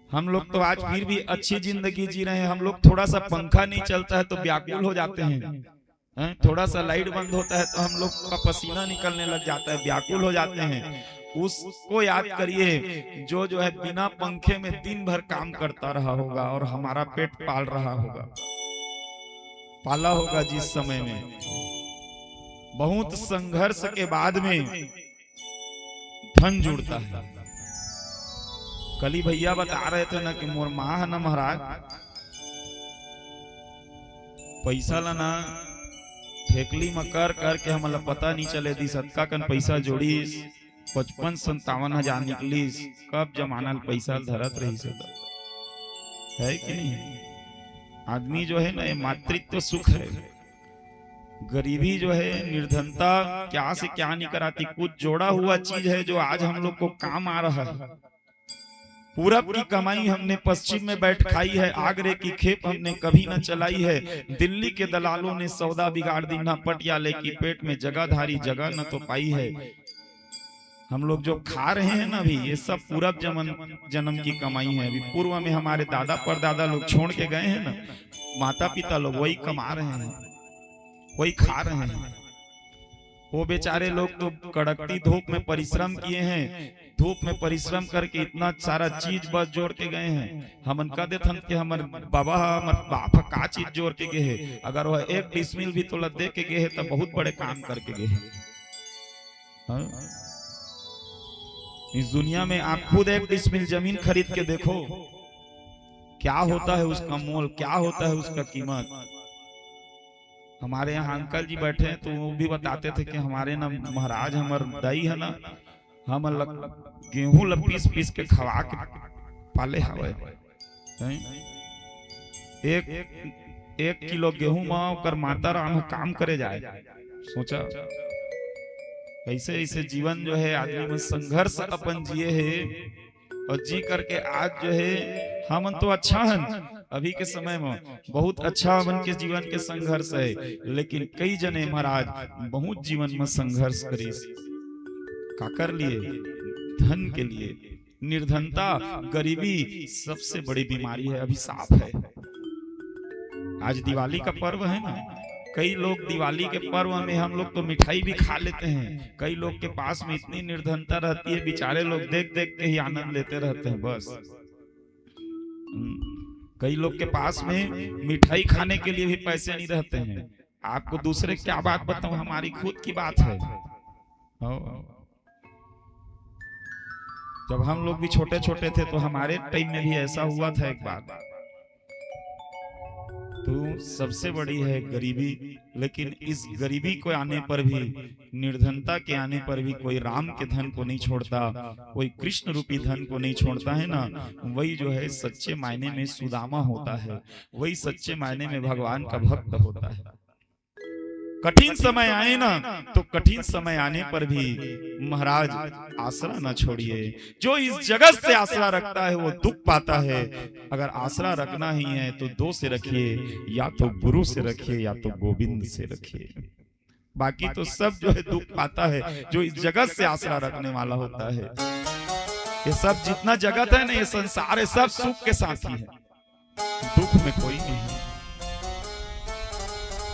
C: हम लोग तो आज फिर भी अच्छी जिंदगी जी रहे हैं। हम लोग थोड़ा सा पंखा नहीं चलता है तो व्याकुल हो जाते हैं, थोड़ा सा लाइट बंद होता है तो हम लोग का पसीना निकलने लग जाता है, व्याकुल हो जाते हैं। उसको याद करिए जो है बिना पंखे में दिन भर काम करता रहा होगा और हमारा पेट पाला होगा जिस समय में। बहुत संघर्ष के बाद में धन जुड़ता है। कल ही भैया बता रहे थे ना कि मोर माँ है ना महाराज, पैसा लाना फेकली में करके हमारा पता नहीं चले दी सत्का कन पैसा जोड़ी 55-57 हजार निकली, कब जमाना पैसा धरत रही सदा है कि नहीं। आदमी जो है ना, ये मातृत्व सुख है। गरीबी जो है, निर्धनता क्या से क्या नहीं कराती। कुछ जोड़ा हुआ चीज है जो आज हम लोग को काम आ रहा है। पूरब की कमाई हमने पश्चिम में बैठ खाई है, आगरे की खेप हमने कभी न चलाई है। दिल्ली के दलालों ने सौदा बिगाड़ दी, ना पटियाले की पेट में जगहधारी जगह न तो पाई है। हम लोग जो खा रहे हैं ना अभी, ये सब पूरब जन्म की कमाई है। अभी पूर्व में हमारे दादा परदादा लोग छोड़ के गए हैं ना, माता पिता लोग वही कमा रहे हैं, वही खा रहे हैं। वो बेचारे लोग तो कड़कती धूप में परिश्रम किए हैं, धूप में परिश्रम करके इतना सारा चीज बस जोड़ के गए हैं। हम उनका देथन कि हमारे बाबा हमारे बाप का चीज जोड़ के गए हैं। अगर वह 1 डिसमिल भी तो दे के गए हैं तो बहुत बड़े काम करके गए हैं। इस दुनिया में आप खुद 1 डिसमिल जमीन खरीद के देखो, क्या होता है उसका मोल, क्या होता है उसका कीमत। हमारे यहाँ अंकल जी बैठे हैं तो वो भी बताते थे कि हमारे ना महाराज हमार दाई है ना, हम गेहूं पीस पीस के खवा के पाले हवे। 1 किलो गेहूं में कर माता राम काम करे जाए। सोचा ऐसे ऐसे जीवन जो है आदमी में संघर्ष अपन जिए है, और जी करके आज जो है हम तो अच्छा है। अभी के समय में बहुत अच्छा मन के जीवन के संघर्ष है, लेकिन कई जने महाराज बहुत जीवन में संघर्ष करी का कर लिए, धन के लिए। निर्धनता गरीबी सबसे बड़ी बीमारी है, अभिशाप है। आज दिवाली का पर्व है ना, कई लोग दिवाली के पर्व में हम लोग तो मिठाई भी खा लेते हैं। कई लोग के पास में इतनी निर्धनता रहती है, बेचारे लोग देख देख के ही आनंद लेते रहते हैं बस। कई लोग के पास में मिठाई खाने के लिए भी पैसे नहीं रहते हैं। आपको दूसरे क्या बात बताऊं, हमारी खुद की बात है। जब हम लोग भी छोटे छोटे थे तो हमारे टाइम में भी ऐसा हुआ था एक बार। तो सबसे बड़ी है गरीबी, लेकिन इस गरीबी को आने पर भी, निर्धनता के आने पर भी कोई राम के धन को नहीं छोड़ता, कोई कृष्ण रूपी धन को नहीं छोड़ता है ना। वही जो है सच्चे मायने में सुदामा होता है, वही सच्चे मायने में भगवान का भक्त होता है। कठिन समय आए ना, तो कठिन समय आने पर भी महाराज आसरा न छोड़िए। जो इस जगत से आसरा रखता है वो दुख पाता है। अगर आसरा रखना ही है तो 2 से रखिए, या तो गुरु से रखिए या तो गोविंद से रखिए। बाकी तो सब जो है दुख पाता है जो इस जगत से आसरा रखने वाला होता है। ये सब जितना जगत है ना, ये संसार है, सब सुख के साथी है, दुख में कोई नहीं है।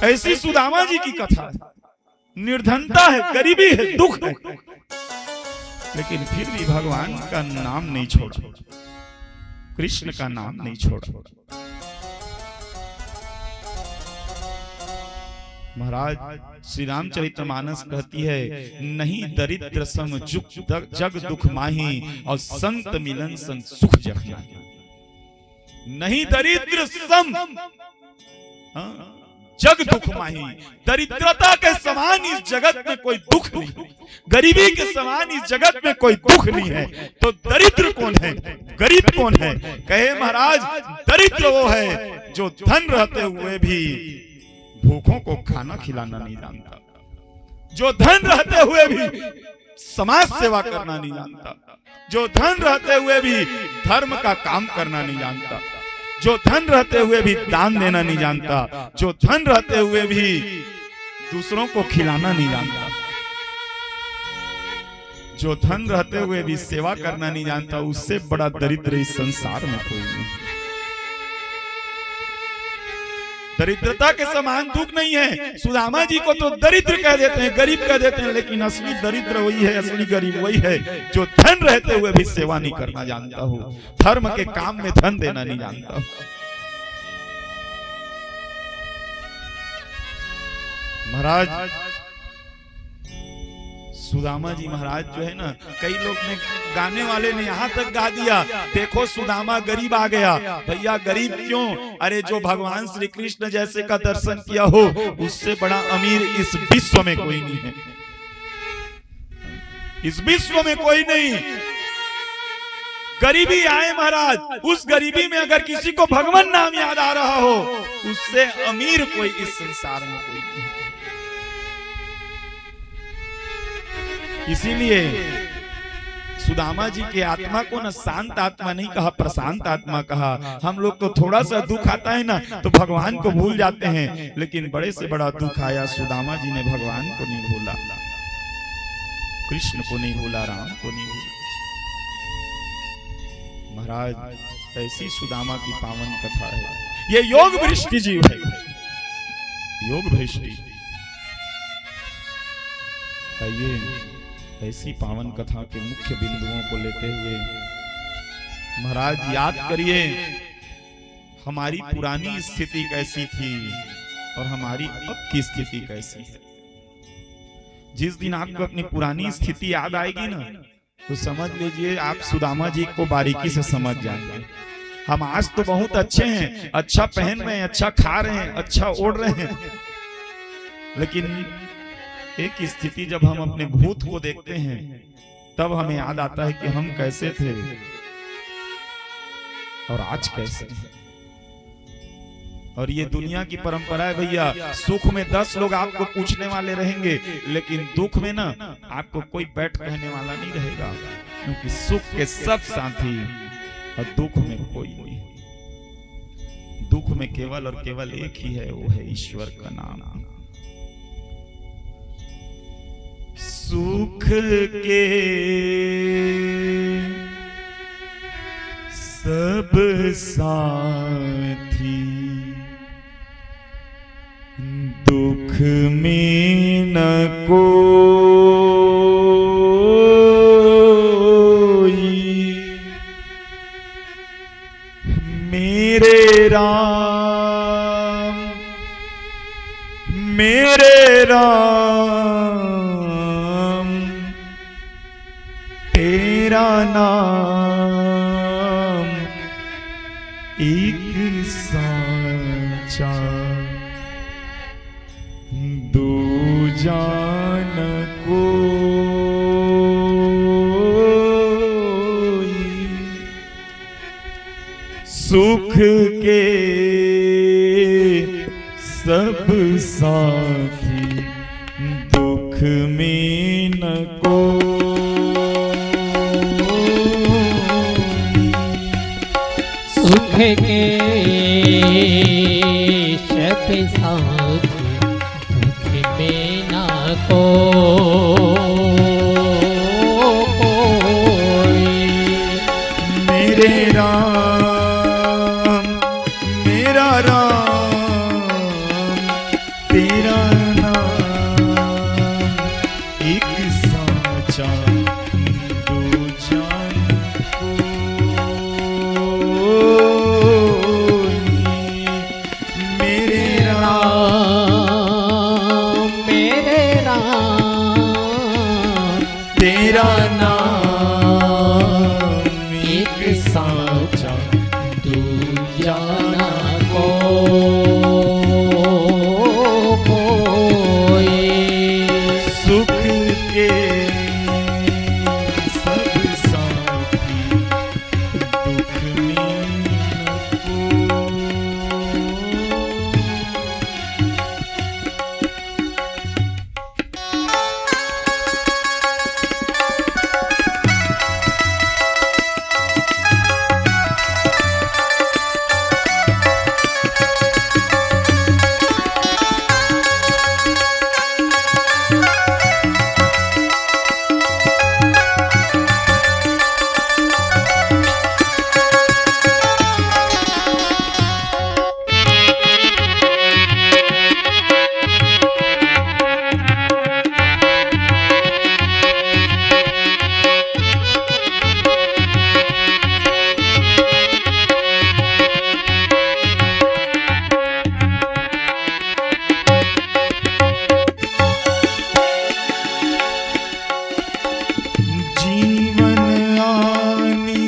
C: ऐसी सुदामा जी की कथा है। निर्धनता है, गरीबी है, दुख है, लेकिन फिर भी भगवान का नाम नहीं छोड़ा, कृष्ण का नाम नहीं छोड़ा। महाराज श्री रामचरितमानस कहती है, नहीं दरिद्र सम जग दुख माही, और संत मिलन संग सुख जग माही। नहीं दरिद्र सम जग दुख माही, दरिद्रता के समान इस जगत में कोई दुख नहीं, गरीबी के समान इस जगत में कोई दुख नहीं है। तो दरिद्र कौन है, गरीब कौन है? कहे महाराज, दरिद्र वो है जो धन रहते हुए भी भूखों को खाना खिलाना नहीं जानता, जो धन रहते हुए भी समाज सेवा करना नहीं जानता, जो धन रहते हुए भी धर्म का काम करना नहीं जानता, जो धन रहते हुए भी दान देना नहीं जानता, जो धन रहते हुए भी दूसरों को खिलाना नहीं जानता, जो धन रहते हुए भी सेवा करना नहीं जानता, उससे बड़ा दरिद्र इस संसार में कोई नहीं। दरिद्रता के समान दुख नहीं है। सुदामा जी को तो दरिद्र कह देते हैं, गरीब कह देते हैं, लेकिन असली दरिद्र वही है, असली गरीब वही है जो धन रहते हुए भी सेवा नहीं करना जानता हो, धर्म के काम में धन देना नहीं जानता हो। महाराज सुदामा जी महाराज जो है ना, कई लोग ने, गाने वाले ने यहाँ तक गा दिया, देखो सुदामा गरीब आ गया। भैया गरीब क्यों? अरे जो भगवान श्री कृष्ण जैसे का दर्शन किया हो, उससे बड़ा अमीर इस विश्व में कोई नहीं है, इस विश्व में कोई नहीं। गरीबी आए महाराज, उस गरीबी में अगर किसी को भगवान नाम याद आ रहा हो, उससे अमीर कोई इस संसार में कोई नहीं। इसीलिए सुदामा जी के आत्मा को ना शांत आत्मा नहीं कहा, प्रशांत आत्मा कहा। हम लोग को थोड़ा सा दुख आता है ना तो भगवान को भूल जाते हैं, लेकिन बड़े से बड़ा दुख आया, सुदामा जी ने भगवान को नहीं भूला, कृष्ण को नहीं भूला, राम को नहीं भूला। महाराज ऐसी सुदामा की पावन कथा है। ये योग भ्रष्टि जीव है, योग भ्रष्टि। आइए ऐसी पावन कथा के मुख्य बिंदुओं को लेते हुए महाराज याद करिए हमारी पुरानी स्थिति कैसी थी और हमारी अब की स्थिति कैसी है। जिस दिन आपको अपनी पुरानी स्थिति याद आएगी ना, तो समझ लीजिए आप सुदामा जी को बारीकी से समझ जाएंगे। हम आज तो बहुत अच्छे हैं, अच्छा पहन रहे हैं, अच्छा खा रहे हैं, अच्छा ओढ़ रहे हैं, लेकिन एक स्थिति जब हम अपने भूत को देखते हैं तब हमें याद आता है कि हम कैसे थे और आज कैसे हैं। और ये दुनिया की परंपरा है भैया, सुख में 10 लोग आपको पूछने वाले रहेंगे, लेकिन दुख में ना आपको कोई बैठ कहने वाला नहीं रहेगा, क्योंकि सुख के सब साथी और दुख में कोई नहीं। दुख में केवल और केवल एक ही है, वो है ईश्वर का नाम। सुख के सब साथी, दुख में न कोई। मेरे राम, मेरे राम, तेरा नाम एक साचा, दो जान कोई। सुख के सब साथी, दुख में न कोई।
B: सुख के सब साथी, दुख में न कोई।
C: राम मेरा राम तेरा नाम एक साचा दो जान कोई। मेरे
B: राम मेरे राम
C: तेरा
B: नाम एक साचा दूजा न कोई।
C: सुख के सब साथी दुख में न जीवन आनी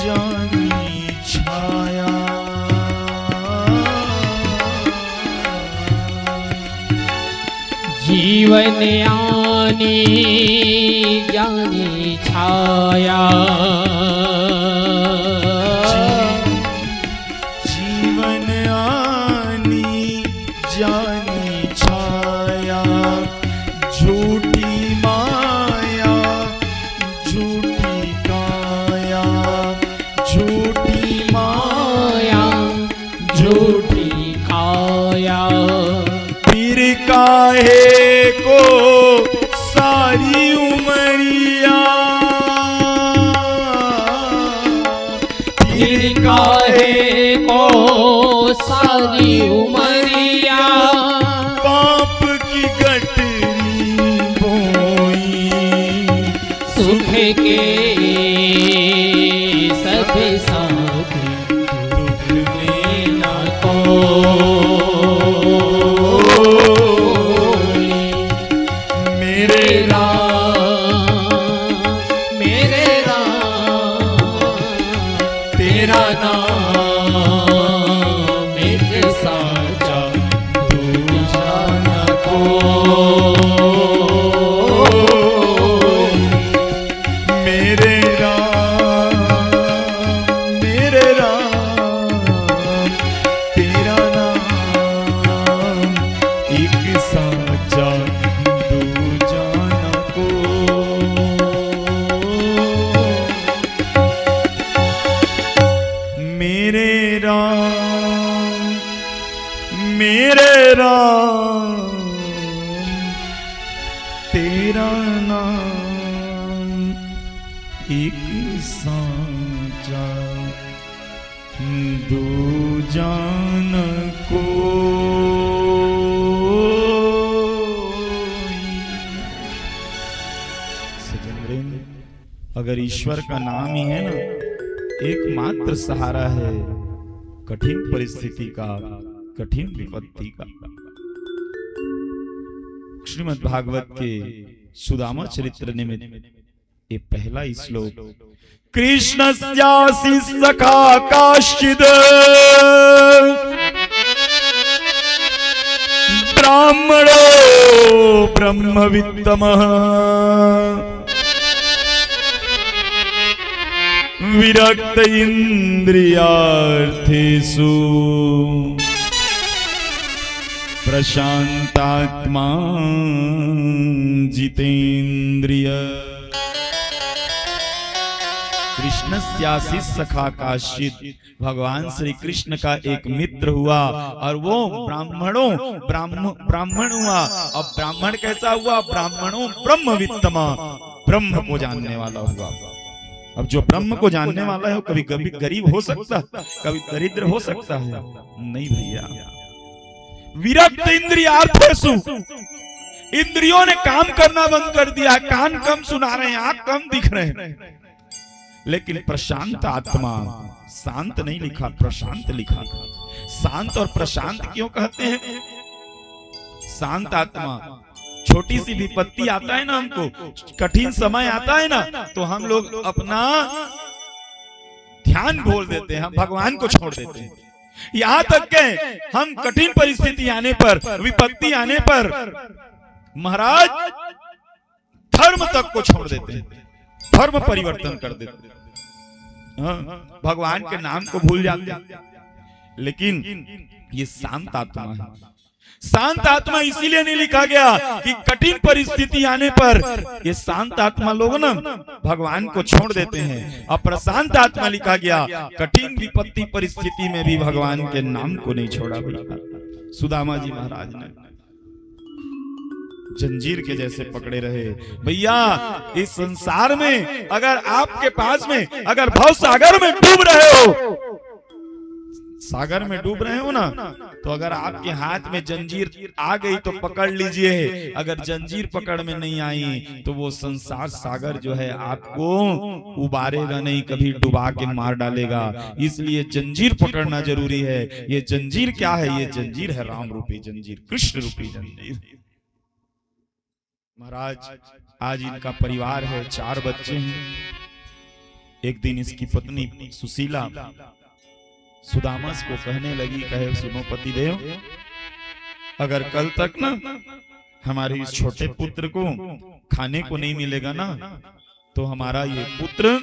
C: जानी छाया
B: जीवन आनी जानी छाया।
C: जीवन आनी जानी छाया झूठी माया झूठी काया झूठी माया
B: झूठी काया।
C: फिर काहे को सारी उमरिया
B: फिर काहे को सारी उमरिया
C: पाप की गठरी बोई
B: सुख के सब साथी दुख में न कोई।
C: मेरे
B: मेरे राम तेरा नाम एक साचा दूजा न कोई।
C: मेरे राम तेरा नाम एक साचा दूजा न कोई। मेरे राम तेरा नाम एक साचा दूजा न कोई। सजन, अगर ईश्वर का नाम ही है ना एकमात्र सहारा है कठिन परिस्थिति का कठिन विपत्ति का। श्रीमद् भागवत के सुदामा चरित्र निमित्त ये पहला श्लोक कृष्णस्यासि सखा काश्चिद ब्राह्मणो ब्रह्मवित्तमः विरक्त इंद्रियार्थेषु प्रशांतात्मा जितेंद्रिय। कृष्णस्यासि सखा काश्चित, भगवान श्री कृष्ण का एक मित्र हुआ और वो ब्राह्मण हुआ। अब ब्राह्मण कैसा हुआ? ब्राह्मणों ब्रह्मवित्तमा, ब्रह्म को जानने वाला हुआ। अब जो ब्रह्म को जानने वाला है वो कभी कभी गरीब हो सकता है, कभी दरिद्र हो सकता है? नहीं भैया। विरक्त इंद्रियार्थेषु, इंद्रियों ने काम करना बंद कर दिया, कान कम सुना रहे हैं, आंख कम दिख रहे हैं, लेकिन प्रशांत आत्मा, शांत नहीं लिखा, प्रशांत लिखा। शांत और प्रशांत क्यों कहते हैं? शांत आत्मा, छोटी सी विपत्ति आता है ना, हमको कठिन समय आता है ना, तो हम लोग अपना ध्यान भूल देते हैं, हम भगवान को छोड़ देते हैं। यहां तक के हम कठिन परिस्थिति आने पर, विपत्ति आने पर महाराज धर्म तक को छोड़ देते हैं, धर्म परिवर्तन कर देते हैं, भगवान के नाम को भूल जाते हैं। लेकिन ये शांत आत्मा है। शांत आत्मा इसीलिए नहीं लिखा गया कि कठिन परिस्थिति आने पर ये शांत आत्मा लोग ना भगवान को छोड़ देते हैं, और प्रशांत आत्मा लिखा गया कठिन विपत्ति परिस्थिति में भी भगवान के नाम को नहीं छोड़ा। भैया सुदामा जी महाराज ने जंजीर के जैसे पकड़े रहे। भैया इस संसार में अगर आपके पास में, अगर भव सागर में डूब रहे हो, सागर में डूब रहे हो ना, तो अगर आपके हाथ में जंजीर आ गई तो पकड़ लीजिए, अगर जंजीर पकड़ में नहीं आई तो वो संसार सागर जो है आपको उबारेगा नहीं, कभी डुबा के मार डालेगा। इसलिए जंजीर पकड़ना जरूरी है। ये जंजीर क्या है? ये जंजीर है राम रूपी जंजीर, कृष्ण रूपी जंजीर। महाराज आज इनका परिवार है, 4 बच्चे हैं। एक दिन इसकी पत्नी सुशीला सुदामा को कहने लगी, कहे सुनो पतिदेव, अगर कल तक ना हमारे इस छोटे पुत्र को खाने को नहीं मिलेगा ना, तो हमारा ये पुत्र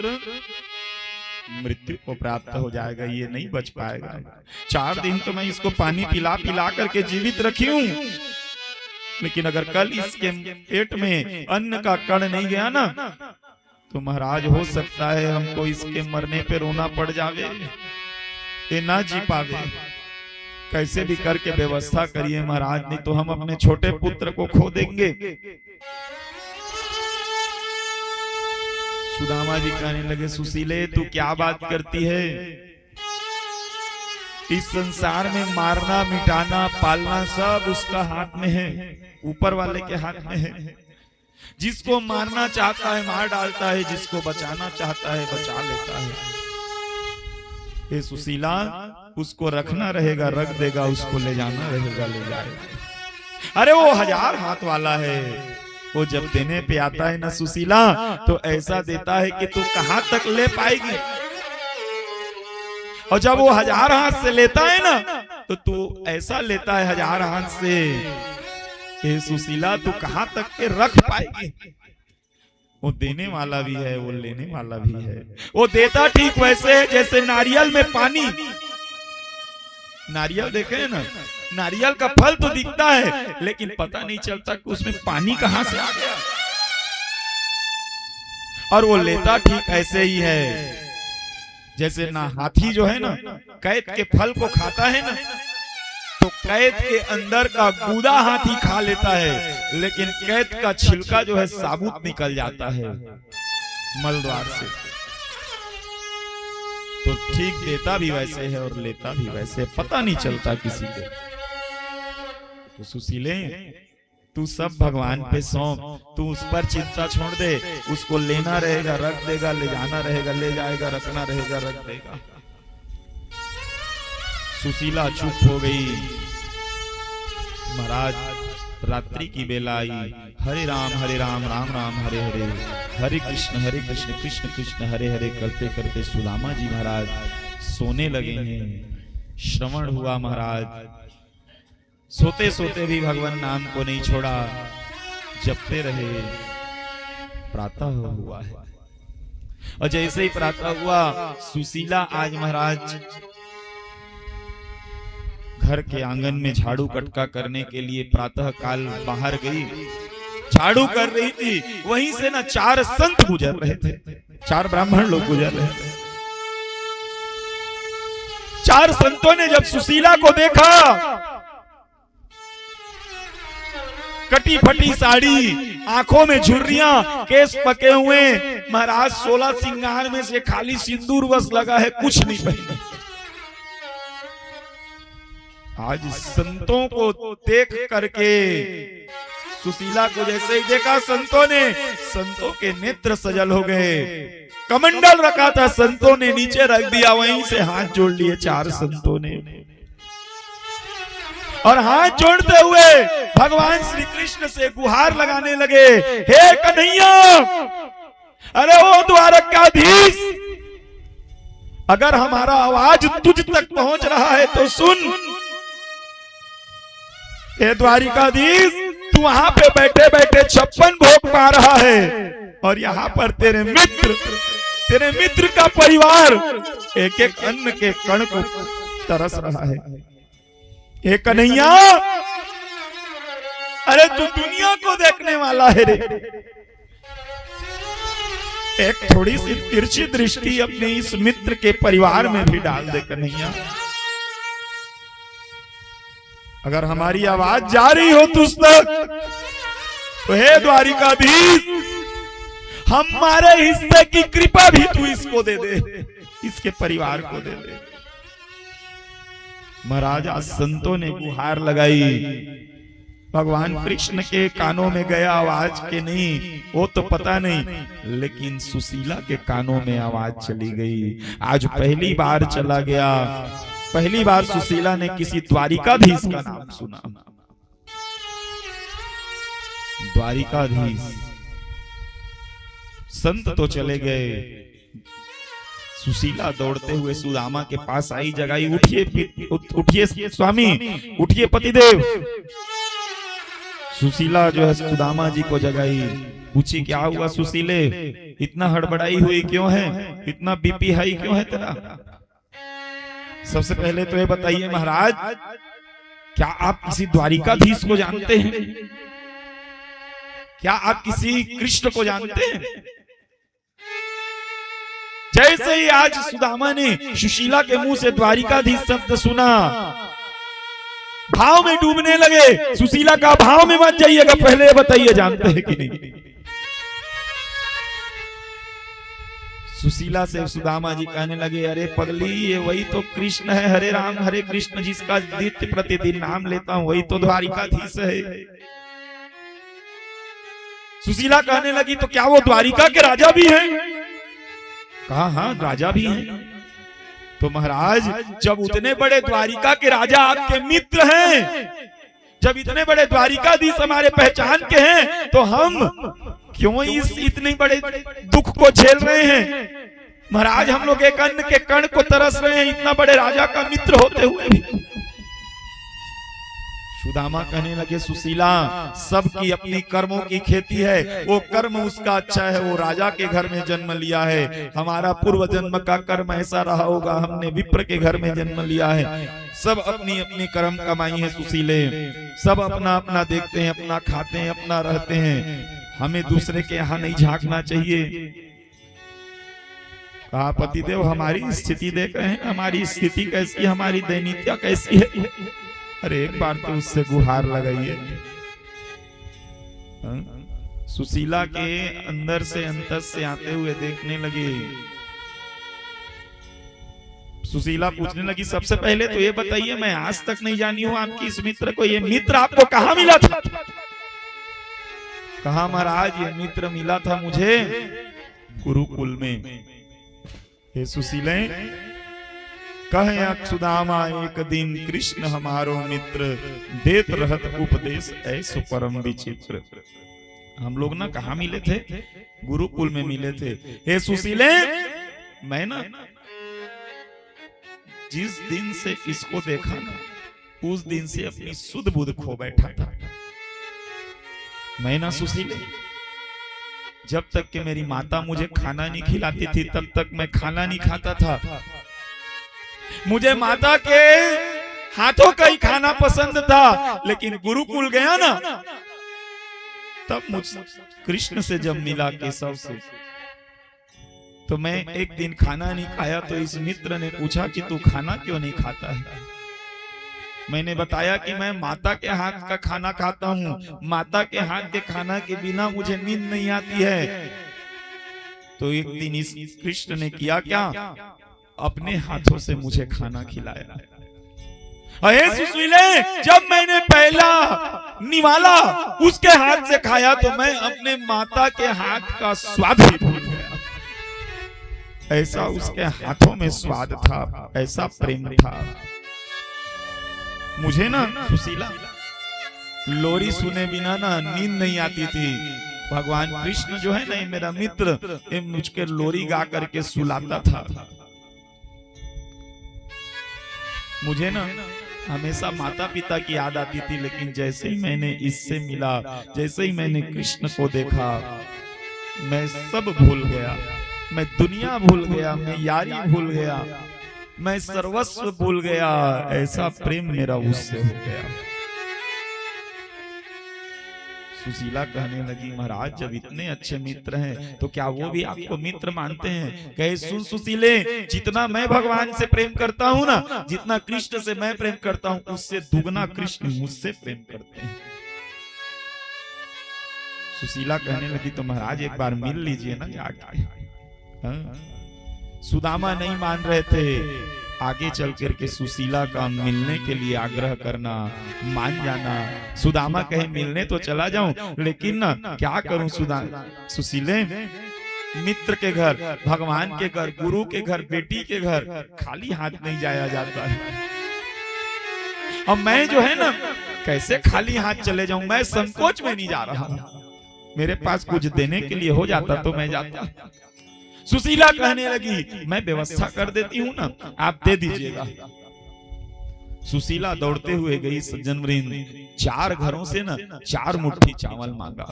C: मृत्यु को प्राप्त हो जाएगा, ये नहीं बच पाएगा। 4 दिन तो मैं इसको पानी पिला पिला करके जीवित रखी हूं, लेकिन अगर कल इसके पेट में अन्न का कण नहीं गया ना, तो महाराज हो सकता है हमको इसके मरने पे रोना पड़ जावे, ये ना जी पावे। कैसे भी करके व्यवस्था करिए महाराज, नहीं तो हम अपने छोटे पुत्र को खो देंगे। सुदामा जी कहने लगे, सुशीले तू क्या बात करती है? इस संसार में मारना, मिटाना, पालना सब उसका हाथ में है, ऊपर वाले के हाथ में है। जिसको मारना चाहता है मार डालता है, जिसको बचाना चाहता है बचा लेता है। ये सुशीला, उसको रखना रहेगा रख देगा, उसको ले जाना रहेगा ले जाएगा। अरे वो 1000 हाथ वाला है, वो जब देने पे आता है ना सुशीला, तो ऐसा देता है कि तू कहां तक ले पाएगी। और जब वो 1000 हाथ से लेता है ना, तो तू ऐसा लेता है 1000 हाथ से, ये सुशीला तू कहां तक के रख पाएगी। वो देने वाला भी है, वो लेने वाला भी है। वो देता ठीक वैसे है जैसे नारियल में पानी। नारियल देखे है ना, नारियल का फल तो दिखता है, लेकिन पता नहीं चलता कि उसमें पानी कहां से आ गया। और वो लेता ठीक ऐसे ही है जैसे ना हाथी जो है ना कैद के फल को खाता है ना, तो कैद के अंदर का गूदा हाथी खा लेता है, लेकिन कैद का छिलका जो है साबुत निकल जाता है मल द्वार से। तो ठीक देता भी वैसे है और लेता भी वैसे, पता नहीं चलता किसी को। तो सुशीले तू सब भगवान पे सौंप, तू उस पर चिंता छोड़ दे, उसको लेना रहेगा रख देगा, ले जाना रहेगा ले जाएगा, रखना रहेगा रख देगा। सुशीला चुप हो गई। महाराज रात्रि की बेला आई। हरे राम राम राम हरे हरे, हरे कृष्ण कृष्ण कृष्ण हरे हरे करते करते सुदामा जी महाराज सोने लगे हैं। श्रवण हुआ महाराज, सोते सोते भी भगवान नाम को नहीं छोड़ा, जपते रहे। प्रातः हुआ है, और जैसे ही प्रातः हुआ, सुशीला आज महाराज घर के आंगन में झाड़ू कटका करने के लिए प्रातः काल बाहर गई। झाड़ू कर रही थी, वहीं से ना 4 संत गुजर रहे थे, 4 ब्राह्मण लोग गुजर रहे थे। 4 संतों ने जब सुशीला को देखा, कटी फटी साड़ी, आंखों में झुर्रियां, केस पके हुए, महाराज 16 श्रृंगार में से खाली सिंदूर बस लगा है, कुछ नहीं पहना। आज संतों को देख करके सुशीला को जैसे ही देखा संतों ने, संतों के नेत्र सजल हो गए। कमंडल रखा था, संतों ने नीचे रख दिया, वहीं से हाथ जोड़ लिए 4 संतों ने। और हाथ जोड़ते हुए भगवान श्री कृष्ण से गुहार लगाने लगे, हे कन्हैया, अरे ओ द्वारकाधीश, अगर हमारा आवाज तुझ तक पहुंच रहा है तो सुन। हे द्वारिकाधीश, तू वहां पे बैठे बैठे 56 भोग पा रहा है, और यहाँ पर तेरे मित्र का परिवार एक एक अन्न के कण को तरस रहा है। हे कन्हैया, अरे तू दुनिया को देखने वाला है रे, एक थोड़ी सी तिरछी दृष्टि अपने इस मित्र के परिवार में भी डाल दे कन्हैया। अगर हमारी आवाज जा रही हो तुझ तक, तो हे द्वारिकाधीश, हमारे हिस्से की कृपा भी तू इसको दे दे, इसके परिवार को दे दे। महाराज आज संतों ने गुहार लगाई, भगवान कृष्ण के कानों में गया आवाज के नहीं, वो तो पता नहीं, लेकिन सुशीला के कानों में आवाज चली गई। आज पहली बार चला गया, पहली बार सुशीला ने किसी द्वारिकाधीश का नाम सुना। द्वारिकाधीश संत तो चले गए, सुशीला दौड़ते हुए सुदामा के पास आई, जगाई, उठिए स्वामी, उठिए पतिदेव। सुशीला जो है सुदामा जी को जगाई, पूछी क्या हुआ सुशीले, इतना हड़बड़ाई हुई क्यों है, इतना बीपी हाई क्यों है तेरा? सबसे पहले तो ये बताइए महाराज, क्या आप किसी द्वारिकाधीश को जानते हैं? क्या आप किसी कृष्ण को जानते हैं? जैसे ही आज सुदामा ने सुशीला के मुंह से द्वारिकाधीश शब्द सुना, भाव में डूबने लगे। सुशीला का भाव में मत जाइएगा, पहले बताइए जानते हैं कि नहीं। सुशीला से सुदामा जी कहने लगे, अरे पगली, ये वही तो कृष्ण है, हरे राम हरे कृष्ण, जिसका नित्य प्रतिदिन नाम लेता हूं, वही तो द्वारिकाधीश है। सुशीला कहने लगी, तो क्या वो द्वारिका के राजा भी हैं? कहा हाँ राजा भी हैं। तो महाराज, जब उतने बड़े द्वारिका के राजा आपके मित्र हैं, जब इतने बड़े द्वारिकाधीश हमारे पहचान के हैं, तो हम क्यों इस इतने बड़े दुख को झेल रहे हैं? महाराज, हम लोग एक अन्न के कण को तरस रहे हैं, इतना बड़े राजा का मित्र होते हुए भी। सुदामा कहने लगे, सुशीला, सबकी अपनी कर्मों की खेती है, वो कर्म उसका अच्छा है, वो राजा के घर में जन्म लिया है, हमारा पूर्व जन्म का कर्म ऐसा रहा होगा, हमने विप्र के घर में जन्म लिया है। सब अपनी अपनी कर्म कमाई है सुशीले, सब अपना अपना देखते हैं, अपना खाते हैं, अपना रहते हैं, हमें दूसरे के यहाँ नहीं झांकना चाहिए। कहा, पतिदेव, हमारी स्थिति देख रहे हैं, हमारी स्थिति कैसी, हमारी दैनिकता कैसी है। अरे एक बार तो उससे गुहार लगाइए। सुशीला के अंदर से अंतस से आते हुए देखने लगे। सुशीला पूछने लगी, सबसे पहले तो ये बताइए, मैं आज तक नहीं जानी हूं आपकी इस मित्र को, ये मित्र आपको कहाँ मिला था? कहा, महाराज, ये मित्र मिला था मुझे गुरुकुल में। हे सुशीले, कहे सुदामा, एक दिन कृष्ण हमारो मित्र, देत रहत उपदेश ऐसो परम विचित्र। हम लोग ना कहाँ मिले थे? गुरुकुल में मिले थे। हे सुशीले, मैं ना जिस दिन से इसको देखा ना, उस दिन से अपनी सुध बुध खो बैठा था। मैं ना सुशीले, जब तक कि मेरी माता मुझे खाना नहीं खिलाती थी, तब तक मैं खाना नहीं खाता था। मुझे माता के हाथों का ही खाना पसंद था, लेकिन गुरुकुल गया ना, तब मुझ कृष्ण से जब मिला केशव से, तो मैं एक दिन खाना नहीं खाया, तो इस मित्र ने पूछा कि तू खाना क्यों नहीं खाता है? मैंने बताया कि मैं माता के हाथ का खाना खाता हूँ, माता के हाथ के खाना के बिना मुझे नींद नहीं आती है। तो एक दिन इस कृष्ण ने किया क्या, अपने हाथों से मुझे खाना खिलाया। अरे सुशीले, जब मैंने पहला निवाला उसके हाथ से खाया तो मैं अपने माता के हाथ का स्वाद ही भूल गया। ऐसा उसके हाथों में स्वाद था, ऐसा प्रेम था। मुझे ना सुशीला लोरी सुने बिना ना नींद नहीं आती थी। भगवान कृष्ण जो है ना, ये मेरा मित्र, ये मुझके लोरी गा करके सुलाता था। मुझे ना हमेशा माता पिता की याद आती थी, लेकिन जैसे ही मैंने इससे मिला, जैसे ही मैंने कृष्ण को देखा, मैं सब भूल गया। मैं दुनिया भूल गया, मैं यारी भूल गया, मैं सर्वस्व भूल गया। ऐसा प्रेम मेरा उससे हो गया। सुशीला कहने लगी, महाराज जब इतने अच्छे मित्र हैं तो क्या वो भी आपको मित्र मानते हैं? कहे, सुन सुशीले, जितना मैं भगवान से प्रेम करता हूँ ना, जितना कृष्ण से मैं प्रेम करता हूँ, उससे दुगना कृष्ण मुझसे प्रेम करते हैं। सुशीला कहने लगी, तो महाराज एक बार मिल लीजिए ना जाके। सुदामा नहीं मान रहे थे। आगे चल करके सुशीला का मिलने के लिए आग्रह करना, मान जाना। सुदामा कहे मिलने तो चला जाऊं, लेकिन ना क्या करूं सुशीले, मित्र के घर, भगवान के घर, गुरु के घर, बेटी के घर खाली हाथ नहीं जाया जाता है। अब मैं जो है ना, कैसे खाली हाथ चले जाऊं? मैं संकोच में नहीं जा रहा, मेरे पास कुछ देने के लिए हो जाता तो मैं जाता। सुशीला कहने लगी, मैं व्यवस्था कर देती हूँ ना, आप दे दीजिएगा। सुशीला दौड़ते हुए गई। सज्जन वृंद, 4 घरों से ना 4 मुट्ठी चावल मांगा।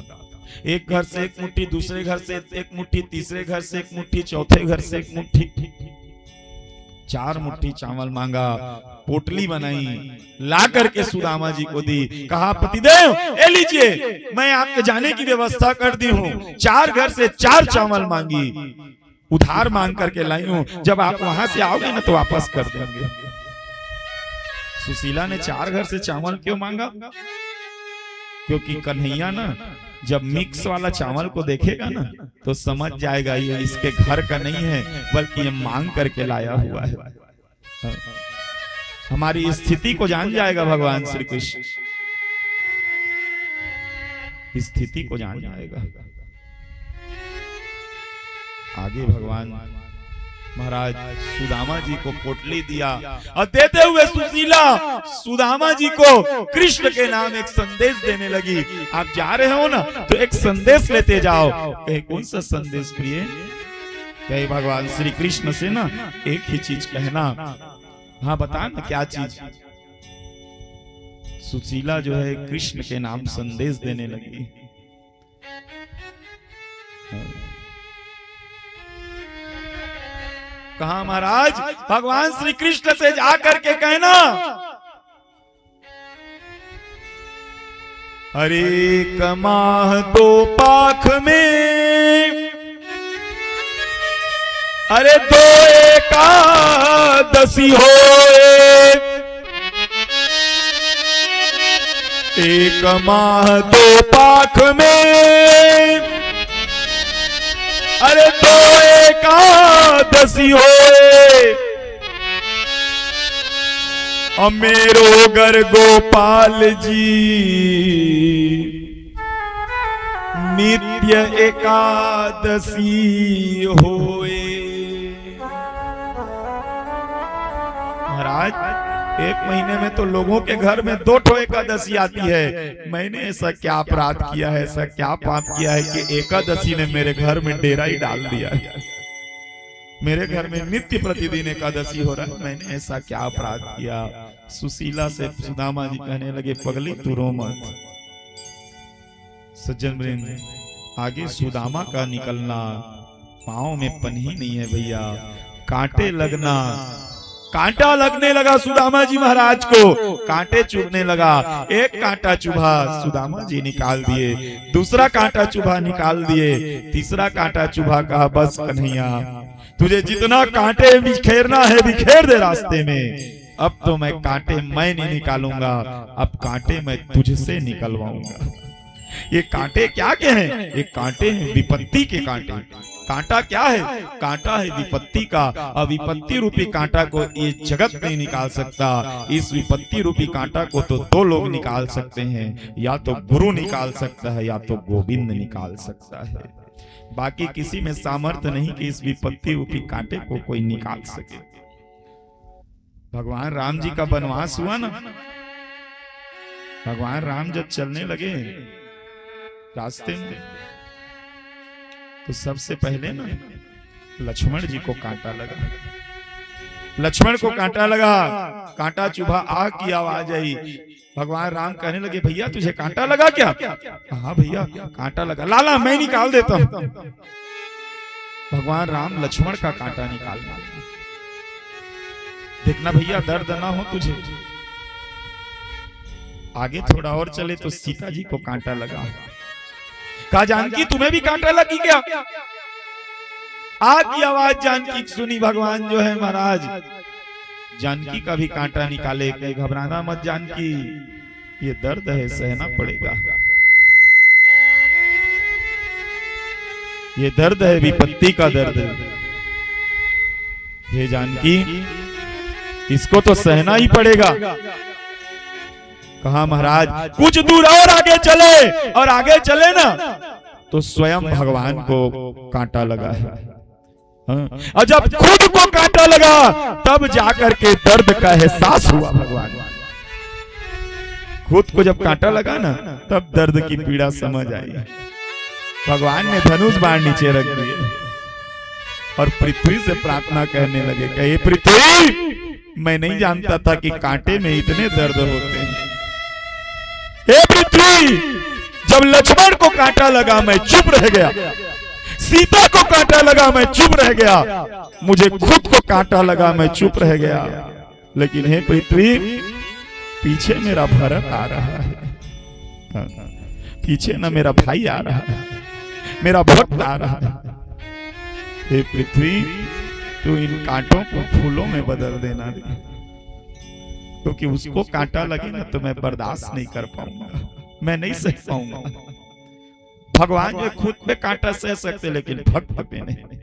C: एक घर से 1 मुट्ठी, दूसरे घर से 1 मुट्ठी, तीसरे घर से 1 मुट्ठी, चौथे घर से 1 मुट्ठी, 4 मुट्ठी चावल मांगा। पोटली बनाई, ला करके सुदामा जी को दी। कहा, पतिदेव ए लीजिए, मैं आपके जाने की व्यवस्था कर दी हूँ। 4 घर से 4 चावल मांगी, उधार मांग करके लाई हूं। जब आप वहां से आओगे ना तो वापस कर देंगे। सुशीला ने 4 घर से चावल क्यों मांगा? क्योंकि कन्हैया ना जब मिक्स वाला चावल को देखेगा ना तो समझ जाएगा ये इसके घर का नहीं है, बल्कि ये मांग करके लाया हुआ है। हमारी स्थिति को जान जाएगा भगवान श्री कृष्ण, स्थिति को जान जाएगा। आगे भगवान महाराज सुदामा जी को पोटली दिया और देते हुए सुशीला सुदामा जी को कृष्ण के नाम एक संदेश देने लगी। आप जा रहे हो ना तो एक संदेश लेते जाओ। कहे, कौन सा संदेश प्रिय? कहे, भगवान श्री कृष्ण से ना एक ही चीज कहना। हाँ बता ना, क्या चीज? सुशीला जो है कृष्ण के नाम संदेश देने लगी। कहा, महाराज भगवान श्री कृष्ण से जाकर के कहना, हरे कमाह 2 पाख में, अरे 2 एकादशी होए, 1 माह 2 पाख में, अरे 2 एकादशी होए, मेरो घर गोपाल जी नित्य एकादशी होए। महाराज 1 महीने में तो लोगों के घर में 2 ठो एकादशी आती है। मैंने ऐसा क्या अपराध किया है, ऐसा क्या पाप किया है कि एकादशी ने मेरे घर में डेरा ही डाल दिया है? मेरे घर में नित्य प्रतिदिन एकादशी हो रहा है, मैंने ऐसा क्या अपराध किया? सुशीला से सुदामा जी कहने लगे, पगली तू रो मत। सज्जन वृंद, आगे सुदामा का निकलना, पांव में पन्ही नहीं है भैया, कांटे लगना, कांटा लगने लगा सुदामा जी महाराज को, कांटे चुभने लगा। एक कांटा चुभा, सुदामा जी निकाल दिए, दूसरा कांटा चुभा, निकाल दिए, तीसरा कांटा चुभा। कहा, बस कन्हैया, तुझे जितना कांटे बिखेरना है बिखेर दे रास्ते में, अब तो मैं कांटे मैं नहीं निकालूंगा, अब कांटे मैं तुझसे निकलवाऊंगा। ये कांटे क्या के हैं? ये कांटे हैं विपत्ति के कांटे। कांटा क्या है? कांटा है विपत्ति का। और विपत्ति रूपी कांटा को ये जगत नहीं निकाल सकता। इस विपत्ति रूपी कांटा को तो दो लोग निकाल सकते हैं, या तो गुरु निकाल सकता है या तो गोविंद निकाल सकता है। बाकी किसी में सामर्थ्य नहीं कि इस विपत्ति रूपी कांटे को कोई निकाल सके। भगवान राम जी का वनवास हुआ ना, भगवान राम जब चलने लगे रास्ते में तो सबसे पहले ना लक्ष्मण जी को कांटा लगा। लक्ष्मण को कांटा लगा, कांटा चुभा, आग की आवाज आई। भगवान राम कहने लगे भैया तुझे कांटा लगा क्या? हाँ भैया कांटा लगा। लाला मैं निकाल देता हूं। भगवान राम लक्ष्मण का कांटा निकालना। देखना भैया दर्द ना हो तुझे। आगे थोड़ा और चले तो सीता जी को कांटा लगा। कहा जानकी तुम्हें भी कांटा लगी क्या? आग की आवाज जानकी सुनी। भगवान जो है महाराज जानकी का भी कांटा निकाले। कहे घबराना मत जानकी, ये दर्द है सहना पड़ेगा। ये दर्द है विपत्ति का दर्द। ये जानकी इसको तो सहना ही पड़ेगा। कहा महाराज कुछ दूर और आगे चले, और आगे चले ना तो स्वयं भगवान को कांटा लगा है। और जब खुद को कांटा लगा तब जाकर के दर्द का एहसास हुआ। भगवान खुद को जब कांटा लगा ना तब दर्द की पीड़ा समझ आई। भगवान ने धनुष बाण नीचे रख दिए और पृथ्वी से प्रार्थना करने लगे, कहे पृथ्वी मैं नहीं जानता था कि कांटे में इतने दर्द होते हैं। हे पृथ्वी जब लक्ष्मण को कांटा लगा मैं चुप रह गया, सीता को कांटा लगा मैं चुप रह गया, मुझे खुद को कांटा लगा मैं चुप रह गया। लेकिन हे पृथ्वी पीछे मेरा भरत आ रहा है, पीछे ना मेरा भाई आ रहा है, मेरा भक्त आ रहा है। हे पृथ्वी तू इन कांटों को फूलों में बदल देना रे, क्योंकि उसको कांटा लगे ना तो मैं बर्दाश्त नहीं कर पाऊंगा, मैं नहीं सह पाऊंगा। भगवान जो खुद पे कांटा सह सकते लेकिन भक्त पे नहीं।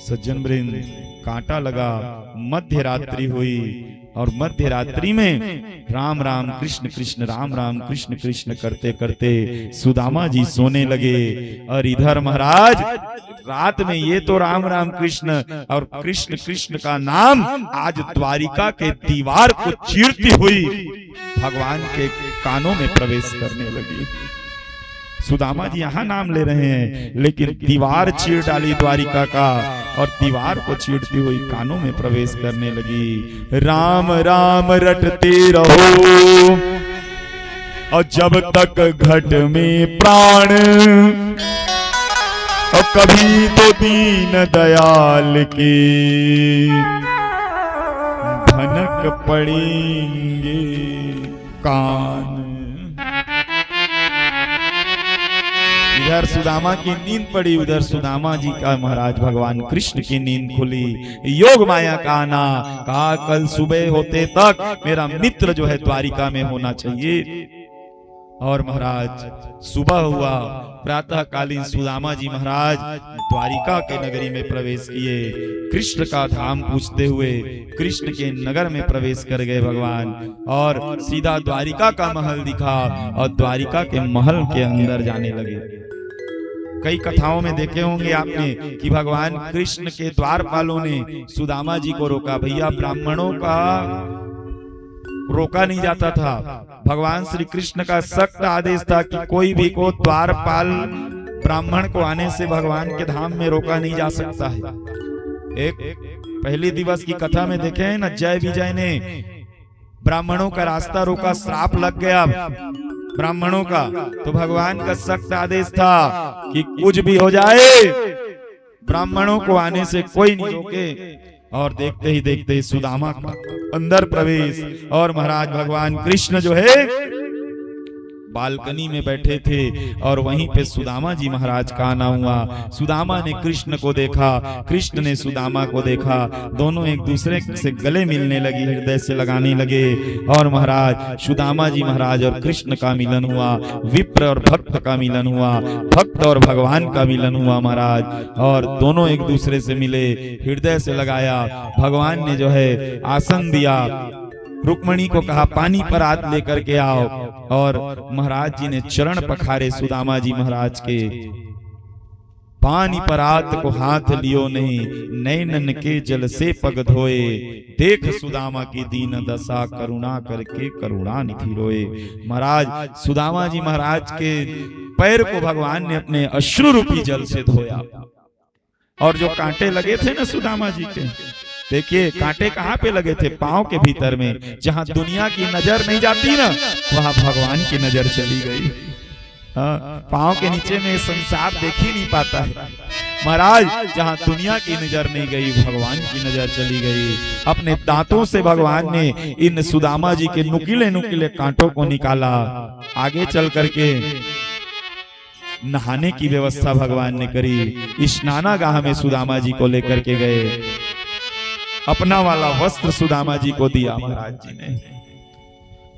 C: सज्जन वृंद कांटा लगा, मध्य रात्रि हुई और मध्य रात्रि में राम राम कृष्ण कृष्ण राम राम कृष्ण कृष्ण करते करते सुदामा जी सोने लगे। और इधर महाराज रात में ये तो राम राम कृष्ण और कृष्ण कृष्ण का नाम आज द्वारिका के दीवार को चीरती हुई भगवान के कानों में प्रवेश करने लगी। सुदामा जी यहाँ नाम ले रहे हैं लेकिन दीवार चीर डाली द्वारिका का और दीवार को चीरती हुई कानों में प्रवेश करने लगी। राम राम रटते रहो और जब तक घट में प्राण, और कभी तो दीन दयाल के भनक पड़ेंगे कान। इधर सुदामा की नींद पड़ी, उधर सुदामा जी का महाराज भगवान कृष्ण की नींद खुली। योग माया का आना, कहा कल सुबह होते तक मेरा मित्र जो है द्वारिका में होना चाहिए। और महाराज सुबह हुआ, प्रातः कालीन सुदामा जी महाराज द्वारिका के नगरी में प्रवेश किए। कृष्ण का धाम पूछते हुए कृष्ण के नगर में प्रवेश कर गए भगवान, और सीधा द्वारिका का महल दिखा और द्वारिका के महल के अंदर जाने लगे। कई कथाओं में देखे होंगे आपने कि भगवान कृष्ण के द्वारपालों ने सुदामा जी को रोका। भैया ब्राह्मणों का रोका नहीं जाता था, भगवान श्री कृष्ण का सख्त आदेश था कि कोई भी को द्वारपाल ब्राह्मण को आने से भगवान के धाम में रोका नहीं जा सकता है। एक पहले दिवस की कथा में देखे हैं ना, जय विजय ने ब्राह्मणों का रास्ता रोका, श्राप लग गया ब्राह्मणों का, तो भगवान का सख्त आदेश था कि कुछ भी हो जाए ब्राह्मणों को आने से कोई नहीं रोके। और देखते ही देखते सुदामा का अंदर प्रवेश, और महाराज भगवान कृष्ण जो है बालकनी में बैठे थे और वहीं पे सुदामा जी महाराज का आना हुआ। सुदामा ने कृष्ण को देखा, कृष्ण ने सुदामा को देखा, दोनों एक दूसरे से गले मिलने लगी, हृदय से लगाने लगे और महाराज सुदामा जी महाराज और कृष्ण का मिलन हुआ, विप्र और भक्त का मिलन हुआ, भक्त और भगवान का मिलन हुआ महाराज। और दोनों एक दूसरे से मिले, हृदय से लगाया। भगवान ने जो है आसन दिया, रुक्मणी को कहा पानी पर हाथ लेकर के आओ, और महाराज जी ने चरण पखारे सुदामा जी महाराज के। पानी पर हाथ को हाथ लियो नहीं, नैनन के जल से पग धोए, देख सुदामा की दीन दशा, करुणा करके करुणा निधि रोए। महाराज सुदामा जी महाराज के पैर को भगवान ने अपने अश्रु रूपी जल से धोया। और जो कांटे लगे थे ना सुदामा जी के, देखिए कांटे कहाँ पे लगे थे? पांव के भीतर में। जहां दुनिया की नजर नहीं जाती ना, वहां भगवान की नजर चली गई। पांव के नीचे में संसार देख ही नहीं पाता है महाराज। जहां दुनिया की नजर नहीं गई, भगवान की नजर चली गई। अपने दांतों से भगवान ने इन सुदामा जी के नुकीले नुकीले कांटों को निकाला। आगे चल करके नहाने की व्यवस्था भगवान ने करी। स्नानागाह में सुदामा जी को लेकर के गए, अपना वाला वस्त्र सुदामा जी को दिया महाराज जी ने,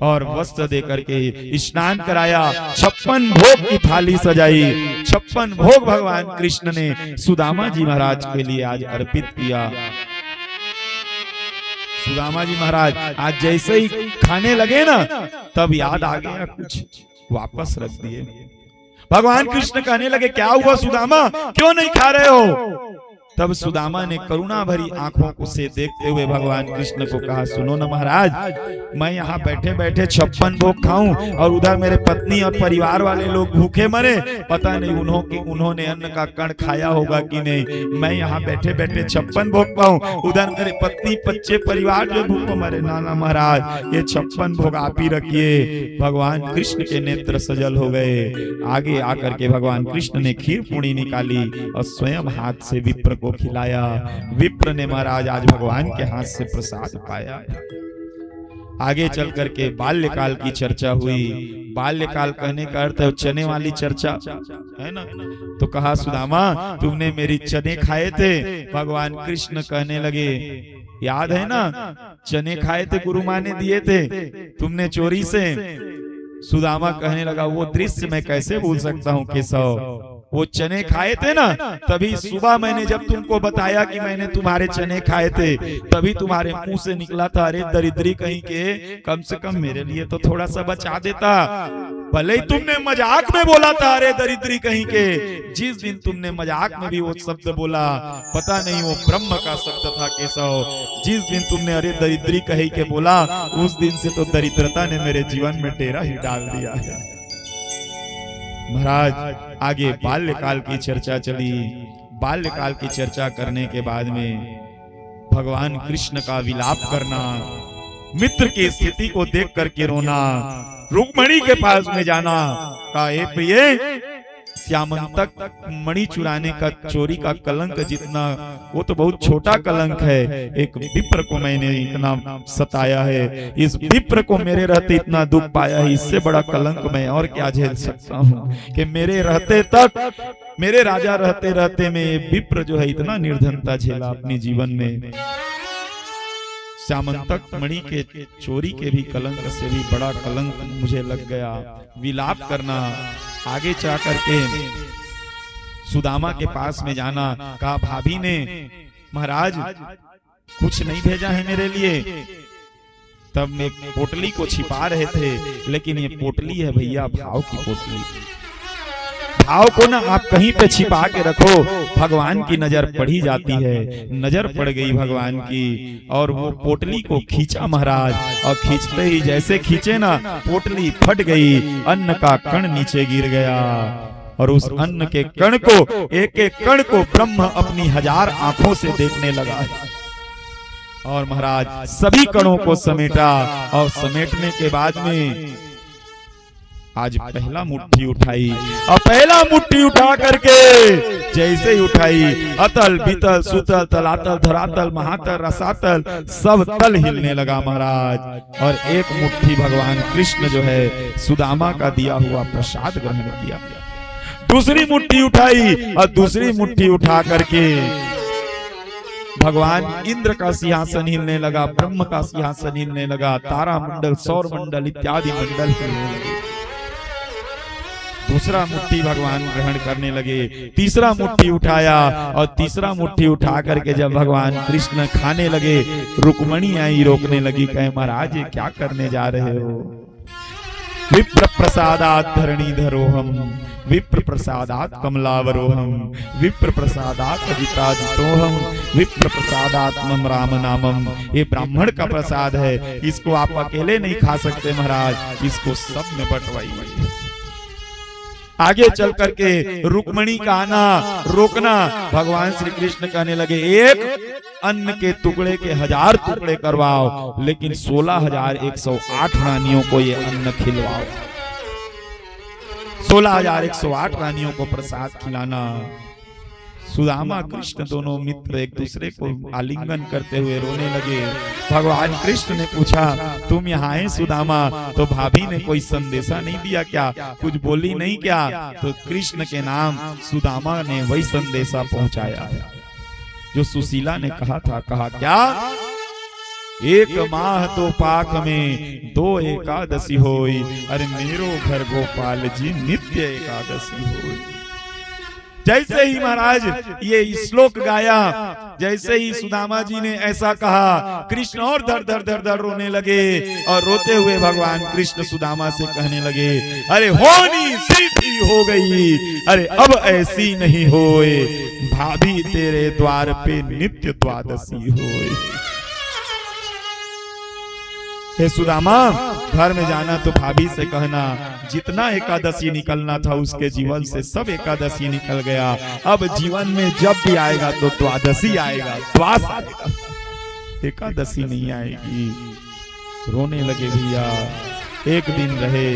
C: और वस्त्र देकर के स्नान कराया। 56 भोग की थाली सजाई, 56 भोग भगवान कृष्ण ने सुदामा जी महाराज के लिए आज अर्पित किया। सुदामा जी महाराज आज जैसे ही खाने लगे ना, तब याद आ गया, कुछ वापस रख दिए। भगवान कृष्ण कहने लगे क्या हुआ सुदामा, क्यों नहीं खा रहे हो? तब सुदामा ने करुणा भरी आंखों को से देखते हुए भगवान कृष्ण को कहा, सुनो ना महाराज, मैं यहाँ बैठे बैठे 56 भोग खाऊं और उधर मेरे पत्नी और परिवार वाले लोग भूखे मरे, पता नहीं उन्होंने अन्न का कण खाया होगा कि नहीं। मैं यहाँ बैठे बैठे 56 भोग पाऊं, उधर मेरे पत्नी बच्चे परिवार जो भूखे मरे। नाना महाराज ये 56 भोग आप ही रखिए। भगवान कृष्ण के नेत्र सजल हो गए। आगे आकर के भगवान कृष्ण ने खीर पूरी निकाली और स्वयं हाथ से विप्र को खिलाया। विप्र ने महाराज आज भगवान के हाथ से प्रसाद पाया। आगे चल करके बाल्यकाल की चर्चा हुई। बाल्यकाल कहने का अर्थ है चने वाली चर्चा, है ना। तो कहा सुदामा तुमने मेरी चने खाए थे। भगवान कृष्ण कहने लगे याद है ना, चने खाए थे, गुरु माँ ने दिए थे, तुमने चोरी से। सुदामा कहने लगा वो दृश्य मैं कैसे भूल सकता हूँ केशव, वो चने खाए थे ना, तभी सुबह मैंने जब तुमको बताया कि मैंने तुम्हारे चने खाए थे, तभी तुम्हारे मुंह से निकला था अरे दरिद्री कहीं के, कम से कम मेरे लिए तो थोड़ा सा बचा देता। भले ही तुमने मजाक में बोला था अरे दरिद्री कहीं के, जिस दिन तुमने मजाक में भी वो शब्द बोला, पता नहीं वो ब्रह्म का शब्द था केशव। जिस दिन तुमने अरे दरिद्री कहीं के बोला, उस दिन से तो दरिद्रता ने मेरे जीवन में डेरा ही डाल दिया है। महाराज आगे बाल्यकाल की चर्चा चली। बाल्यकाल की चर्चा करने के बाद में भगवान कृष्ण का विलाप करना, मित्र की स्थिति को देख करके रोना, रुक्मणी के पास में जाना, कहा हे प्रिय, श्यामंतक मणि चुराने का चोरी का कलंक जितना, वो तो बहुत छोटा कलंक है, एक विप्र को मैंने इतना सताया है, इस विप्र को मेरे रहते इतना दुख पाया है, इससे बड़ा कलंक मैं और क्या झेल सकता हूँ कि मेरे रहते तक, मेरे राजा रहते रहते में ये विप्र जो है इतना निर्धनता झेला अपने जीवन में। श्यामंतक मणि के चोरी के भी कलंक से भी बड़ा कलंक मुझे लग गया। विलाप करना, आगे चला करके सुदामा के पास में जाना, कहा भाभी ने महाराज कुछ नहीं भेजा है मेरे लिए। तब मैं पोटली को छिपा रहे थे, लेकिन ये पोटली है भैया भाव की पोटली। भाव को ना आप कहीं पे छिपा के रखो, भगवान की नजर पड़ी जाती है। नजर पड़ गई भगवान की, और वो पोटली को खींचा महाराज, और खींचते ही जैसे खींचे ना, पोटली फट गई, अन्न का कण नीचे गिर गया, और उस अन्न के कण को, एक एक कण को ब्रह्म अपनी 1000 आंखों से देखने लगा। और महाराज सभी कणों को समेटा, और समेटने के बाद में आज पहला मुट्ठी उठाई और पहला मुट्ठी उठा करके जैसे ही उठाई, अतल बीतल सुतल तलातल धरातल महातल रसातल सब तल हिलने लगा महाराज। और एक मुट्ठी भगवान कृष्ण जो है सुदामा का दिया हुआ प्रसाद ग्रहण किया। दूसरी मुट्ठी उठाई और दूसरी मुट्ठी उठा करके भगवान इंद्र का सिंहासन हिलने लगा, ब्रह्म का सिंहासन हिलने लगा, तारा मंडल सौर मंडल इत्यादि मंडल हिलने लगे। दूसरा मुट्ठी भगवान ग्रहण करने लगे, तीसरा मुट्ठी उठाया और तीसरा मुट्ठी उठा करके जब भगवान कृष्ण खाने लगे, रुक्मणी आई रोकने लगी, कहे महाराज ये क्या करने जा रहे हो? विप्र प्रसादात धरणीधरोहम विप्र प्रसादात कमलावरोहम विप्र प्रसादात अजिताजितोहम विप्र प्रसादात मम राम नामम। ये ब्राह्मण का प्रसाद है, इसको आप अकेले नहीं खा सकते महाराज, इसको सब में बंटवाइए। आगे चल करके रुक्मणी का आना रोकना, भगवान श्री कृष्ण कहने लगे एक अन्न के टुकड़े के 1000 टुकड़े करवाओ, लेकिन 16,108 रानियों को ये अन्न खिलवाओ। 16,108 रानियों को प्रसाद खिलाना। सुदामा कृष्ण दोनों मित्र एक दूसरे को आलिंगन करते हुए रोने लगे। भगवान कृष्ण ने पूछा तुम यहाँ आए सुदामा, तो भाभी ने कोई संदेशा नहीं दिया क्या, कुछ बोली नहीं क्या? तो कृष्ण के नाम सुदामा ने वही संदेशा पहुंचाया जो सुशीला ने कहा था। कहा क्या? 1 माह तो पाक में 2 एकादशी होई, अरे मेरो घर गोपाल जी नित्य एकादशी होई। जैसे ही महाराज ये श्लोक गाया, जैसे ही सुदामा जी ने ऐसा कहा, कृष्ण और दर दर दर दर रोने लगे और रोते हुए भगवान कृष्ण सुदामा से कहने लगे अरे होनी सीधी हो गई, अरे अब ऐसी नहीं होए, भाभी तेरे द्वार पे नित्य द्वादशी होए। हे सुदामा, घर में जाना तो भाभी से कहना जितना एकादशी निकलना था उसके जीवन से सब एकादशी निकल गया, अब जीवन में जब भी आएगा तो द्वादशी आएगा, द्वास आएगा, एकादशी नहीं आएगी। रोने लगे भैया। एक दिन रहे,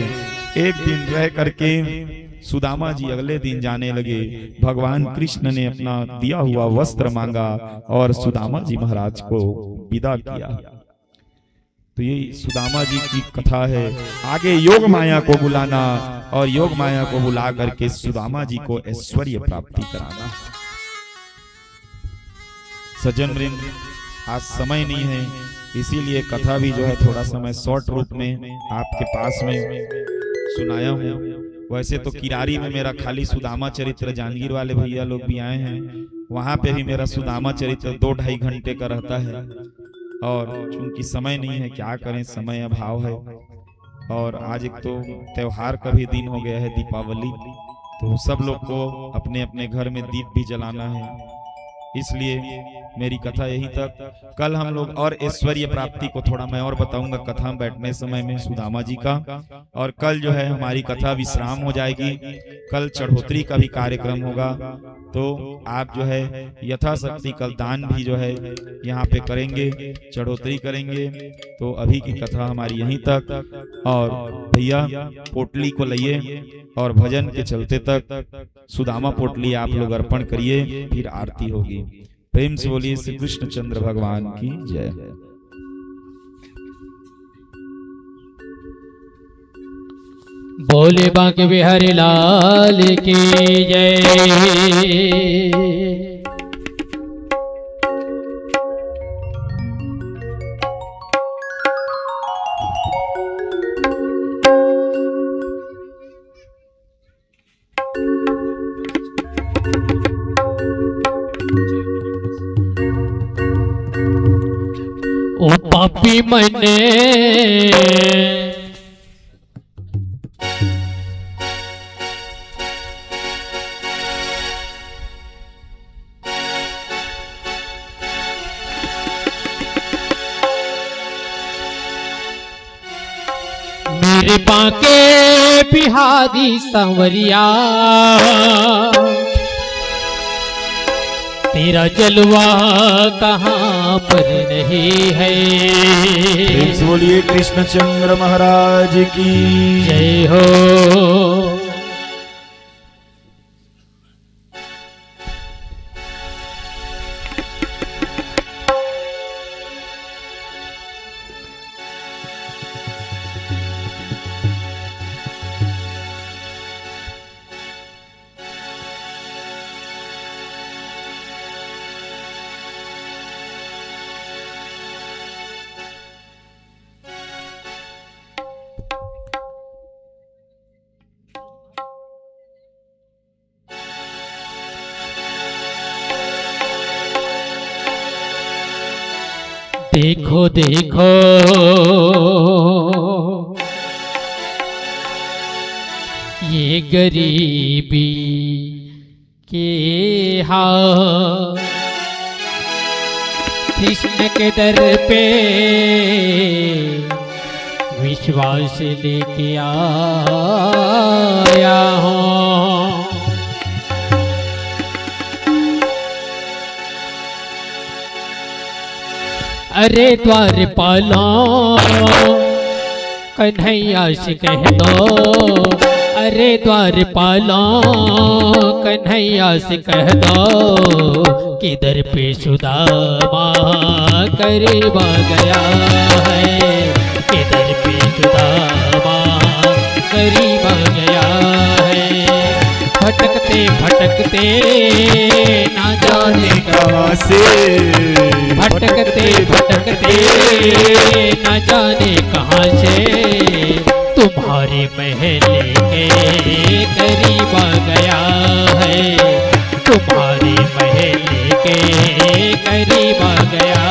C: एक दिन रह करके सुदामा जी अगले दिन जाने लगे। भगवान कृष्ण ने अपना दिया हुआ वस्त्र मांगा और सुदामा जी महाराज को विदा किया। तो ये सुदामा जी की कथा है। आगे योग माया को बुलाना और योग माया को बुला करके सुदामा जी को ऐश्वर्य प्राप्ति कराना। सज्जन वृंद, आज समय नहीं है, इसीलिए कथा भी जो है थोड़ा समय शॉर्ट रूप में आपके पास में सुनाया हूँ। वैसे तो किरारी में मेरा खाली सुदामा चरित्र, जांजगीर वाले भैया लोग भी आए हैं, वहां पे भी मेरा सुदामा चरित्र 2-2.5 घंटे का रहता है। और चूंकि समय नहीं है, क्या करें, समय अभाव है। और आज एक तो त्योहार का भी दिन हो गया है, दीपावली, तो सब लोग को अपने अपने घर में दीप भी जलाना है, इसलिए मेरी कथा यही तक। कल हम लोग और ऐश्वर्य प्राप्ति को थोड़ा मैं और बताऊंगा कथा बैठने समय में सुदामा जी का। और कल जो है हमारी कथा विश्राम हो जाएगी, कल चढ़ोतरी का भी कार्यक्रम होगा, तो आप जो है यथाशक्ति कल दान भी जो है यहाँ पे करेंगे, चढ़ोतरी करेंगे। तो अभी की कथा हमारी यहीं तक। और भैया पोटली को लाइए और भजन के चलते तक सुदामा पोटली आप लोग अर्पण करिए, फिर आरती होगी। प्रेम से बोलिए श्री कृष्ण चंद्र भगवान की जय।
B: बोले बांके बिहारी लाल की जय। ओ पापी मने मेरे बांके बिहारी सांवरिया, तेरा जलवा कहाँ पर नहीं है।
C: प्रेम से बोलिए कृष्णचंद्र महाराज की
B: जय हो। देखो देखो ये गरीबी के हाल, कृष्ण के दर पे विश्वास लेके आया हूँ। अरे द्वारपालो कन्हैया से कह दो, अरे द्वारपालो कन्हैया से कह दो किधर पे सुदामा करीबा गया है, किधर पे सुदामा करीबा गया है। भटकते भटकते ना जाने
C: कहाँ से,
B: भटकते भटकते न जाने कहाँ से तुम्हारे महल के करीब आ गया है, तुम्हारे महल के करीब आ गया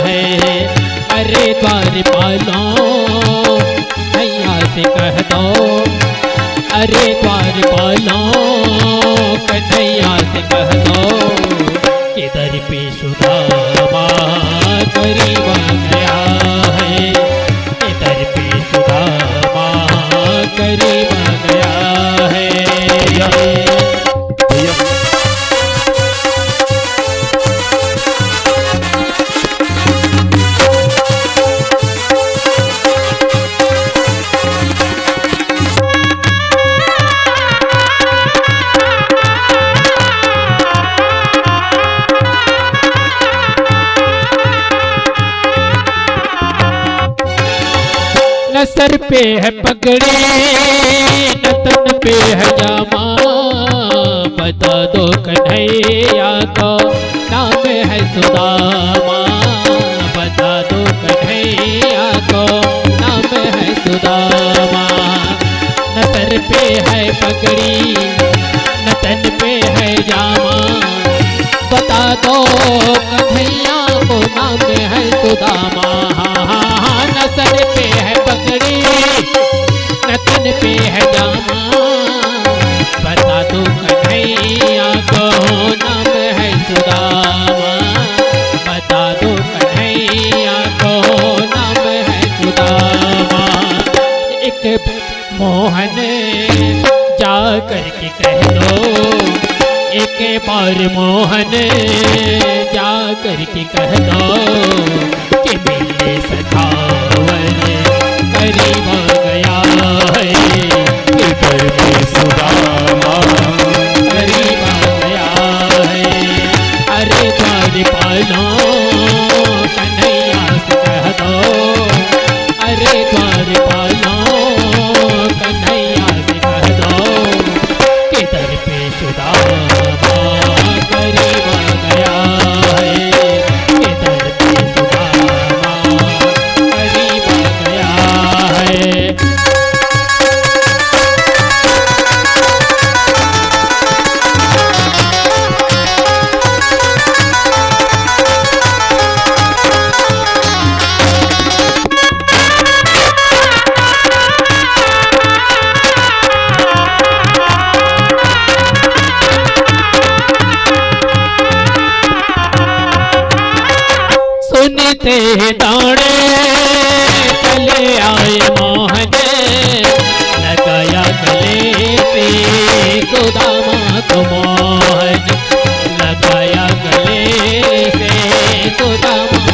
B: है। अरे द्वारपालो भैया से कह दो, अरे द्वारपालो कन्हैया से कह दो किधर पे सुदामा करीब आ गया है, किधर पे सुदामा करीब आ गया है। न सर पे है पगड़ी न तन पे है जामा, बता दो कन्हैया को नाम है सुदामा, बता दो कन्हैया को नाम है सुदामा। न सर पे है पगड़ी न तन पे है जामा, बता दो कन्हैया को नाम है सुदामा। न सर पे है पगड़ी न तन पे है जामा, बता दो कन्हैया को नाम है सुदामा, बता दो कन्हैया को नाम है सुदामा। एक मोहन जा करके कह दो, एक बार मोहन जा करके कह दो कि मेरे सखावर करीब आ गया है, किधर पे सुदामा करीब आ गया है। अरे द्वारपालो कन्हैया से कह दो, अरे द्वारपालो कन्हैया से कह दो किधर पे सुदामा करीब आ गया है, किधर पे सुदामा करीब आ गया है। सुनते दौड़े चले आए मोहन, लगाया गले से सुदामा को मोहन, लगाया गले से सुदामा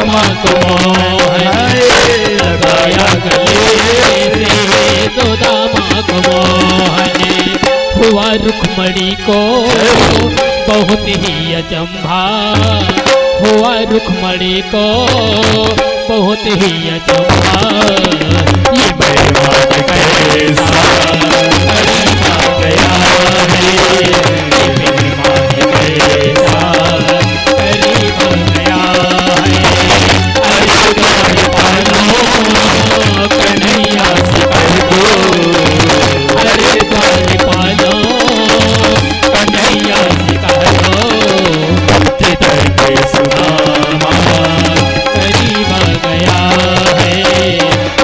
B: सुदामा को मोहन लगाया गले से सुदामा को मोहन हुआ रुक्मणी को बहुत ही अचंभा हुआ रुक्मणी को बहुत ही अचंभा ये बर्बाद कैसा करीबा गया है ये बर्बाद कैसा करीबा गया है अरे द्वार पालो कन्हैया से कह दो अरे द्वार पालो कन्हैया से कह दो किधर के सुदामा करीब आ गया है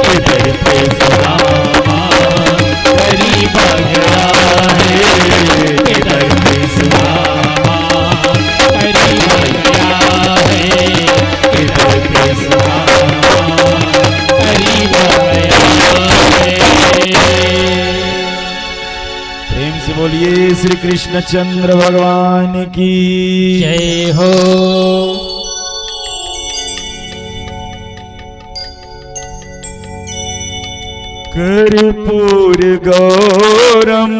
B: किधर पे सुदामा करीब आ गया है किधर पे सुदामा करीब आ गया है किधर पे सुदामा करीब आ गया है।
C: प्रेम से बोलिए श्री कृष्ण चंद्र भगवान की
B: जय हो।
C: कर्पूर गौरम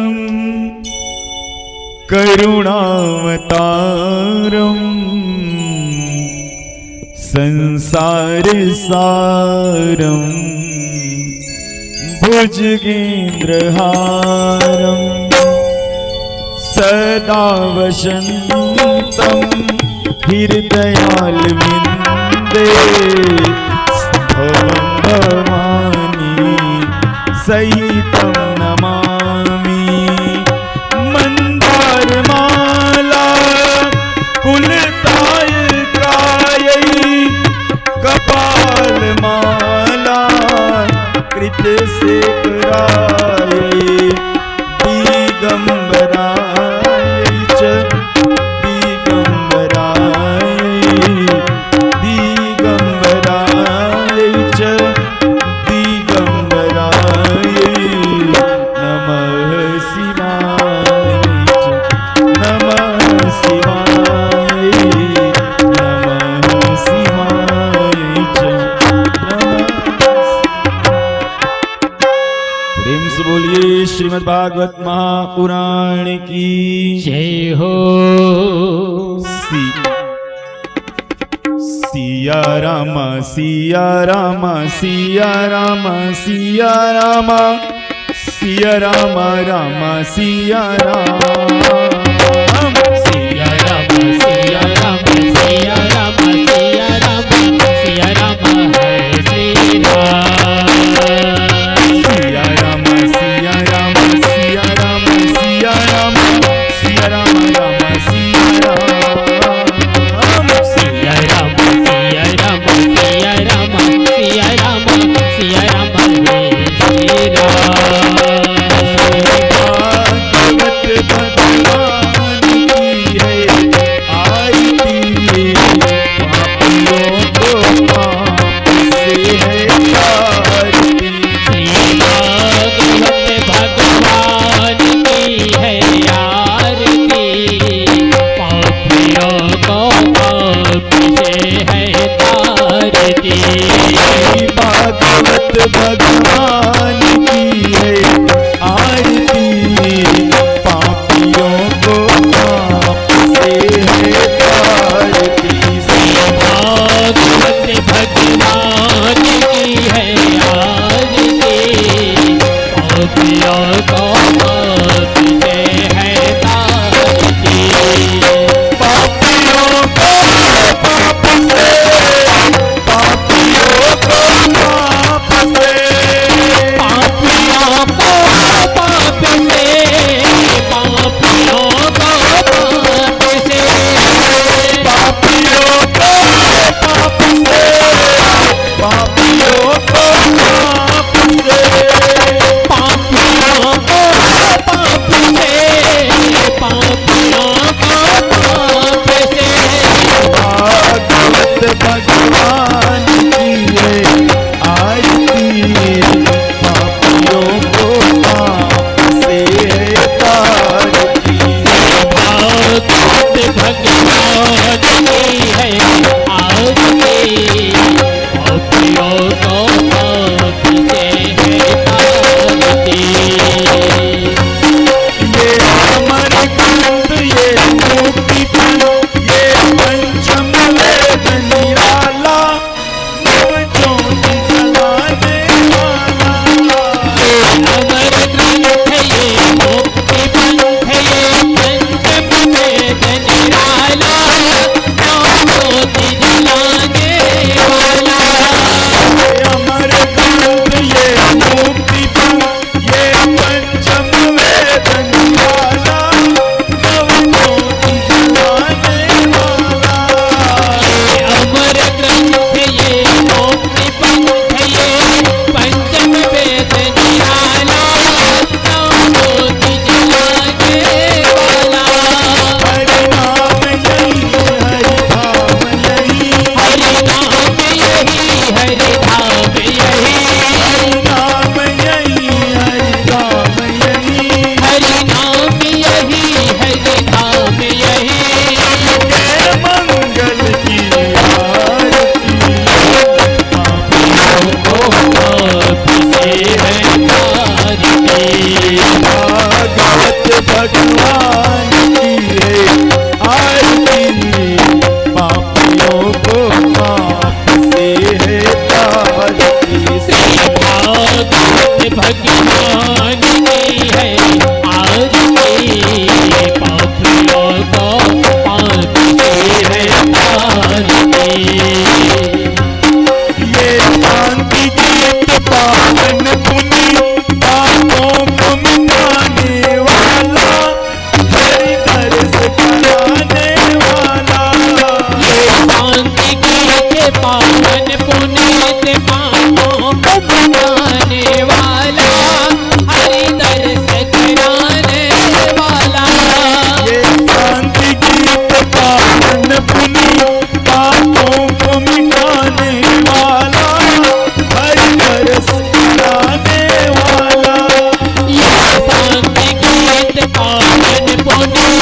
C: करुणावतारम संसार सारम भुजगेन्द्रहारम सदा वसन्तं हृदयालविन्दे स्थवं भवानी सहितं नमामि मन्दारमाला कुलतायकायै कपालमाला कृतशेखरायै दिगम्बरायै च दिगम्बरायै च दिगम्बरायै नमः शिवाय च नमः शिवाय नमः शिवाय च प्रेम से बोलिए श्रीमद् भागवत महापुराण की
B: जय हो।
C: सिया राम सिया राम सिया राम सिया राम सिया राम राम सिया राम
B: सिया राम सिया राम सिया राम सिया राम सिया राम है श्री राम
C: सिया राम सिया राम सिया राम सिया राम सिया राम राम सिया राम
B: सिया राम सिया राम सिया राम सिया राम सिया राम है श्री राम
C: भागवत भगवान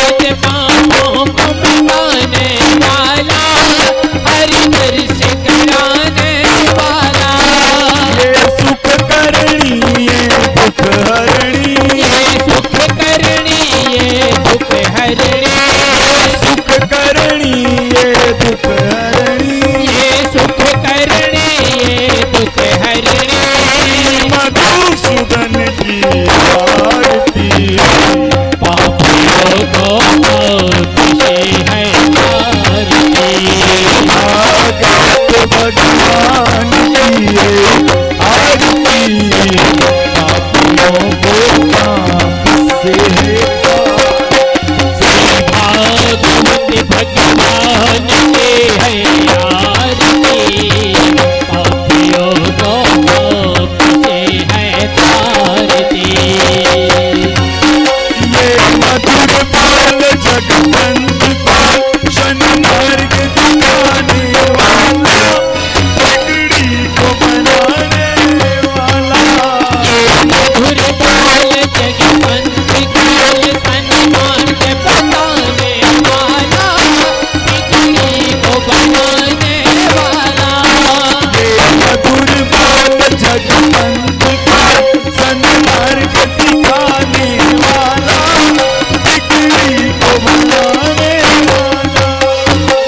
B: साथ पापों को मिटाने वाला, हरि दर्श कराने वाला।
C: ये सुख करणी ये दुख हरणी,
B: ये सुख करणी ये दुख हरणी,
C: सुख करणी ये दुख हरणी,
B: ये सुख करणी ये दुख हरणी।
C: मधुसूदन की आरती,
B: पापियों को तुझे है आरती।
C: भागवत भगवान की ये आरती, पापियों को पाप से है
B: भागवत भगवान के है आरती, पापियों को पाप से है तारती।
C: ये मधुर बाल जगवंत बाल, शनि मार्ग दिखाने वाला, पगड़ी को बनाने वाला।
B: मधुर बाल जगवंत काल, सन्मान के बताने वाला, बिगड़ी को बनाने वाला।
C: ये मधुर बाल जगवंत बाल, शनि मार्ग दिखाने वाला, पगड़ी को बनाने वाला।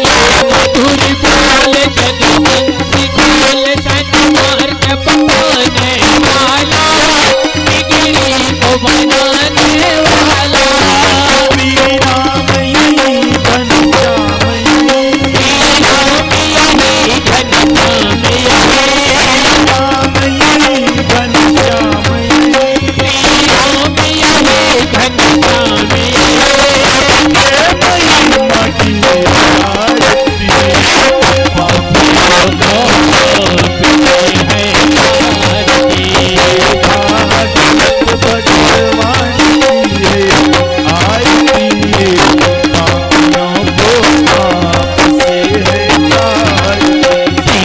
B: ये मधुर बाल जगवंत काल, सन्मान के बताने वाला, बिगड़ी को बनाने वाला।
C: श्री राम यही घनश्याम यही,
B: श्री राम यही घनश्याम यही,
C: राम यही घनश्याम यही,
B: श्री राम यही घनश्याम यही।
C: महिमा की आरती,
B: पापियों को तुझे है आरती।
C: भागवत भगवान की ये आरती, पापियों को पाप से है तारती।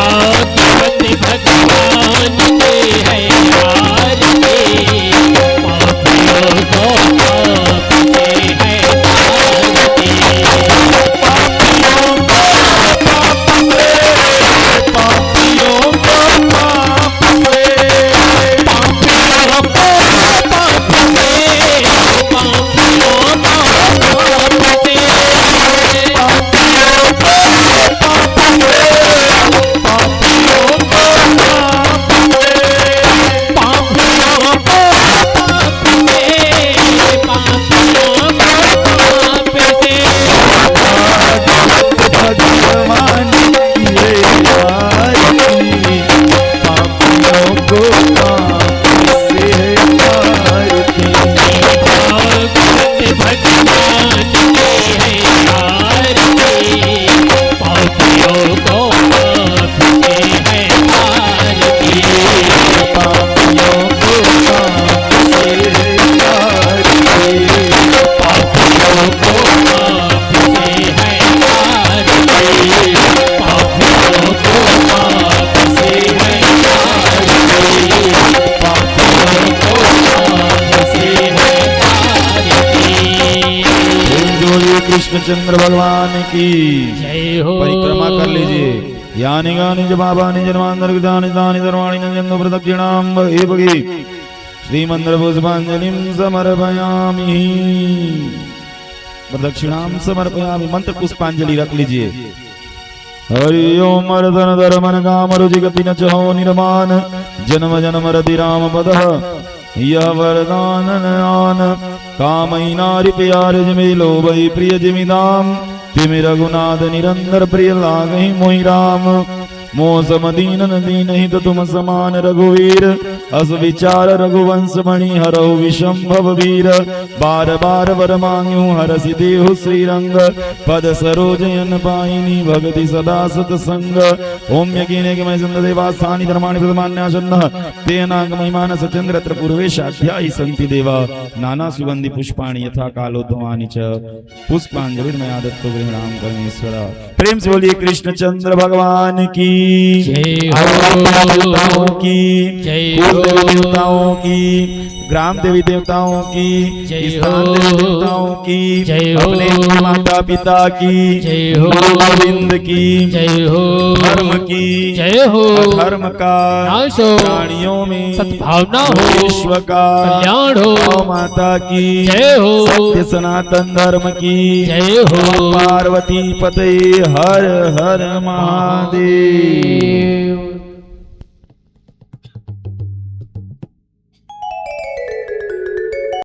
B: भागवत भगवान के है आरती, पापियों को पाप से है तारती।
C: पापियों को पाप से, पापियों को पाप से,
B: पापियों को पाप से, पापियों को पाप से,
C: पापियों को पाप से, पापियों को पाप से।
B: पापियों को पाप से, पापियों को पाप से।
C: भागवत भगवान की ये आरती, पापियों को पाप से है तारती।
B: भागवत भगवान के है आरती, पापियों को पाप से है आरती।
C: पापियों को पाप से है तारती।
B: पापियों को पाप से है आरती, पापियों को पाप से है आरती, पापियों को पाप से है आरती।
C: जोड़िए कृष्णचंद्र भगवान की
B: जय हो।
C: परिक्रमा कर लीजिए। यानि गानि च पापानि जन्मान्तर्गतानि तानि सर्वाणि न जन्तु प्रदक्षिणां एवगी श्रीमन्त्र पुष्पाञ्जलिं समर्पयामि। प्रदक्षिणां समर्पयामि। मंत्र पुष्पांजलि रख लीजिए। हरि ओम अर्धन धर्मन काम रुचि गति न चहो निर्माण, जन्म जन्म रति राम पद यह वरदान नयान। कामई नारि प्यार जमिलो भई प्रिय जिमिदाम, तिमि रघुनाथ निरंतर प्रिय लागहि मोहि राम। मोह समदीन दीन हित तुम समान रघुवीर, अस विचार रघुवंश मणि हरहु विषंभव वीर। बार बार वर मांग्यू हरसि देहु श्रीरंग, पद सरोजयन पाइनी भगति सदा सतसंग। ओम यज्ञ संत देवास्थानि धर्माणि प्रथमान्यासन्न, तेनाग महिमान सचंद्रत्र पूर्वेशाध्यायि सन्ति देवा। नाना सुगंधि पुष्पाणि यथा कालोद्भवानि च, पुष्पांजलिर्मया दत्तो गृह्णाम परमेश्वर। प्रेम से बोलिए कृष्णचंद्र भगवान की
B: जय
C: की
B: जय
C: बोलो मंडल देवी देवताओं की, ग्राम देवी देवताओं की,
B: जय
C: स्थान
B: हो।
C: देवी देवताओं की,
B: जय हो।
C: अपने माता पिता की,
B: जय हो।
C: गोविंद की,
B: जय हो।
C: धर्म की,
B: जय हो।
C: धर्म का
B: नाश हो।
C: प्राणियों में
B: सद्भावना हो।
C: विश्व का
B: कल्याण हो।
C: गौ माता की,
B: जय हो।
C: सत्य सनातन धर्म की,
B: जय हो।
C: पार्वती पते हर हर महादेव।